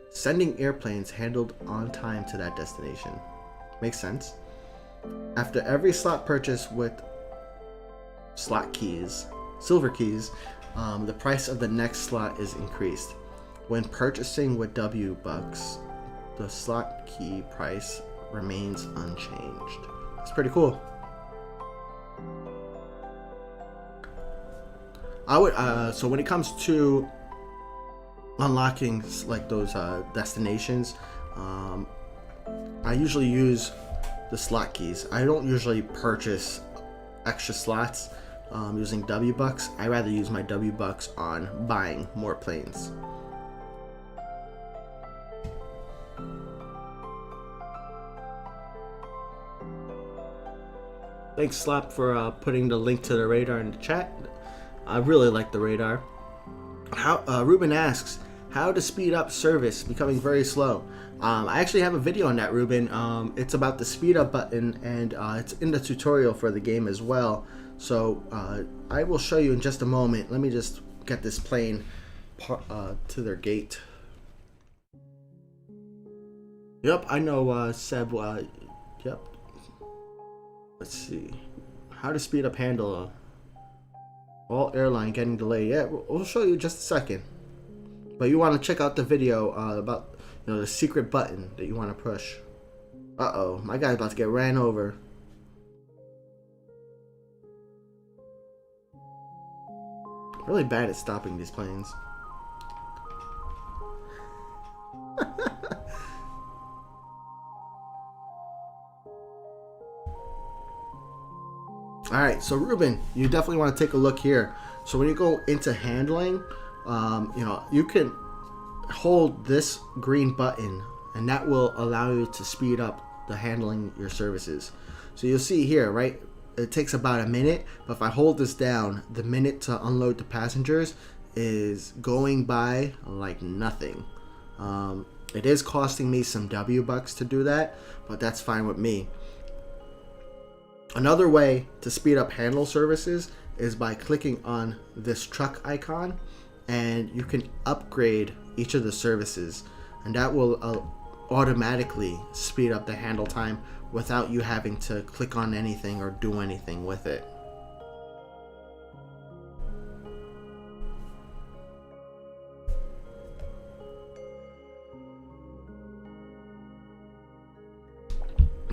sending airplanes handled on time to that destination. Makes sense? After every slot purchase with slot keys, silver keys, the price of the next slot is increased. When purchasing with W-Bucks, the slot key price remains unchanged. It's pretty cool. So when it comes to unlocking like those destinations, I usually use the slot keys. I don't usually purchase extra slots using W-Bucks. I rather use my W-Bucks on buying more planes. Thanks, Slap, for putting the link to the radar in the chat. I really like the radar. Ruben asks, how to speed up service becoming very slow. I actually have a video on that, Ruben. It's about the speed up button, and it's in the tutorial for the game as well. So I will show you in just a moment. Let me just get this plane to their gate. Yep, I know, Seb. Yep. Let's see. How to speed up handle all airline getting delayed. Yeah, we'll show you in just a second. But you want to check out the video about the secret button that you want to push. Uh-oh, my guy's about to get ran over. Really bad at stopping these planes. Alright, so Ruben, you definitely want to take a look here. So when you go into handling, you can hold this green button, and that will allow you to speed up the handling your services. So you'll see here, right? It takes about a minute, but if I hold this down, the minute to unload the passengers is going by like nothing. It is costing me some W-Bucks to do that, but that's fine with me. Another way to speed up handle services is by clicking on this truck icon, and you can upgrade each of the services, and that will automatically speed up the handle time without you having to click on anything or do anything with it.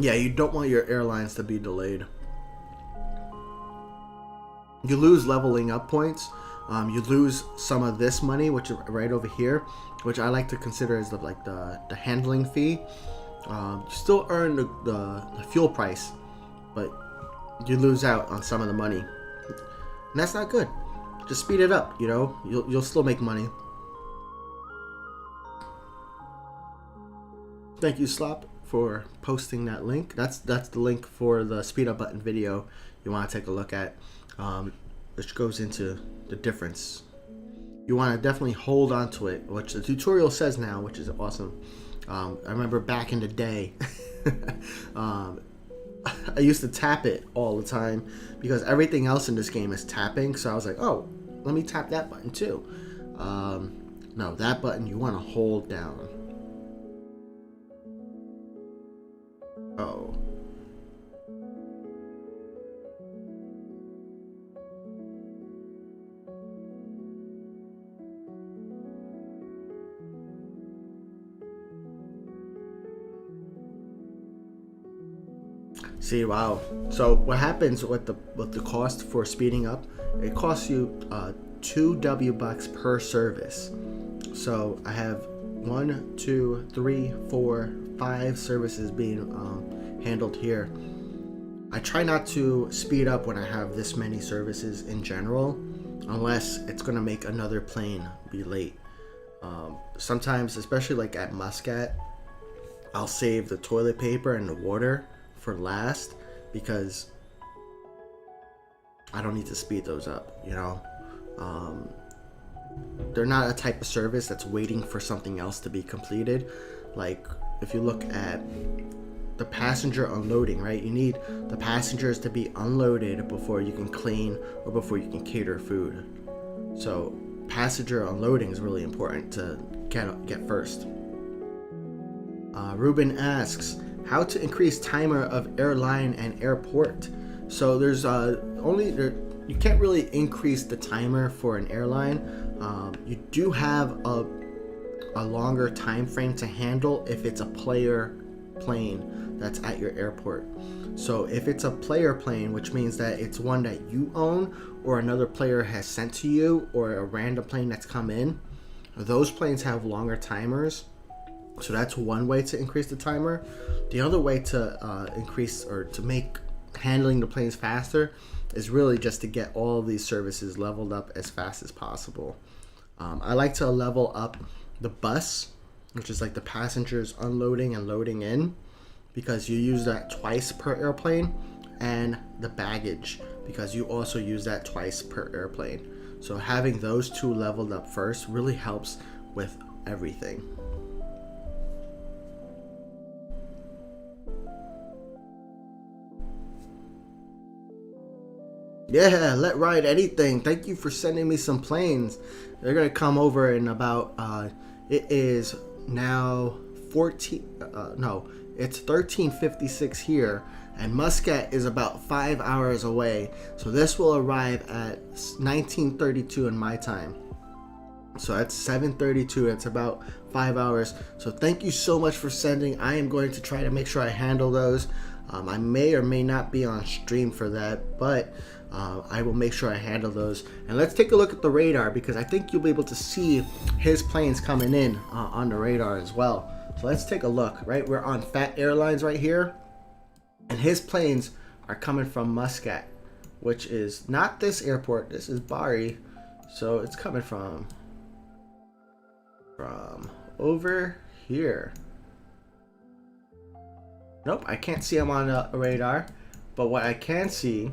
Yeah, you don't want your airlines to be delayed. You lose leveling up points. You lose some of this money, which is right over here, which I like to consider as the handling fee. You still earn the fuel price, but you lose out on some of the money, and that's not good. Just speed it up. You'll still make money. Thank you, Slop, for posting that link. That's the link for the speed up button video you want to take a look at, which goes into the difference. You want to definitely hold on to it, which the tutorial says now, which is awesome. I remember back in the day, I used to tap it all the time because everything else in this game is tapping. So I was like, oh, let me tap that button too. No, that button you want to hold down. Oh. See, wow. So what happens with the cost for speeding up? It costs you 2 W-Bucks per service. So I have 1, 2, 3, 4, 5 services being handled here. I try not to speed up when I have this many services in general, unless it's going to make another plane be late. Sometimes, especially like at Muscat, I'll save the toilet paper and the water for last because I don't need to speed those up, you know. They're not a type of service that's waiting for something else to be completed. Like if you look at the passenger unloading, right? You need the passengers to be unloaded before you can clean or before you can cater food. So passenger unloading is really important to get first. Ruben asks, how to increase timer of airline and airport. So there's you can't really increase the timer for an airline. You do have a longer time frame to handle if it's a player plane that's at your airport. So if it's a player plane, which means that it's one that you own or another player has sent to you, or a random plane that's come in, those planes have longer timers. So that's one way to increase the timer. The other way to increase or to make handling the planes faster is really just to get all of these services leveled up as fast as possible. I like to level up the bus, which is like the passengers unloading and loading in, because you use that twice per airplane, and the baggage, because you also use that twice per airplane. So having those two leveled up first really helps with everything. Yeah, let ride anything. Thank you for sending me some planes. They're gonna come over in about it is now 14 no, it's 13:56 here, and Muscat is about 5 hours away. So this will arrive at 19:32 in my time. So that's 7:32. It's about 5 hours. So thank you so much for sending. I am going to try to make sure I handle those. I may or may not be on stream for that, but I will make sure I handle those. And let's take a look at the radar, because I think you'll be able to see his planes coming in on the radar as well. So let's take a look. Right, we're on Fat Airlines right here, and his planes are coming from Muscat, which is not this airport. This is Bari, so it's coming from over here. Nope, I can't see him on a radar, but what I can see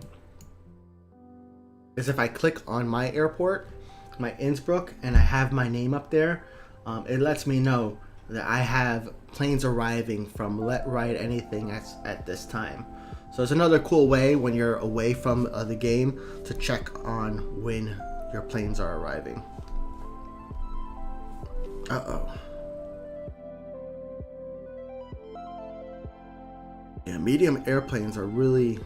is if I click on my airport, my Innsbruck, and I have my name up there, it lets me know that I have planes arriving from Let Ride Anything at this time. So it's another cool way when you're away from the game to check on when your planes are arriving. Uh-oh. Yeah, medium airplanes are really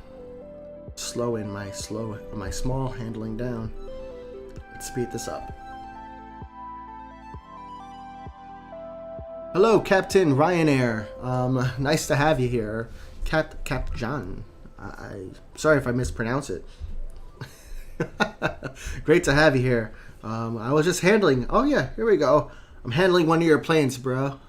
slowing my small handling down. Let's speed this up. Hello, Captain Ryanair. Nice to have you here, Cap John. Sorry if I mispronounce it. Great to have you here. I was just handling. Oh yeah, here we go. I'm handling one of your planes, bro.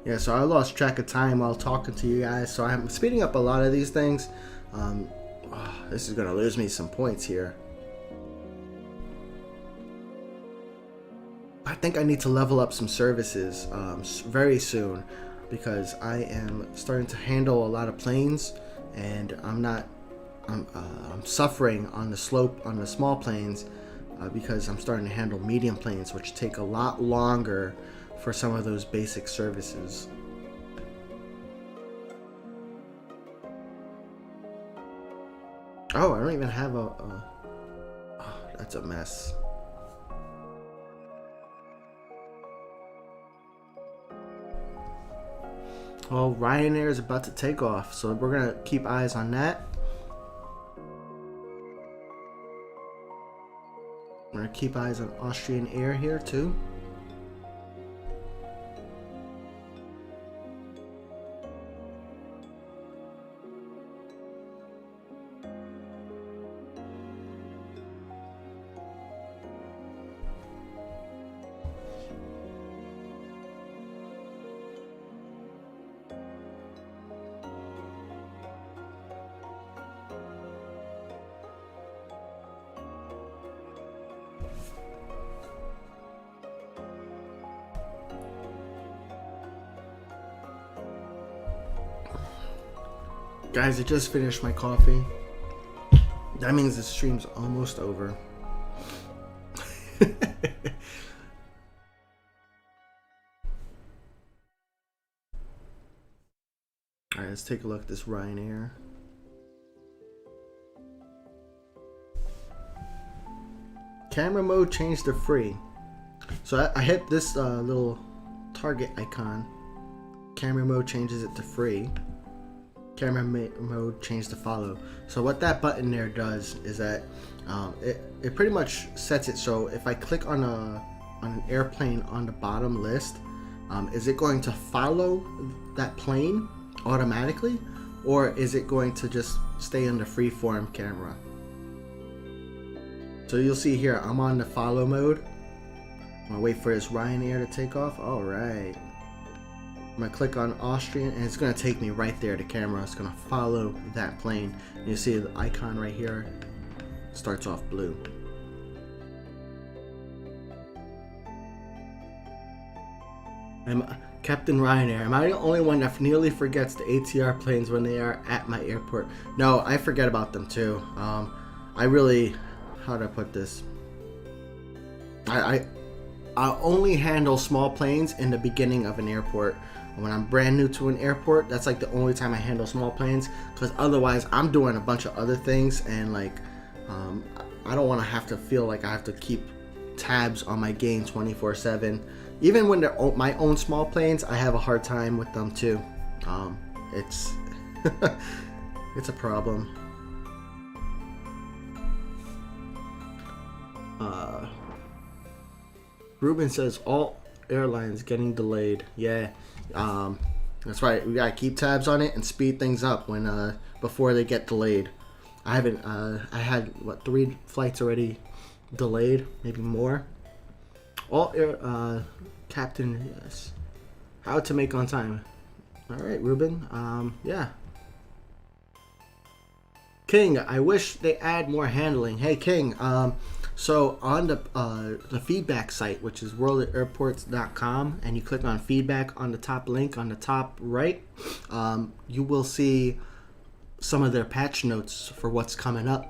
Yeah, so I lost track of time while talking to you guys, so I'm speeding up a lot of these things. This is gonna lose me some points here. I think I need to level up some services very soon, because I am starting to handle a lot of planes, and I'm suffering on the slope on the small planes because I'm starting to handle medium planes, which take a lot longer for some of those basic services. Oh, I don't even have oh, that's a mess. Well, Ryanair is about to take off, so we're gonna keep eyes on that. We're gonna keep eyes on Austrian Air here too. Guys, I just finished my coffee. That means the stream's almost over. Alright, let's take a look at this Ryanair. Camera mode changed to free. So I hit this little target icon. Camera mode changes it to free. Camera mode changed to follow. So what that button there does is that it pretty much sets it so if I click on an airplane on the bottom list, is it going to follow that plane automatically, or is it going to just stay in the freeform camera? So you'll see here I'm on the follow mode. I'm gonna wait for this Ryanair to take off. All right. I'm gonna click on Austrian and it's gonna take me right there. The camera is gonna follow that plane. And you see the icon right here starts off blue. Captain Ryanair. Am I the only one that nearly forgets the ATR planes when they are at my airport? No, I forget about them too. I really, how do I put this? I only handle small planes in the beginning of an airport. When I'm brand new to an airport, that's like the only time I handle small planes, because otherwise I'm doing a bunch of other things, and like I don't want to have to feel like I have to keep tabs on my game 24/7. Even when they're my own small planes, I have a hard time with them too. It's it's a problem. Ruben says all airlines getting delayed. Yeah, that's right. We gotta keep tabs on it and speed things up when before they get delayed. I haven't. I had 3 flights already delayed, maybe more. All air captain. Yes. How to make on time. All right, Ruben. Yeah. King, I wish they add more handling. Hey, King. So on the feedback site, which is worldairports.com, and you click on feedback on the top link on the top right, you will see some of their patch notes for what's coming up.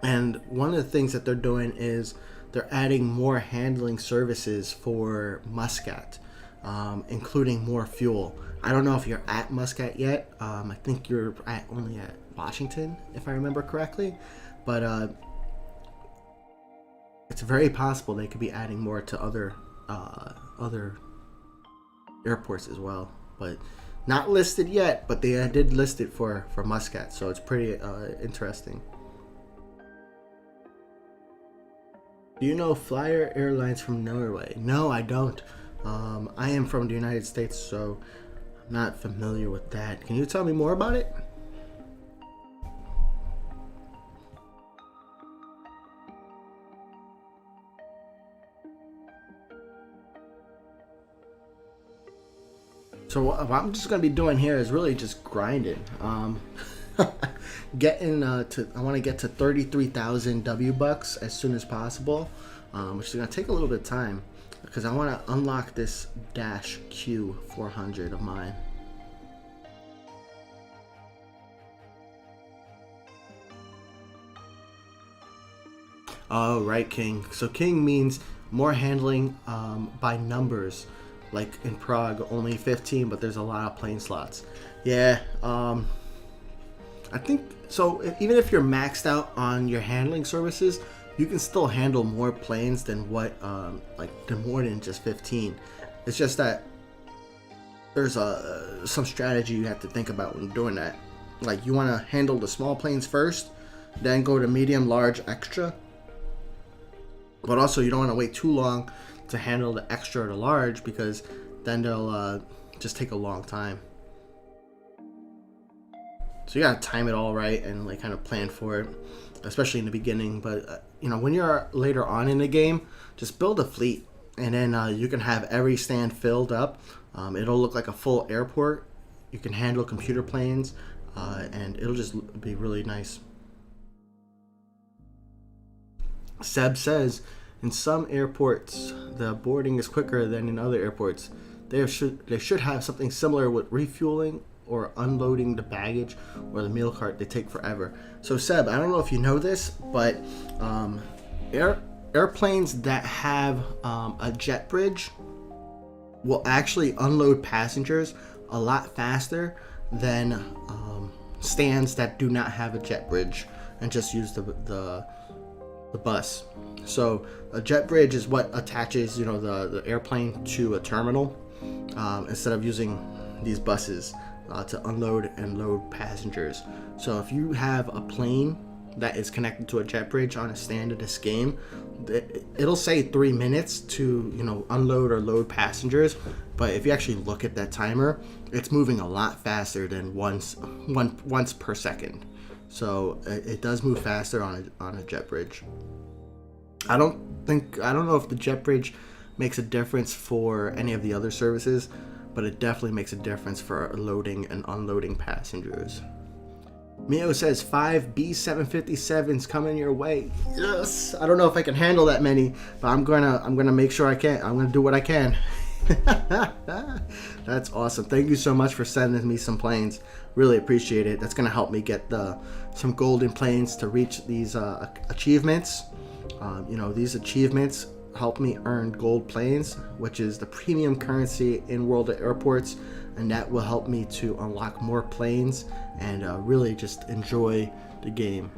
And one of the things that they're doing is they're adding more handling services for Muscat, including more fuel. I don't know if you're at Muscat yet. I think you're only at Washington, if I remember correctly. But it's very possible they could be adding more to other airports as well. But not listed yet, but they did list it for Muscat, so it's pretty interesting. Do you know Flyer Airlines from Norway? No, I don't. I am from the United States, so I'm not familiar with that. Can you tell me more about it? So what I'm just gonna be doing here is really just grinding. Getting I want to get to 33,000 W bucks as soon as possible, which is gonna take a little bit of time because I want to unlock this Dash Q400 of mine. Oh, right, King. So King means more handling by numbers. Like in Prague, only 15, but there's a lot of plane slots. Yeah, I think so. Even if you're maxed out on your handling services, you can still handle more planes than what, more than just 15. It's just that there's some strategy you have to think about when doing that. Like you want to handle the small planes first, then go to medium, large, extra. But also you don't want to wait too long to handle the extra or the large, because then they'll just take a long time. So you gotta time it all right and like kind of plan for it, especially in the beginning. But when you're later on in the game, just build a fleet, and then you can have every stand filled up. It'll look like a full airport. You can handle computer planes, and it'll just be really nice. Seb says, in some airports, the boarding is quicker than in other airports. They should have something similar with refueling or unloading the baggage or the meal cart, they take forever. So Seb, I don't know if you know this, but airplanes that have a jet bridge will actually unload passengers a lot faster than stands that do not have a jet bridge and just use the bus. So a jet bridge is what attaches, the airplane to a terminal, instead of using these buses to unload and load passengers. So if you have a plane that is connected to a jet bridge on a stand in this game, it'll say 3 minutes to unload or load passengers, but if you actually look at that timer, it's moving a lot faster than once per second. So it does move faster on a jet bridge. I don't know if the jet bridge makes a difference for any of the other services, but it definitely makes a difference for loading and unloading passengers. Mio says 5 B757s coming your way. Yes, I don't know if I can handle that many, but I'm gonna make sure I can. I'm gonna do what I can. That's awesome. Thank you so much for sending me some planes. Really appreciate it. That's gonna help me get some golden planes to reach these achievements. These achievements help me earn gold planes, which is the premium currency in World of Airports, and that will help me to unlock more planes and really just enjoy the game.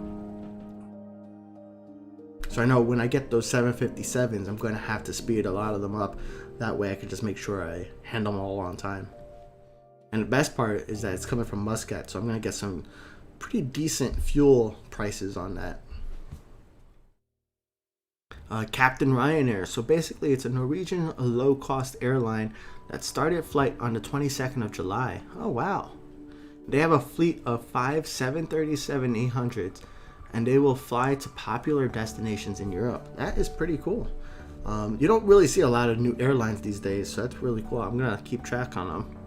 So I know when I get those 757s, I'm going to have to speed a lot of them up. That way I can just make sure I handle them all on time. And the best part is that it's coming from Muscat, so I'm going to get some pretty decent fuel prices on that. Captain Ryanair. So basically it's a Norwegian low-cost airline that started flight on the 22nd of July. Oh wow. They have a fleet of 5 737-800s, and they will fly to popular destinations in Europe. That is pretty cool. You don't really see a lot of new airlines these days, so that's really cool. I'm going to keep track on them.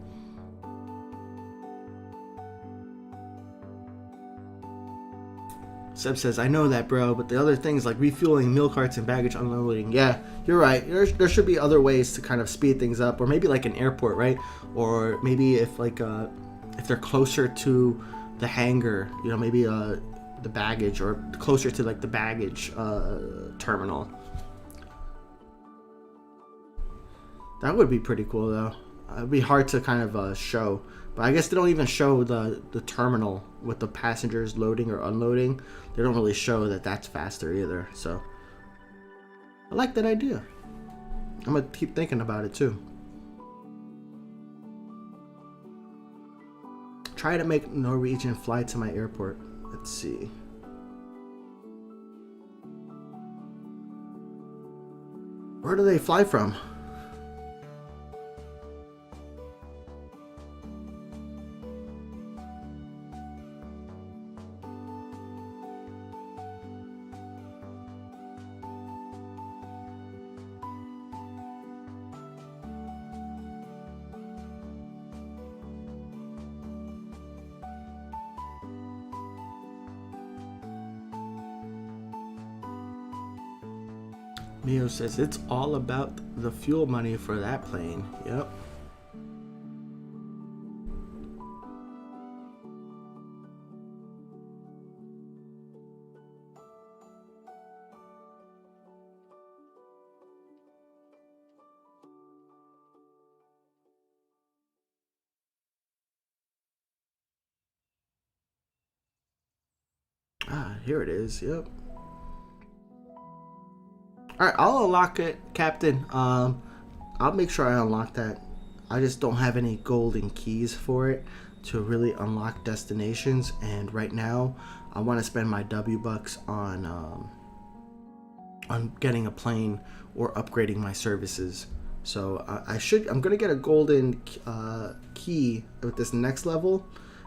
Seb says, I know that, bro, but the other things like refueling meal carts and baggage unloading, yeah, you're right. There should be other ways to kind of speed things up, or maybe like an airport, right? Or maybe if they're closer to the hangar, maybe the baggage, or closer to like the baggage terminal. That would be pretty cool, though. It'd be hard to kind of show. But I guess they don't even show the terminal with the passengers loading or unloading. They don't really show that that's faster either. So I like that idea. I'm going to keep thinking about it too. Try to make Norwegian fly to my airport. Let's see. Where do they fly from? Mio says it's all about the fuel money for that plane. Yep. Here it is. Yep. Alright, I'll unlock it, Captain. I'll make sure I unlock that. I just don't have any golden keys for it to really unlock destinations, and right now I want to spend my W bucks on getting a plane or upgrading my services. So I'm gonna get a golden key with this next level,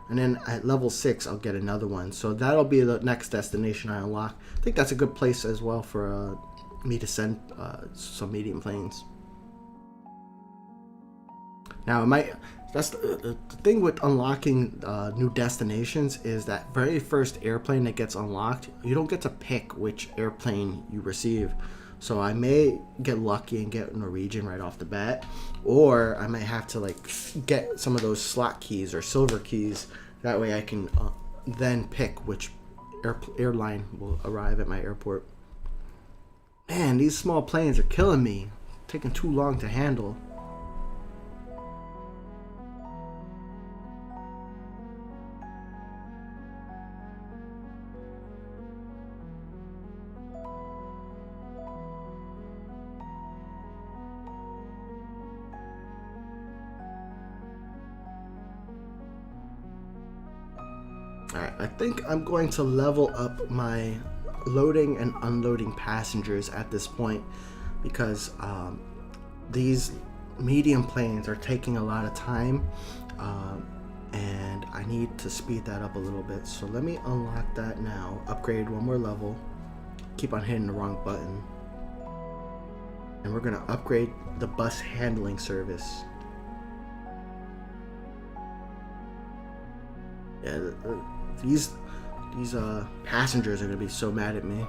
and then at level 6 I'll get another one. So that'll be the next destination I unlock. I think that's a good place as well for me to send some medium planes. Now that's the thing with unlocking new destinations, is that very first airplane that gets unlocked, you don't get to pick which airplane you receive. So I may get lucky and get Norwegian right off the bat, or I might have to like get some of those slot keys or silver keys. That way I can then pick which airline will arrive at my airport. Man, these small planes are killing me. Taking too long to handle. Alright, I think I'm going to level up my loading and unloading passengers at this point, because these medium planes are taking a lot of time, and I need to speed that up a little bit. So let me unlock that now, upgrade one more level, keep on hitting the wrong button, and we're going to upgrade the bus handling service. Yeah, these passengers are going to be so mad at me.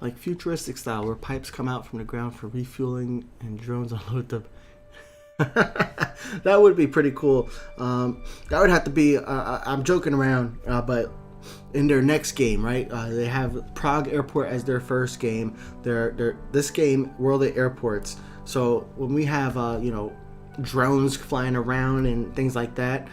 Like futuristic style, where pipes come out from the ground for refueling and drones unload them. That would be pretty cool. That would have to be, I'm joking around, but in their next game, right? They have Prague Airport as their first game. This game, World of Airports. So when we have, drones flying around and things like that,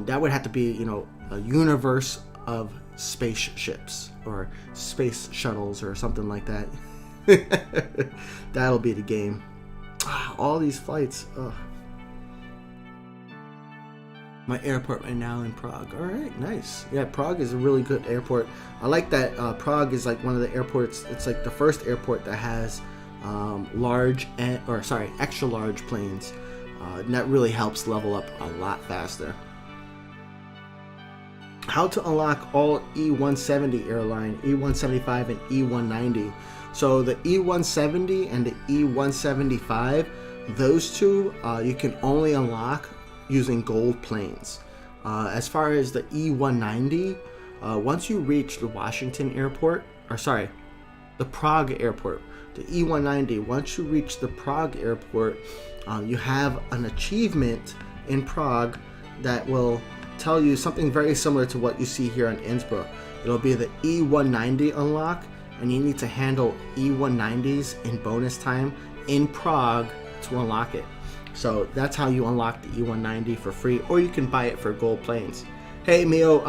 that would have to be, a universe of spaceships or space shuttles or something like that. That'll be the game. All these flights. Ugh. My airport right now in Prague. All right, nice. Yeah, Prague is a really good airport. I like that Prague is like one of the airports. It's like the first airport that has extra large planes. And that really helps level up a lot faster. How to unlock all E170 airline, E175 and E190. So the E170 and the E175, those two you can only unlock using gold planes. As far as the E190, once you reach the Washington airport, the Prague airport, the E190, once you reach the Prague airport, you have an achievement in Prague that will tell you something very similar to what you see here in Innsbruck. It'll be the E190 unlock, and you need to handle E190s in bonus time in Prague to unlock it. So that's how you unlock the E190 for free, or you can buy it for gold planes. Hey Mio,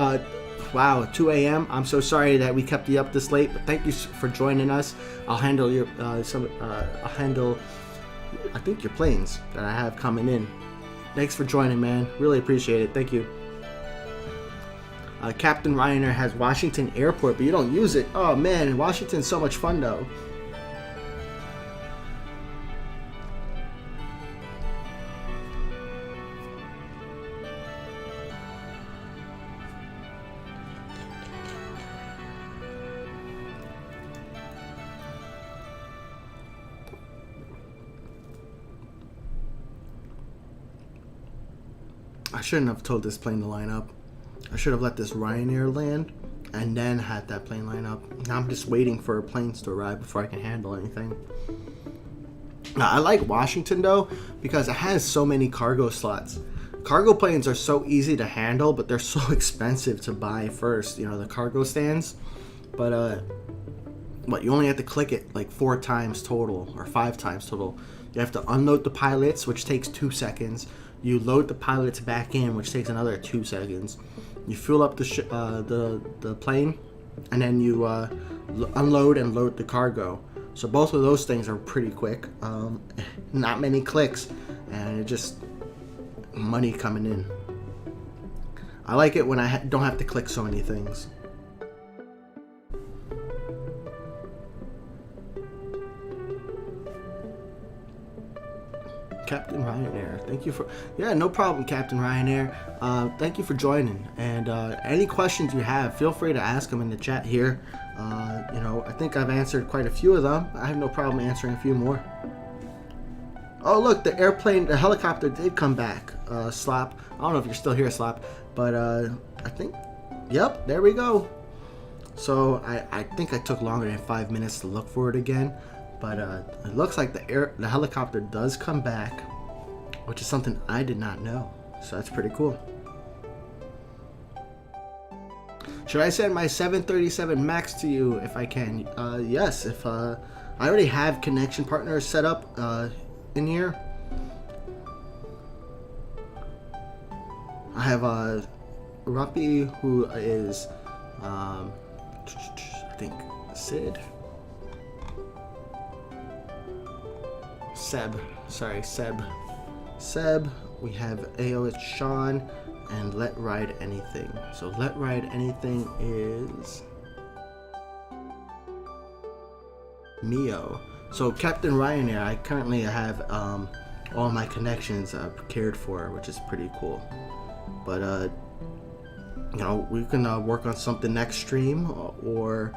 wow, 2 a.m. I'm so sorry that we kept you up this late, but thank you for joining us. I'll handle your I think your planes that I have coming in. Thanks for joining, man. Really appreciate it. Thank you. Captain Ryanair has Washington Airport, but you don't use it. Oh man, Washington's so much fun though. I shouldn't have told this plane to line up. I should have let this Ryanair land and then had that plane line up. Now I'm just waiting for planes to arrive before I can handle anything. Now, I like Washington though because it has so many cargo slots. Cargo planes are so easy to handle, but they're so expensive to buy first, the cargo stands. But you only have to click it like 4 times total or 5 times total. You have to unload the pilots, which takes 2 seconds. You load the pilots back in, which takes another 2 seconds. You fuel up the plane, and then you unload and load the cargo. So both of those things are pretty quick. Not many clicks, and it just money coming in. I like it when I don't have to click so many things. Captain Ryanair, thank you for no problem, Captain Ryanair. Thank you for joining, and any questions you have, feel free to ask them in the chat here. I think I've answered quite a few of them. I have no problem answering a few more. Oh, look, the helicopter did come back. Slap. I don't know if you're still here, Slap, but I think, yep, there we go. So I think I took longer than 5 minutes to look for it again, but it looks like the helicopter does come back, which is something I did not know. So that's pretty cool. Should I send my 737 Max to you if I can? Yes, if I already have connection partners set up in here. I have Ruppy, who is I think Sid. Seb. Sorry, Seb. Seb. We have AO, it's Sean, and Let Ride Anything. So Let Ride Anything is Mio. So Captain Ryanair, I currently have all my connections cared for, which is pretty cool. But you know, we can work on something next stream, or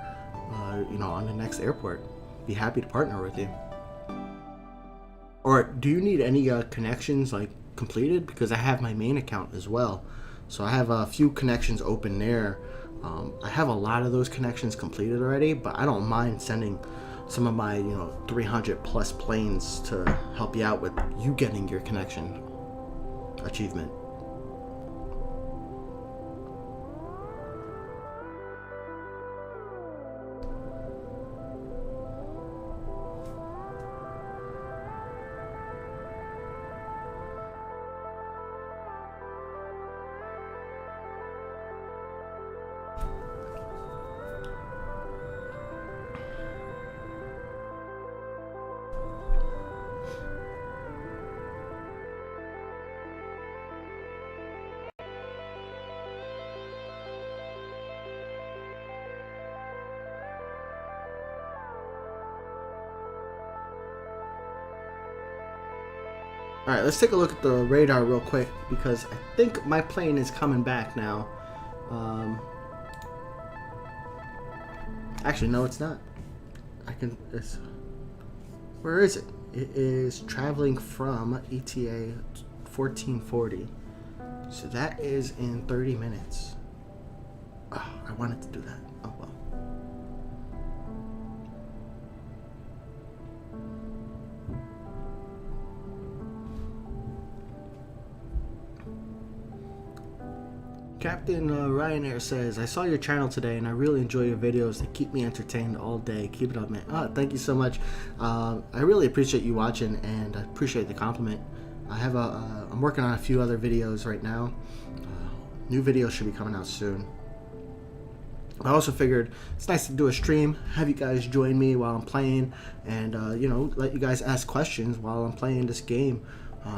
you know, on the next airport. Be happy to partner with you. Or do you need any connections like completed? Because I have my main account as well, so I have a few connections open there. I have a lot of those connections completed already, but I don't mind sending some of my 300 plus planes to help you out with you getting your connection achievement. Alright, let's take a look at the radar real quick, because I think my plane is coming back now. Actually, no, it's not. Where is it? It is traveling from ETA 1440. So that is in 30 minutes. Oh, I wanted to do that. Oh well. Captain Ryanair says, I saw your channel today and I really enjoy your videos. They keep me entertained all day. Keep it up, man. Oh, thank you so much. I really appreciate you watching, and I appreciate the compliment. I'm working on a few other videos right now. New videos should be coming out soon. I also figured it's nice to do a stream, have you guys join me while I'm playing, and let you guys ask questions while I'm playing this game.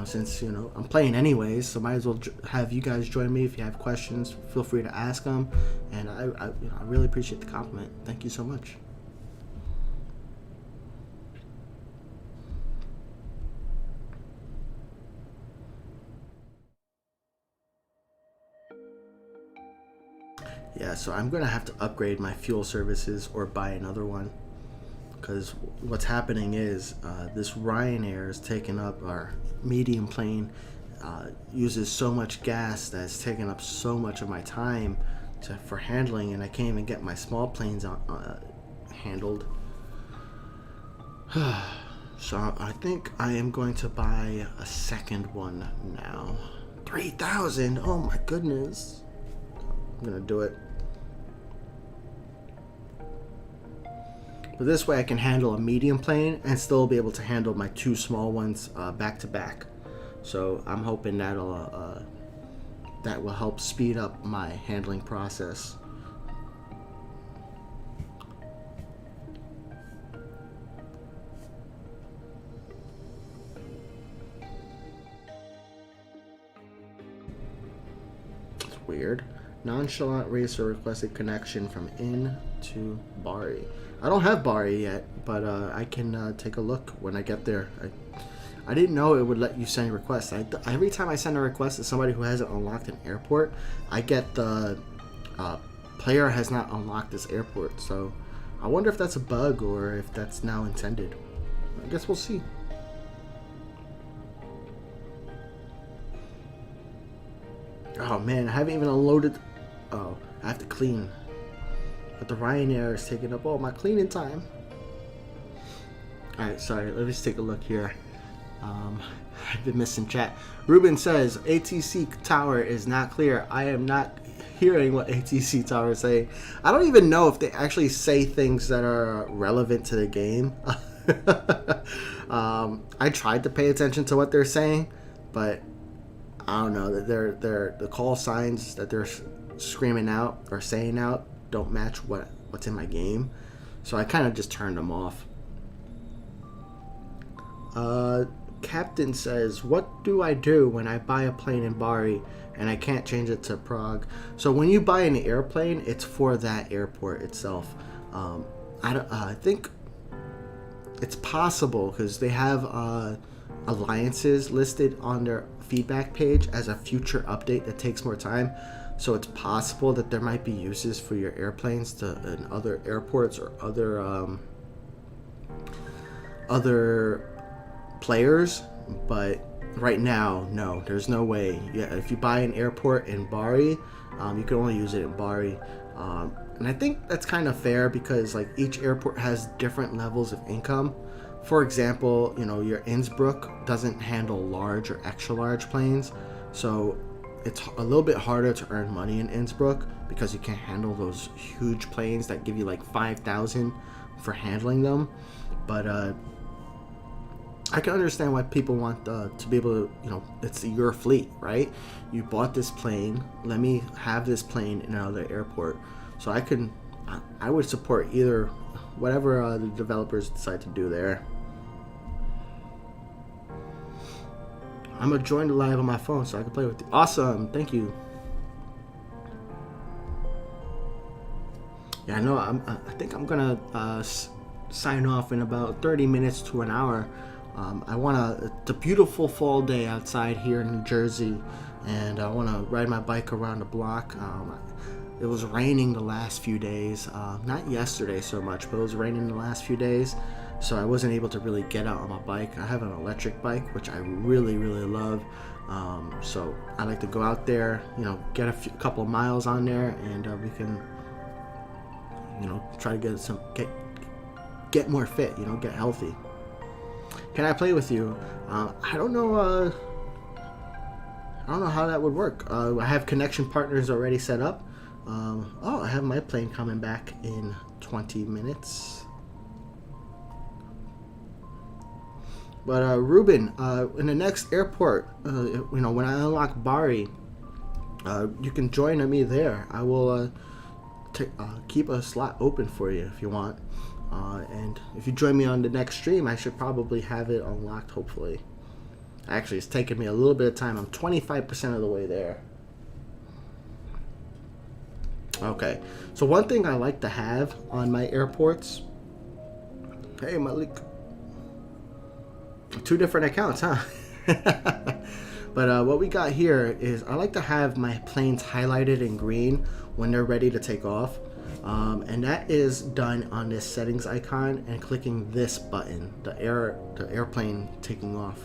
Since I'm playing anyways, so might as well have you guys join me. If you have questions, feel free to ask them, and I really appreciate the compliment. Thank you so much. Yeah, so I'm gonna have to upgrade my fuel services or buy another one, because what's happening is this Ryanair is taking up our medium plane, uses so much gas that it's taking up so much of my time for handling, and I can't even get my small planes handled. So I think I am going to buy a second one now. 3,000! Oh my goodness. I'm gonna do it. But this way I can handle a medium plane and still be able to handle my two small ones back to back. So I'm hoping that will help speed up my handling process. It's weird. Nonchalant racer requested connection from in to Bari. I don't have Bari yet, but I can take a look when I get there. I didn't know it would let you send requests. Every time I send a request to somebody who hasn't unlocked an airport, I get the player has not unlocked this airport. So I wonder if that's a bug or if that's now intended. I guess we'll see. Oh man, I haven't even unloaded. Oh, I have to clean. But the Ryanair is taking up all my cleaning time. Alright, sorry, let me just take a look here. I've been missing chat. Ruben says, ATC Tower is not clear. I am not hearing what ATC Tower is saying. I don't even know if they actually say things that are relevant to the game. I tried to pay attention to what they're saying, but I don't know. The call signs that they're screaming out or saying out don't match what's in my game. So I kind of just turned them off. Captain says, what do I do when I buy a plane in Bari and I can't change it to Prague? So when you buy an airplane, it's for that airport itself. I think it's possible because they have alliances listed on their feedback page as a future update that takes more time. So it's possible that there might be uses for your airplanes in other airports or other players, but right now, no, there's no way. Yeah, if you buy an airport in Bari, you can only use it in Bari, and I think that's kind of fair because like each airport has different levels of income. For example, your Innsbruck doesn't handle large or extra large planes, so it's a little bit harder to earn money in Innsbruck because you can't handle those huge planes that give you like 5,000 for handling them. But I can understand why people want to be able to, it's your fleet, right? You bought this plane, let me have this plane in another airport. So I would support either, whatever the developers decide to do there. I'm going to join the live on my phone so I can play with you. Awesome, thank you. Yeah, I know, I think I'm going to sign off in about 30 minutes to an hour. It's a beautiful fall day outside here in New Jersey, and I want to ride my bike around the block. It was raining the last few days, not yesterday so much, but it was raining the last few days, so I wasn't able to really get out on my bike. I have an electric bike, which I really, really love, so I like to go out there, get a couple of miles on there, and we can, try to get more fit, get healthy. Can I play with you? I don't know how that would work. I have connection partners already set up. I have my plane coming back in 20 minutes. But Ruben, in the next airport, when I unlock Bari, you can join me there. I will keep a slot open for you if you want. And if you join me on the next stream, I should probably have it unlocked, hopefully. Actually, it's taken me a little bit of time. I'm 25% of the way there. Okay, so one thing I like to have on my airports... Hey, Malik. 2 different accounts, huh? But what we got here is I like to have my planes highlighted in green when they're ready to take off. And that is done on this settings icon and clicking this button, the airplane taking off.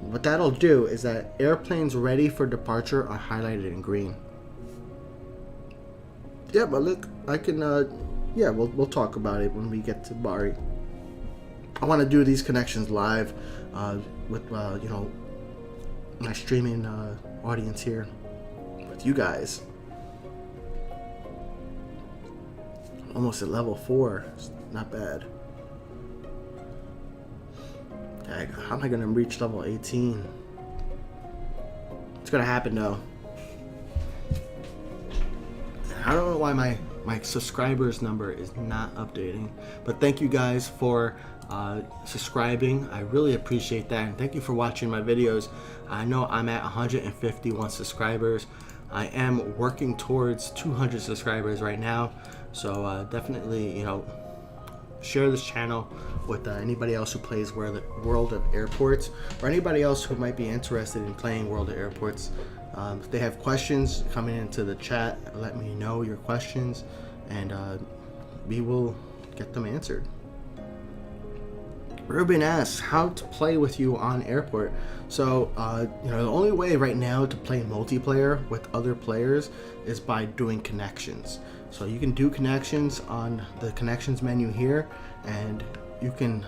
What that'll do is that airplanes ready for departure are highlighted in green. Yeah, but look, I can, we'll talk about it when we get to Bari. I want to do these connections live with, my streaming audience here with you guys. Almost at level 4. It's not bad. Dang, how am I gonna reach level 18? It's gonna happen though. I don't know why my subscribers number is not updating, but thank you guys for subscribing. I really appreciate that, and thank you for watching my videos. I know I'm at 151 subscribers. I am working towards 200 subscribers right now. So definitely, share this channel with anybody else who plays World of Airports, or anybody else who might be interested in playing World of Airports. If they have questions coming into the chat, let me know your questions, and we will get them answered. Ruben asks how to play with you on airport. So, the only way right now to play multiplayer with other players is by doing connections. So you can do connections on the connections menu here, and you can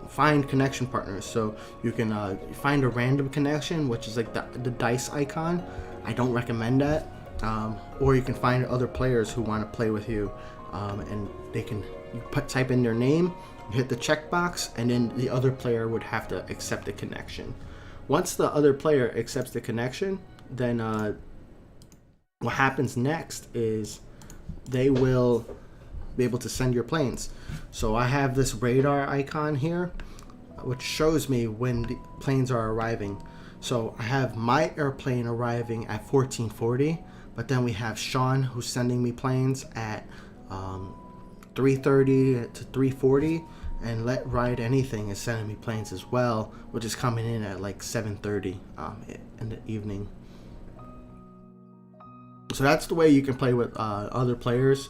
find connection partners. So you can find a random connection, which is like the dice icon. I don't recommend that. Or you can find other players who want to play with you, and they can type in their name, hit the checkbox, and then the other player would have to accept the connection. Once the other player accepts the connection, then what happens next is they will be able to send your planes. So I have this radar icon here, which shows me when the planes are arriving. So I have my airplane arriving at 1440, but then we have Sean who's sending me planes at 3:30 to 3:40, and Let Ride Anything is sending me planes as well, which is coming in at like 7:30 in the evening. So that's the way you can play with other players.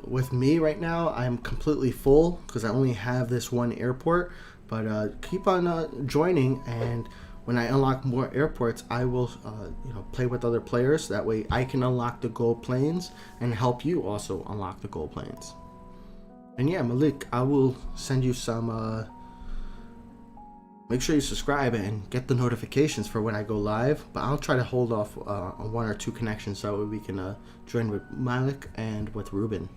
With me right now, I'm completely full because I only have this one airport, but keep on joining, and when I unlock more airports, I will play with other players. That way I can unlock the gold planes and help you also unlock the gold planes. And yeah, Malik, I will send you some, make sure you subscribe and get the notifications for when I go live, but I'll try to hold off on 1 or 2 connections so we can join with Malik and with Ruben.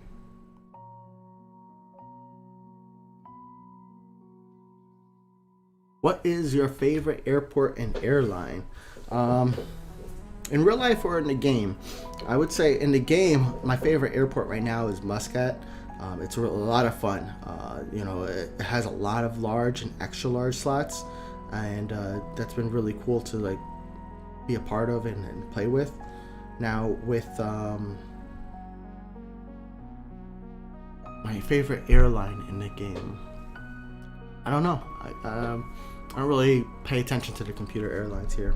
What is your favorite airport and airline? In real life or in the game? I would say in the game, my favorite airport right now is Muscat. It's a lot of fun. It has a lot of large and extra large slots, and that's been really cool to like be a part of and play with. Now with my favorite airline in the game, I don't know. I don't really pay attention to the computer airlines here.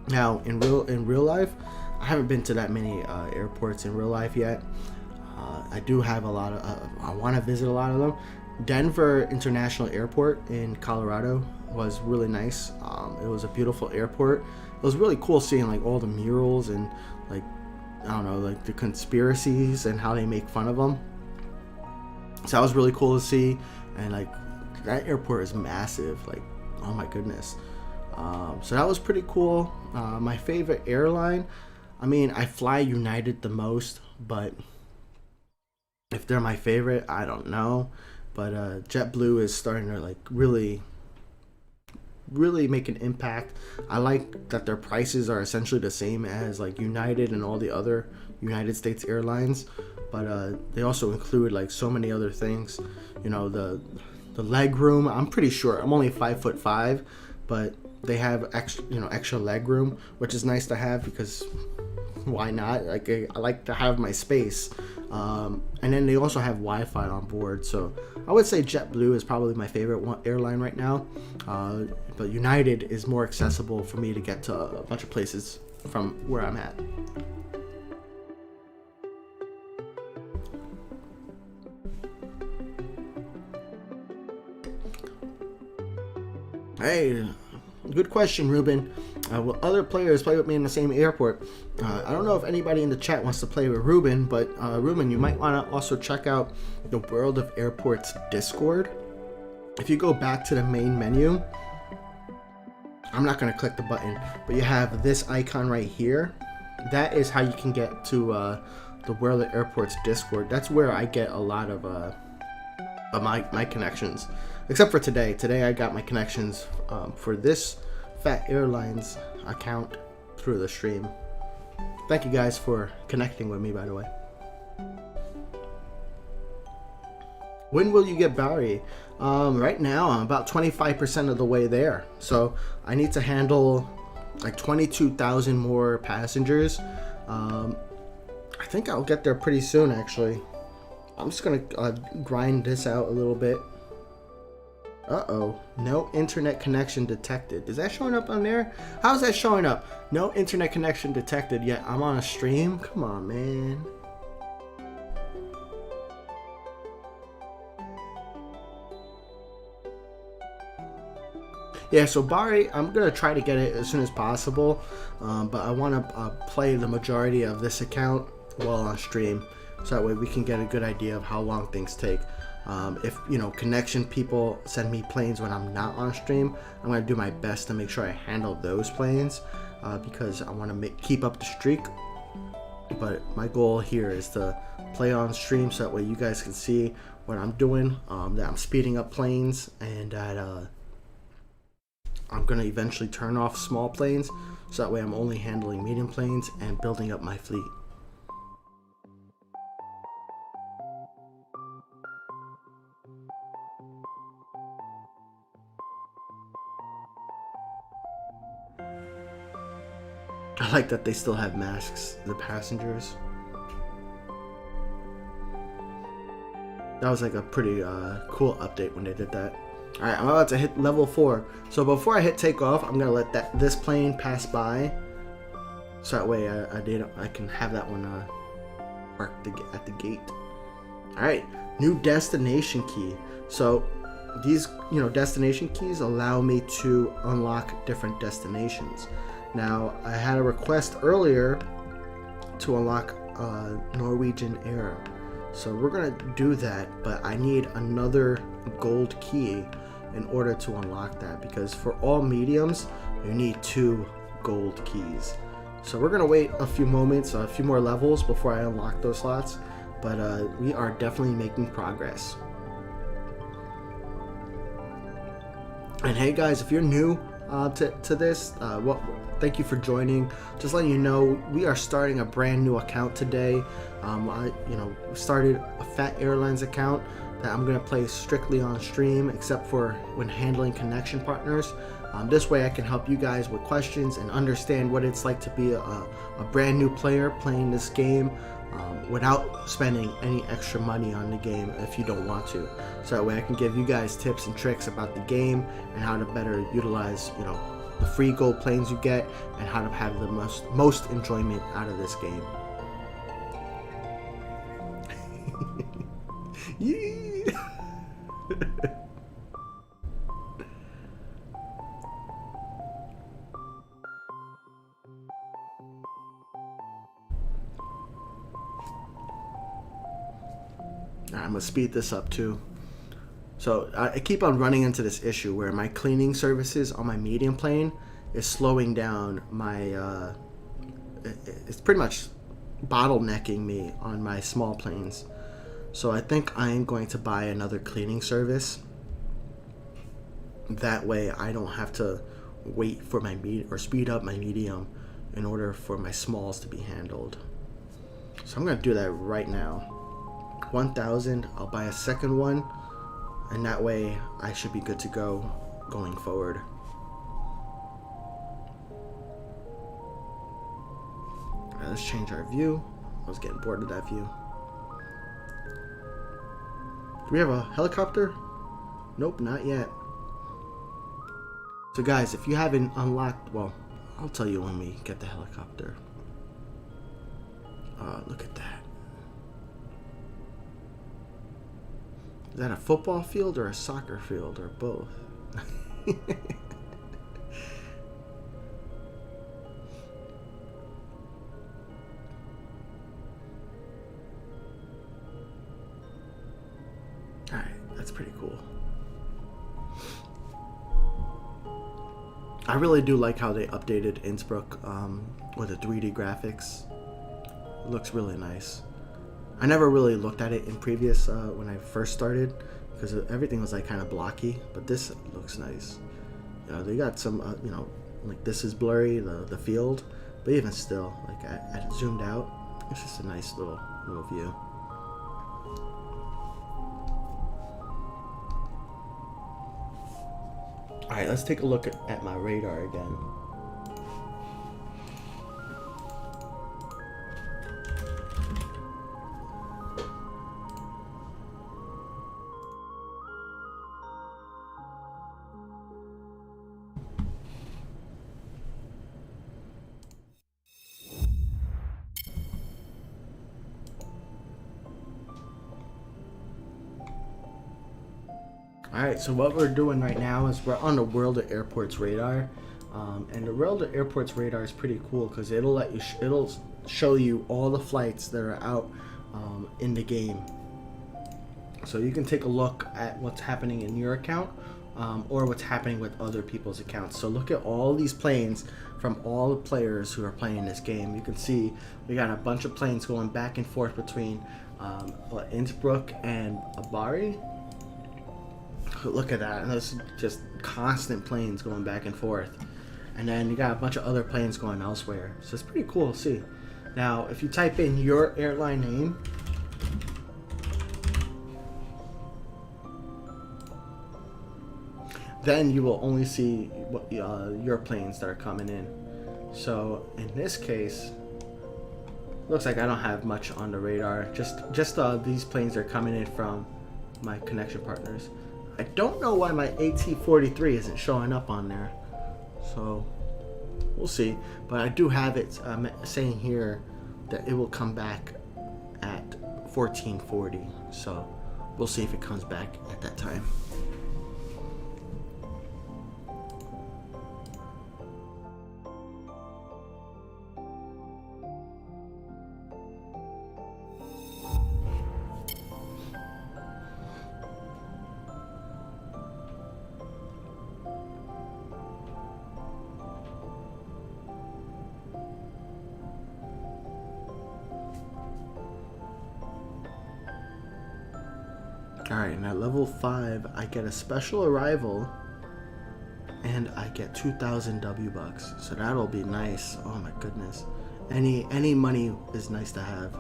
Now in real life, I haven't been to that many airports in real life yet. I do have a lot of, I want to visit a lot of them. Denver International Airport in Colorado was really nice. It was a beautiful airport. It was really cool seeing like all the murals and like, I don't know, like the conspiracies and how they make fun of them. So that was really cool to see. And like that airport is massive, like, oh my goodness. So that was pretty cool. My favorite airline, I mean, I fly United the most, but if they're my favorite, I don't know. But JetBlue is starting to like really make an impact. I like that their prices are essentially the same as like United and all the other United States airlines, but they also include like so many other things. The leg room. I'm pretty sure I'm only 5'5", but they have extra leg room, which is nice to have because why not? Like I like to have my space. And then they also have Wi-Fi on board, so I would say JetBlue is probably my favorite airline right now. But United is more accessible for me to get to a bunch of places from where I'm at. Hey, good question, Ruben. Will other players play with me in the same airport? I don't know if anybody in the chat wants to play with Ruben, but Ruben, you might want to also check out the World of Airports Discord. If you go back to the main menu, I'm not going to click the button, but you have this icon right here. That is how you can get to the World of Airports Discord. That's where I get a lot of my connections. Except for today. Today I got my connections for this Fat Airlines account through the stream. Thank you guys for connecting with me, by the way. When will you get Barry? Right now I'm about 25% of the way there. So I need to handle like 22,000 more passengers. I think I'll get there pretty soon, actually. I'm just gonna grind this out a little bit. Uh-oh, no internet connection detected. Is that showing up on there? How's that showing up? No internet connection detected, yet I'm on a stream? Come on, man. Yeah, so Bari, I'm gonna try to get it as soon as possible, but I want to play the majority of this account while on stream, so that way we can get a good idea of how long things take. If connection people send me planes when I'm not on stream, I'm gonna do my best to make sure I handle those planes, because I want to keep up the streak. But my goal here is to play on stream, so that way you guys can see what I'm doing, that I'm speeding up planes, and that I'm going to eventually turn off small planes, so that way I'm only handling medium planes and building up my fleet. I like that they still have masks, the passengers. That was like a pretty cool update when they did that. Alright, I'm about to hit level 4. So before I hit takeoff, I'm going to let this plane pass by. So that way I can have that one parked at the gate. Alright, new destination key. So these destination keys allow me to unlock different destinations. Now, I had a request earlier to unlock Norwegian Air. So we're going to do that, but I need another gold key in order to unlock that, because for all mediums you need 2 gold keys. So we're gonna wait a few moments, a few more levels before I unlock those slots, but we are definitely making progress. And hey guys, if you're new to this, thank you for joining. Just letting you know, we are starting a brand new account today. I started a Fat Airlines account that I'm going to play strictly on stream, except for when handling connection partners. This way I can help you guys with questions and understand what it's like to be a brand new player playing this game without spending any extra money on the game if you don't want to. So that way I can give you guys tips and tricks about the game and how to better utilize the free gold planes you get, and how to have the most enjoyment out of this game. Yeah. I'm gonna speed this up too. So I keep on running into this issue where my cleaning services on my medium plane is slowing down my it's pretty much bottlenecking me on my small planes. So I think I am going to buy another cleaning service. That way I don't have to wait for my speed up my medium in order for my smalls to be handled. So I'm going to do that right now. 1,000, I'll buy a second one, and that way I should be good to go going forward. Alright, let's change our view. I was getting bored of that view. Do we have a helicopter? Nope, not yet. So guys, if you haven't unlocked, well, I'll tell you when we get the helicopter. Look at that. Is that a football field or a soccer field or both? Alright, that's pretty cool. I really do like how they updated Innsbruck with the 3D graphics. It looks really nice. I never really looked at it in previous when I first started, because everything was like kind of blocky, but this looks nice. They got some like this is blurry, the field, but even still, like I zoomed out, it's just a nice little view. Alright, let's take a look at my radar again. Alright, so what we're doing right now is we're on the World of Airports radar. And the World of Airports radar is pretty cool because it'll let you it'll show you all the flights that are out in the game. So you can take a look at what's happening in your account or what's happening with other people's accounts. So look at all these planes from all the players who are playing this game. You can see we got a bunch of planes going back and forth between Innsbruck and Bari. Look at that, and there's just constant planes going back and forth. And then you got a bunch of other planes going elsewhere. So it's pretty cool to see. Now, if you type in your airline name, then you will only see what, your planes that are coming in. So in this case, looks like I don't have much on the radar. Just these planes are coming in from my connection partners. I don't know why my AT-43 isn't showing up on there. So we'll see. But I do have it saying here that it will come back at 1440. So we'll see if it comes back at that time. Alright, and at level 5, I get a special arrival, and I get 2,000 W-Bucks. So that'll be nice. Oh my goodness. Any money is nice to have.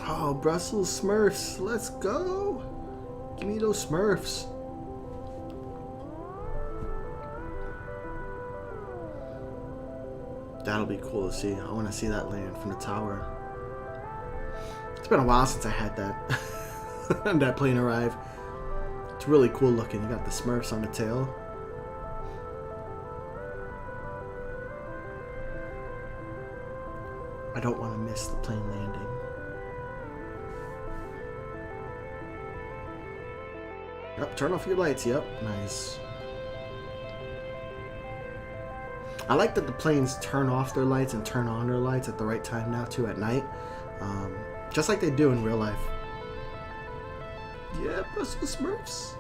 Oh, Brussels Smurfs. Let's go. Give me those Smurfs. That'll be cool to see. I want to see that land from the tower. It's been a while since I had that that plane arrive. It's really cool looking. You got the Smurfs on the tail. I don't want to miss the plane landing. Yep, turn off your lights. Yep, nice. I like that the planes turn off their lights and turn on their lights at the right time now too at night. Just like they do in real life. Yeah, Brussels Smurfs.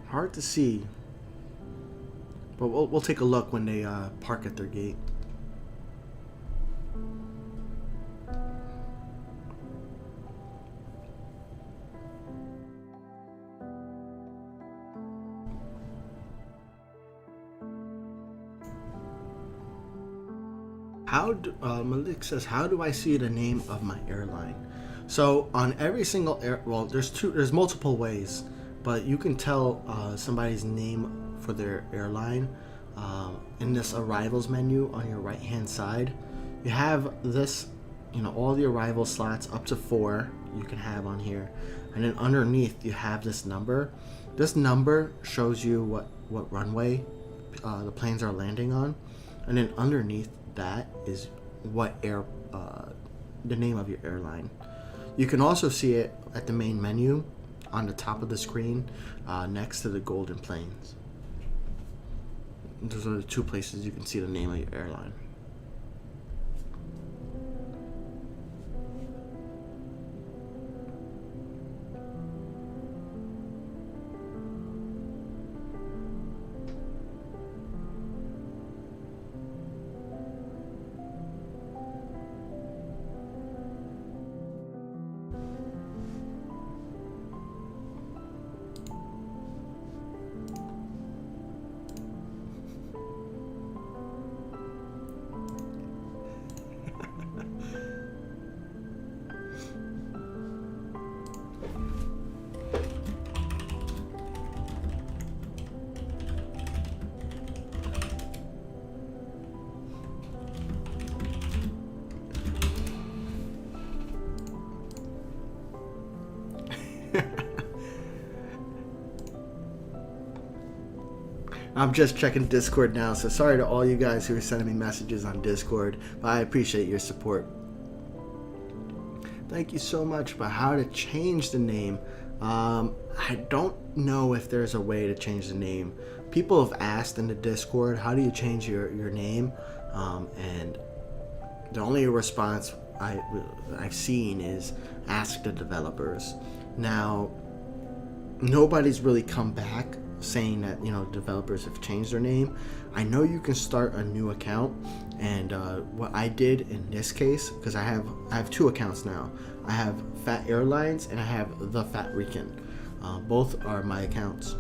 Hard to see. But we'll take a look when they park at their gate. Malik says, how do I see the name of my airline? So on every single there's multiple ways, but you can tell somebody's name for their airline in this arrivals menu on your right hand side. You have this, all the arrival slots up to 4 you can have on here, and then underneath you have this number. This number shows you what runway the planes are landing on, and then underneath that is what the name of your airline. You can also see it at the main menu on the top of the screen next to the golden planes. Those are the 2 places you can see the name of your airline. I'm just checking Discord now, so sorry to all you guys who are sending me messages on Discord, but I appreciate your support. Thank you so much. But how to change the name? I don't know if there's a way to change the name. People have asked in the Discord, how do you change your name? And the only response I've seen is ask the developers. Now, nobody's really come back saying that, you know, developers have changed their name. I know you can start a new account, and what I did in this case, because I have two accounts now. I have Fat Airlines and I have The Fat Rican. Both are my accounts.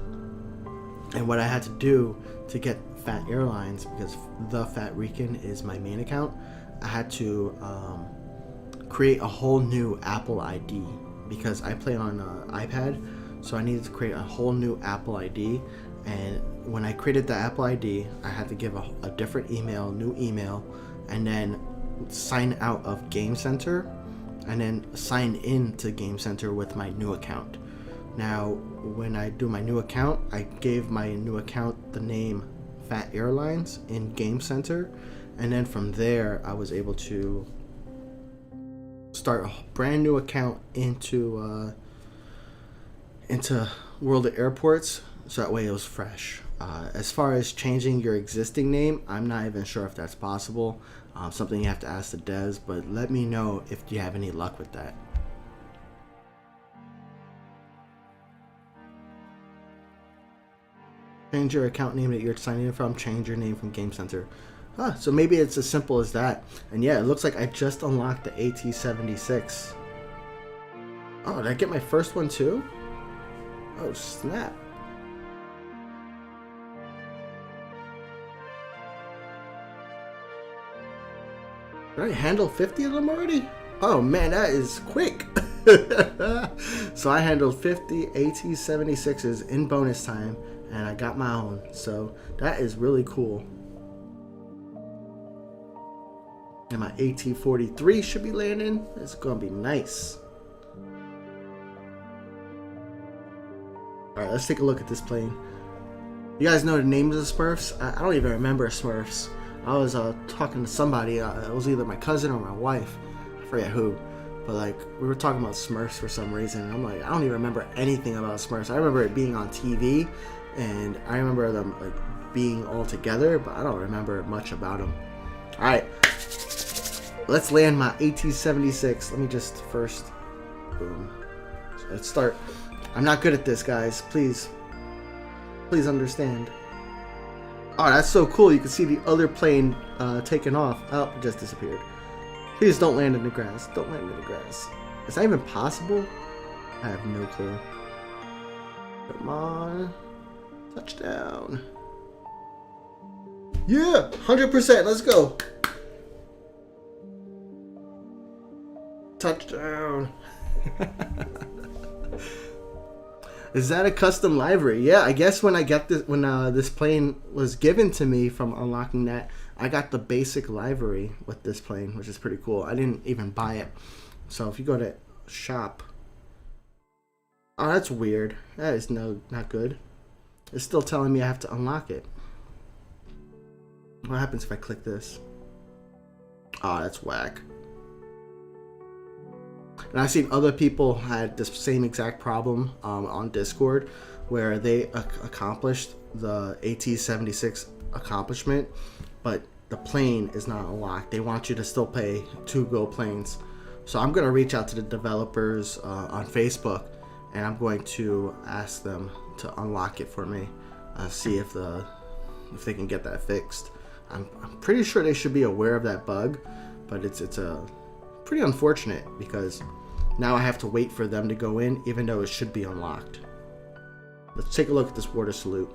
And what I had to do to get Fat Airlines, because The Fat Rican is my main account, I had to create a whole new Apple ID, because I play on iPad, so I needed to create a whole new Apple ID. And when I created the Apple ID, I had to give a different new email, and then sign out of Gamecenter, and then sign in to Gamecenter with my new account. Now, when I do my new account, I gave my new account the name Fat Airlines in Gamecenter, and then from there I was able to start a brand new account into World of Airports, so that way it was fresh. As far as changing your existing name, I'm not even sure if that's possible. Something you have to ask the devs, but let me know if you have any luck with that. Change your account name that you're signing in from, change your name from Gamecenter. So maybe it's as simple as that. And yeah, it looks like I just unlocked the AT-76. Oh, did I get my first one too? Oh, snap. Did I handle 50 of them already? Oh man, that is quick. So I handled 50 AT-76s in bonus time, and I got my own. So that is really cool. And my AT-43 should be landing. It's gonna be nice. Alright, let's take a look at this plane. You guys know the names of the Smurfs? I don't even remember Smurfs. I was talking to somebody. It was either my cousin or my wife. I forget who. But like, we were talking about Smurfs for some reason. And I'm like, I don't even remember anything about Smurfs. I remember it being on TV, and I remember them like being all together, but I don't remember much about them. Alright. Let's land my AT-76. Let me just first... Boom. So let's start. I'm not good at this, guys. Please understand. Oh, that's so cool. You can see the other plane taking off. Oh, it just disappeared. Please don't land in the grass. Don't land in the grass. Is that even possible? I have no clue. Come on. Touchdown. Yeah, 100%. Let's go. Touchdown. Is that a custom livery? Yeah, I guess when I get this, when this plane was given to me from unlocking that, I got the basic livery with this plane, which is pretty cool. I didn't even buy it. So if you go to shop, oh, that's weird. That is not good. It's still telling me I have to unlock it. What happens if I click this? Oh, that's whack. And I've seen other people had this same exact problem on Discord, where they accomplished the AT-76 accomplishment, but the plane is not unlocked. They want you to still pay 2 gold planes. So I'm going to reach out to the developers on Facebook, and I'm going to ask them to unlock it for me. See if they can get that fixed. I'm pretty sure they should be aware of that bug, but it's a pretty unfortunate, because now I have to wait for them to go in, even though it should be unlocked. Let's take a look at this water salute.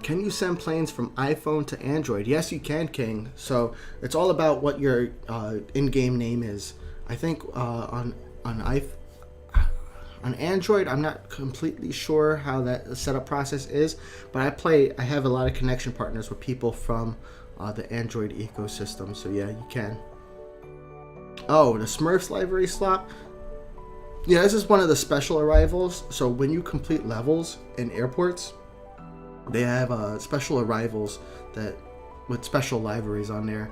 Can you send planes from iPhone to Android? Yes, you can, King. So it's all about what your in-game name is. I think on Android, I'm not completely sure how that setup process is, but I have a lot of connection partners with people from the Android ecosystem, so yeah, you can. Oh, the Smurfs library swap? Yeah, this is one of the special arrivals. So when you complete levels in airports, they have special arrivals that with special liveries on there.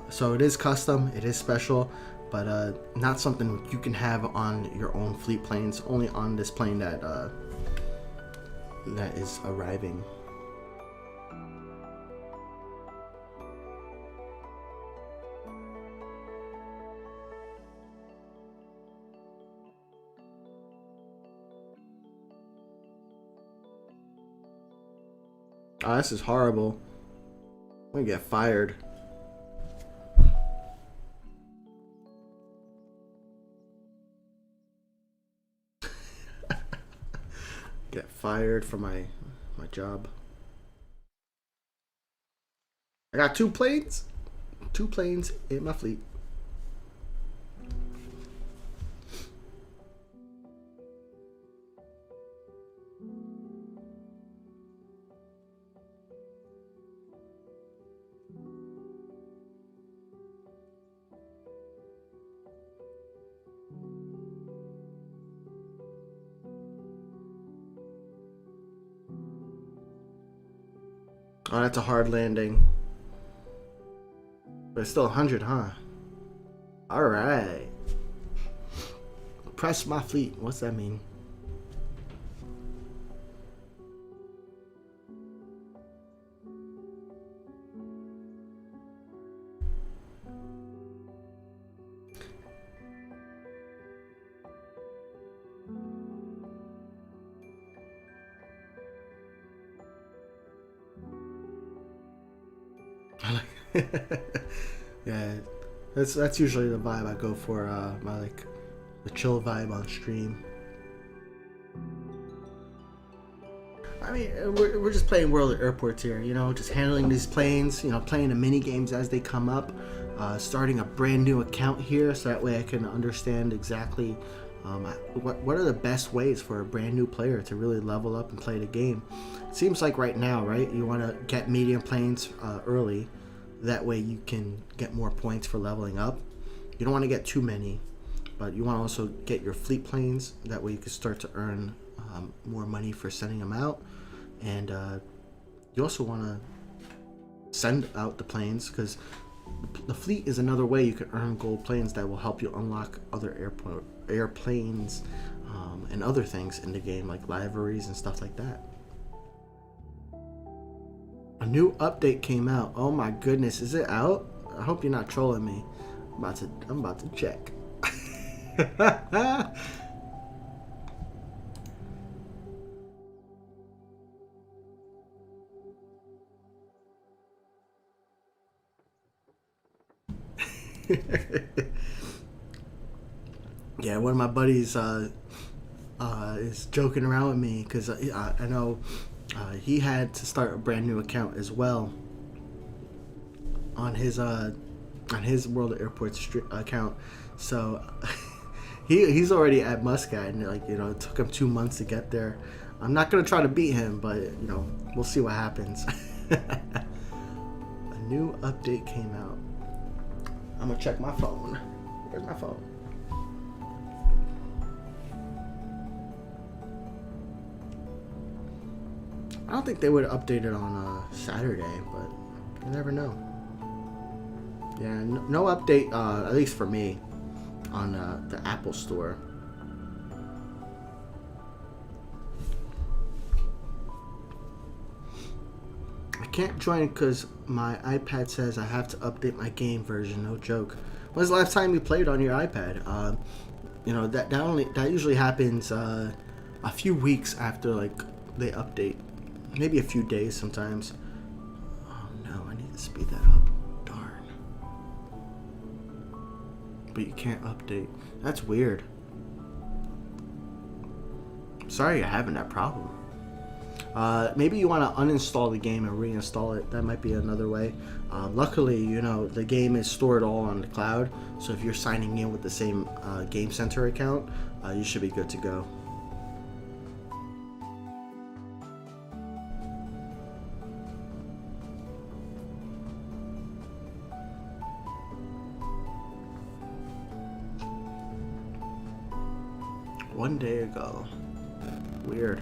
So it is custom, it is special, but not something you can have on your own fleet planes. Only on this plane that that is arriving. Oh, this is horrible. I'm gonna get fired. Get fired from my job. I got 2 planes. 2 planes in my fleet. Oh, that's a hard landing. But it's still 100, huh? Alright. Press my fleet. What's that mean? Yeah, that's usually the vibe I go for. My like the chill vibe on stream. I mean, we're just playing World of Airports here, you know, just handling these planes, you know, playing the mini games as they come up, starting a brand new account here, so that way I can understand exactly what are the best ways for a brand new player to really level up and play the game. It seems like right now, right, you want to get medium planes early, that way you can get more points for leveling up. You don't want to get too many, but you want to also get your fleet planes, that way you can start to earn more money for sending them out. And you also want to send out the planes, because the fleet is another way you can earn gold planes that will help you unlock other airplanes and other things in the game, like liveries and stuff like that. A new update came out. Oh my goodness, is it out? I hope you're not trolling me. I'm about to check. Yeah, one of my buddies is joking around with me because I know he had to start a brand new account as well on his World of Airports account. So he's already at Muscat, and like, you know, it took him 2 months to get there. I'm not gonna try to beat him, but you know, we'll see what happens. A new update came out. I'm gonna check my phone. Where's my phone? I don't think they would update it on Saturday, but you never know. Yeah, no update, at least for me, on the Apple Store. I can't join because my iPad says I have to update my game version. No joke. When's the last time you played on your iPad? You know, that usually happens a few weeks after like they update. Maybe a few days sometimes. Oh no, I need to speed that up. Darn. But you can't update. That's weird. Sorry you're having that problem. Maybe you want to uninstall the game and reinstall it. That might be another way. Luckily, you know, the game is stored all on the cloud. So if you're signing in with the same Gamecenter account, you should be good to go. 1 day ago. Weird.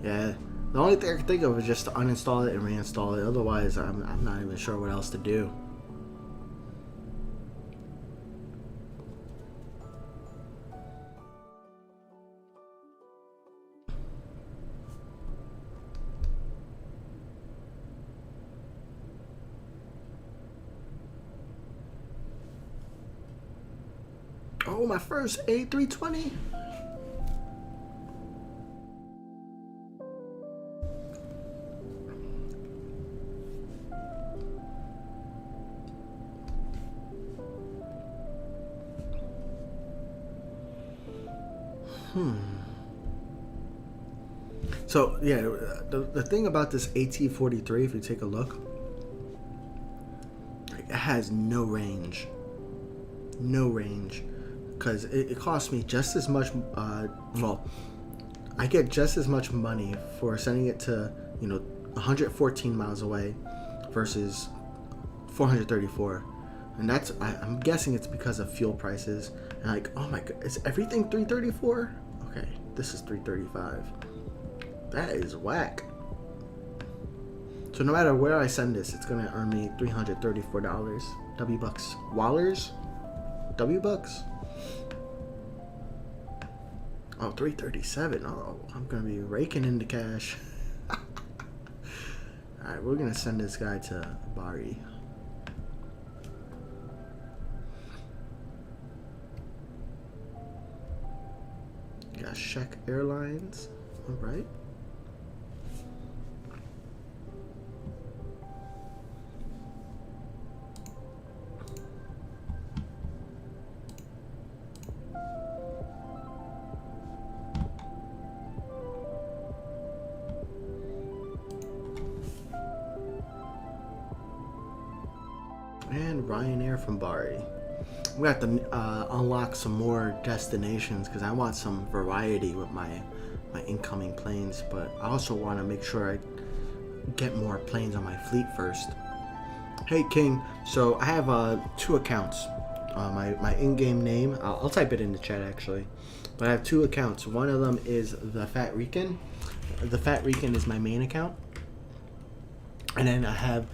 Yeah. The only thing I can think of is just to uninstall it and reinstall it. Otherwise, I'm not even sure what else to do. Oh, my first A320. So yeah, the thing about this AT-43, if you take a look, it has no range, because it costs me just as much. Well, I get just as much money for sending it to 114 miles away versus 434, and I'm guessing it's because of fuel prices. And like, oh my god, is everything 334? Okay, this is 335. That is whack. So no matter where I send this, it's gonna earn me $334. W-bucks. Wallers? W-bucks? Oh, 337. Oh, I'm gonna be raking in the cash. Alright, we're gonna send this guy to Bari. Got Czech Airlines. Alright. And Ryanair from Bari. We have to unlock some more destinations because I want some variety with my incoming planes, but I also want to make sure I get more planes on my fleet first. Hey King, so I have 2 accounts. My in-game name, I'll type it in the chat actually, but I have 2 accounts. One of them is the Fat Rican. The Fat Rican is my main account, and then I have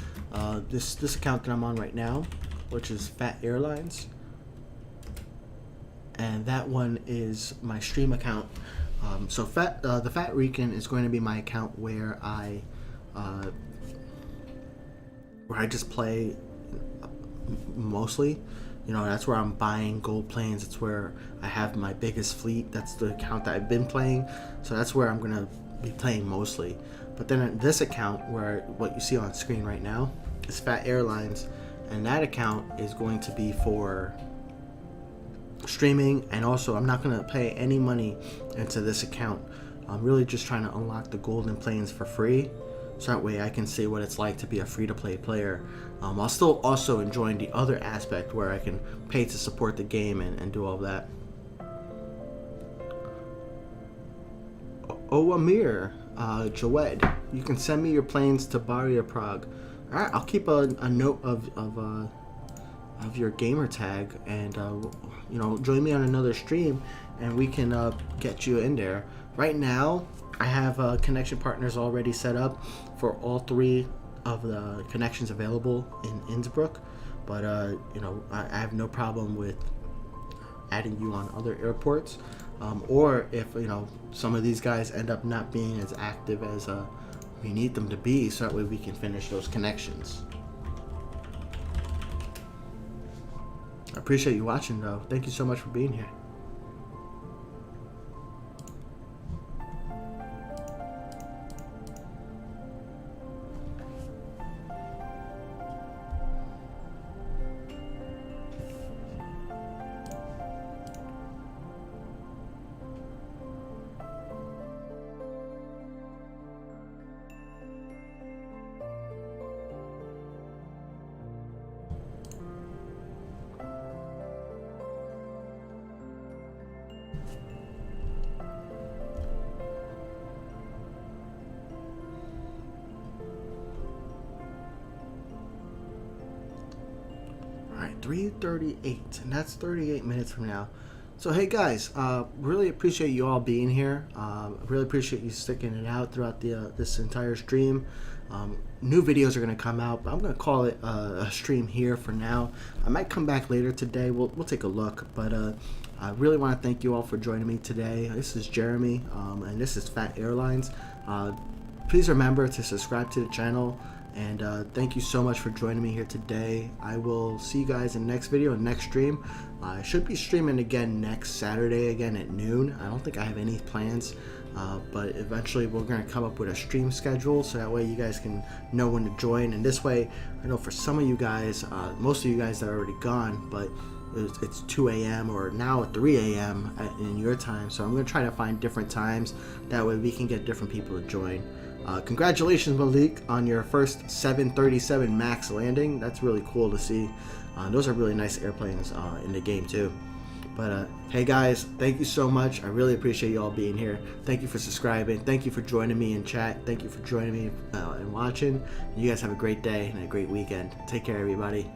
this account that I'm on right now, which is Fat Airlines, and that one is my stream account. So the Fat Rican is going to be my account where I just play mostly. That's where I'm buying gold planes. It's where I have my biggest fleet. That's the account that I've been playing. So that's where I'm gonna be playing mostly. But then this account, where what you see on screen right now, is Fat Airlines, and that account is going to be for streaming, and also I'm not going to pay any money into this account. I'm really just trying to unlock the golden planes for free, so that way I can see what it's like to be a free-to-play player. I'll still also enjoying the other aspect where I can pay to support the game and do all that. Oh, Amir, Jawed, you can send me your planes to Bari or Prague. All right, I'll keep a note of your gamer tag, and join me on another stream, and we can get you in there. Right now, I have connection partners already set up for all 3 of the connections available in Innsbruck, but I have no problem with adding you on other airports, or if some of these guys end up not being as active as we need them to be, so that way we can finish those connections. I appreciate you watching though. Thank you so much for being here. Alright, 3:38, and that's 38 minutes from now. So hey guys, really appreciate you all being here. Really appreciate you sticking it out throughout the this entire stream. New videos are going to come out, but I'm going to call it a stream here for now. I might come back later today. We'll take a look, but I really want to thank you all for joining me today. This is Jeremy, and this is Fat Airlines. Please remember to subscribe to the channel. And thank you so much for joining me here today. I will see you guys in the next video and next stream. I should be streaming again next Saturday again at noon. I don't think I have any plans, but eventually we're going to come up with a stream schedule so that way you guys can know when to join. And this way, I know for some of you guys, most of you guys that are already gone, but it's 2 a.m. or now 3 a.m. in your time. So I'm going to try to find different times. That way we can get different people to join. Congratulations, Malik, on your first 737 MAX landing. That's really cool to see. Those are really nice airplanes in the game too. But hey guys, thank you so much. I really appreciate you all being here. Thank you for subscribing. Thank you for joining me in chat. Thank you for joining me and watching. And you guys have a great day and a great weekend. Take care, everybody.